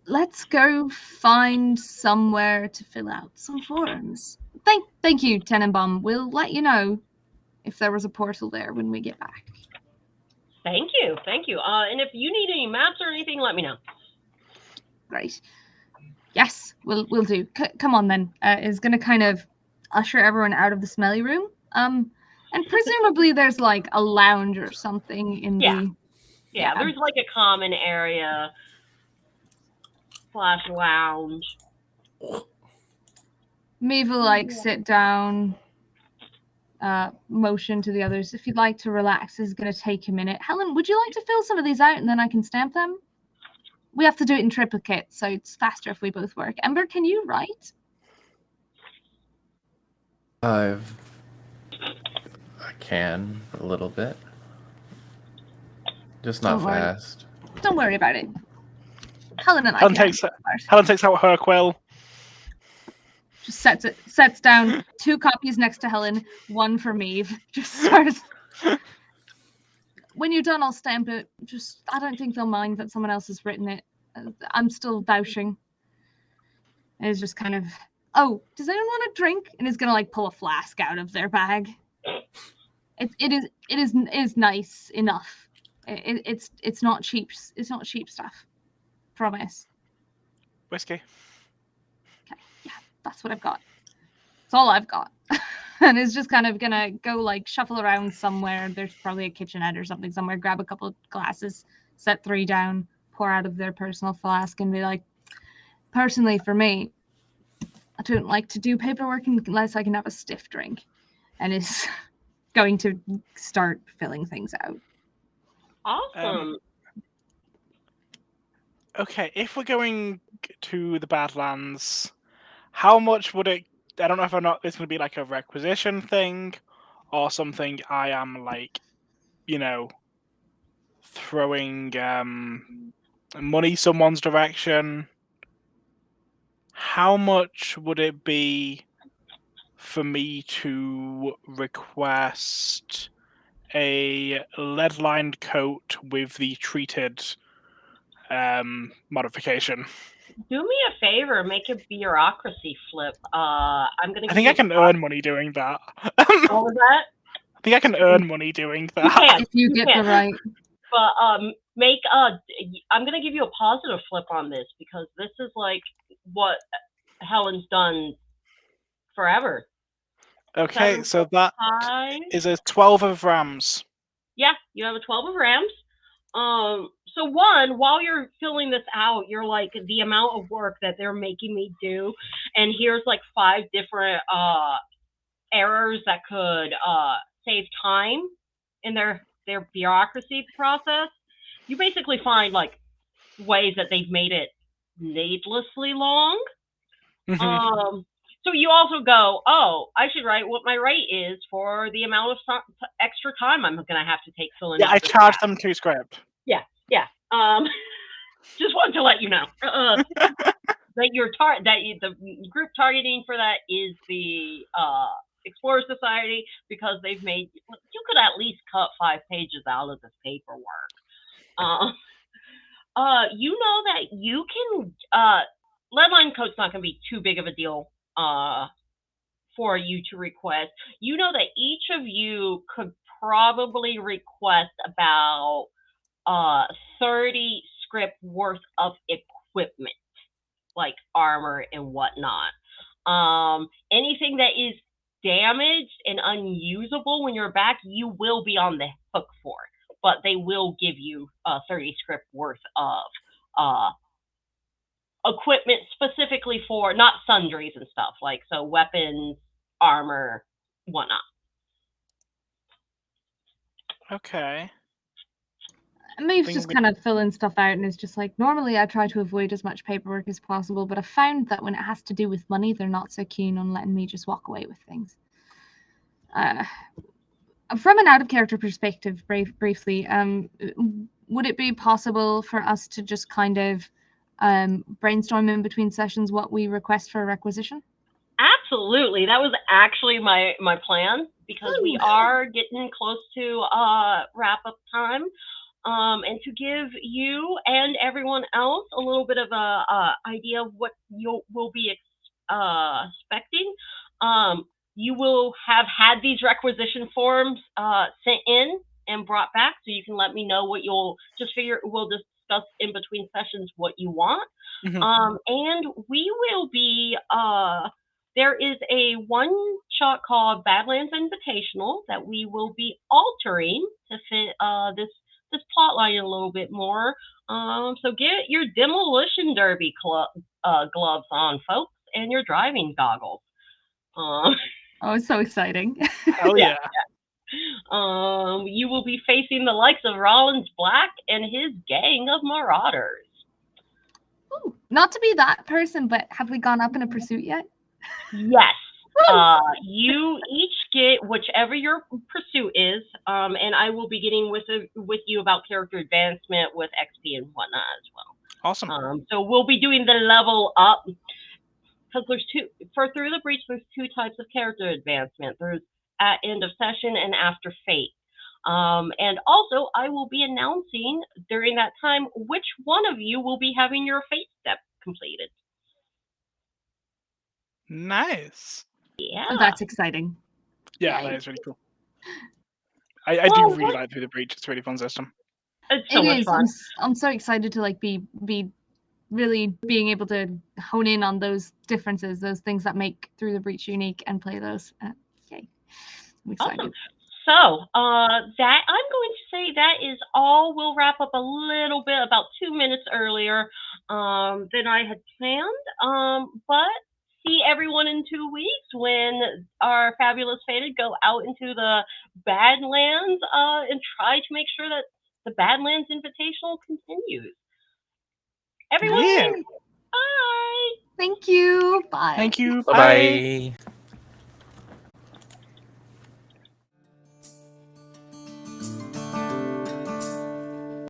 Let's go find somewhere to fill out some forms. Thank you, Tenenbaum. We'll let you know if there was a portal there when we get back. Thank you. And if you need any maps or anything, let me know. Great. Yes, we'll do. Come on then. Is going to kind of usher everyone out of the smelly room. And presumably there's like a lounge or something in the. Yeah, there's like a common area / lounge. Maeve will like sit down, motion to the others. If you'd like to relax, it's going to take a minute. Helen, would you like to fill some of these out and then I can stamp them? We have to do it in triplicate, so it's faster if we both work. Ember, can you write? I can a little bit. Just not fast. Don't worry about it. Helen and I Helen takes out her quill. Just sets down 2 copies next to Helen, 1 for Maeve. Just starts. When you're done, I'll stamp it. I don't think they'll mind that someone else has written it. I'm still vouching. And it's just kind of, oh, does anyone want a drink? And he's gonna like pull a flask out of their bag. It is nice enough. It's not cheap. It's not cheap stuff. Promise. Whiskey. Okay, yeah, that's what I've got. It's all I've got. And it's just kind of gonna go like shuffle around somewhere. There's probably a kitchenette or something somewhere. Grab a couple of glasses, set 3 down, pour out of their personal flask, and be like, personally for me, I don't like to do paperwork unless I can have a stiff drink. And is going to start filling things out. Awesome. Okay, if we're going to the Badlands, how much would it? I don't know if it's going to be like a requisition thing, or something. I am like, throwing money someone's direction. How much would it be for me to request a lead-lined coat with the treated modification? Do me a favor, make a bureaucracy flip. I think I can earn money doing that. What was that? I think I can earn money doing that. If you get the right. But I'm gonna give you a positive flip on this because this is like what Helen's done forever. Okay, so that is a 12 of rams. Yeah, you have a 12 of rams. So one, while you're filling this out, you're like, the amount of work that they're making me do, and here's like 5 different errors that could save time in their their bureaucracy process, you basically find like ways that they've made it needlessly long. So you also go, oh, I should write what my rate is for the amount of extra time I'm going to have to take filling. Yeah, I charge them 2 script. Yeah. Just wanted to let you know that the group targeting for that is the Explorer Society, because they've made you could at least cut 5 pages out of this paperwork. You know that you can leadline code's not going to be too big of a deal for you to request. You know that each of you could probably request about 30 script worth of equipment, like armor and whatnot. Anything that is damaged and unusable when you're back, you will be on the hook for it, but they will give you 30 script worth of equipment specifically for not sundries and stuff, like so weapons, armor, whatnot. Okay. Maeve's just kind of filling stuff out and is just like, normally I try to avoid as much paperwork as possible, but I found that when it has to do with money, they're not so keen on letting me just walk away with things. From an out-of-character perspective, briefly, would it be possible for us to just kind of brainstorm in between sessions what we request for a requisition? Absolutely. That was actually my plan, because we are getting close to wrap-up time. And to give you and everyone else a little bit of a idea of what you will be expecting, you will have had these requisition forms sent in and brought back, so you can let me know what you'll just figure. We'll discuss in between sessions what you want. And we will be there is a one-shot called Badlands Invitational that we will be altering to fit this plot line a little bit more. So get your demolition derby gloves on, folks, and your driving goggles. Oh, it's so exciting. Hell yeah. You will be facing the likes of Rollins Black and his gang of marauders. Ooh, not to be that person, but have we gone up in a pursuit yet? Yes. You each get whichever your pursuit is, and I will be getting with you about character advancement with XP and whatnot as well. Awesome. So we'll be doing the level up, because there's Through the Breach, there's 2 types of character advancement. There's at end of session and after fate. And also, I will be announcing during that time which one of you will be having your fate step completed. Nice. Yeah. Oh, that's exciting. Yeah, that is really cool. I do really like Through the Breach. It's a really fun system. It's so much fun. I'm so excited to be really being able to hone in on those differences, those things that make Through the Breach unique, and play those. Yay. I'm excited. Awesome. So that I'm going to say that is all. We'll wrap up a little bit, about 2 minutes earlier than I had planned. But see everyone in 2 weeks when our fabulous fated go out into the Badlands and try to make sure that the Badlands Invitational continues. Everyone, Yeah. bye. Thank you. Bye. Thank you. Bye-bye.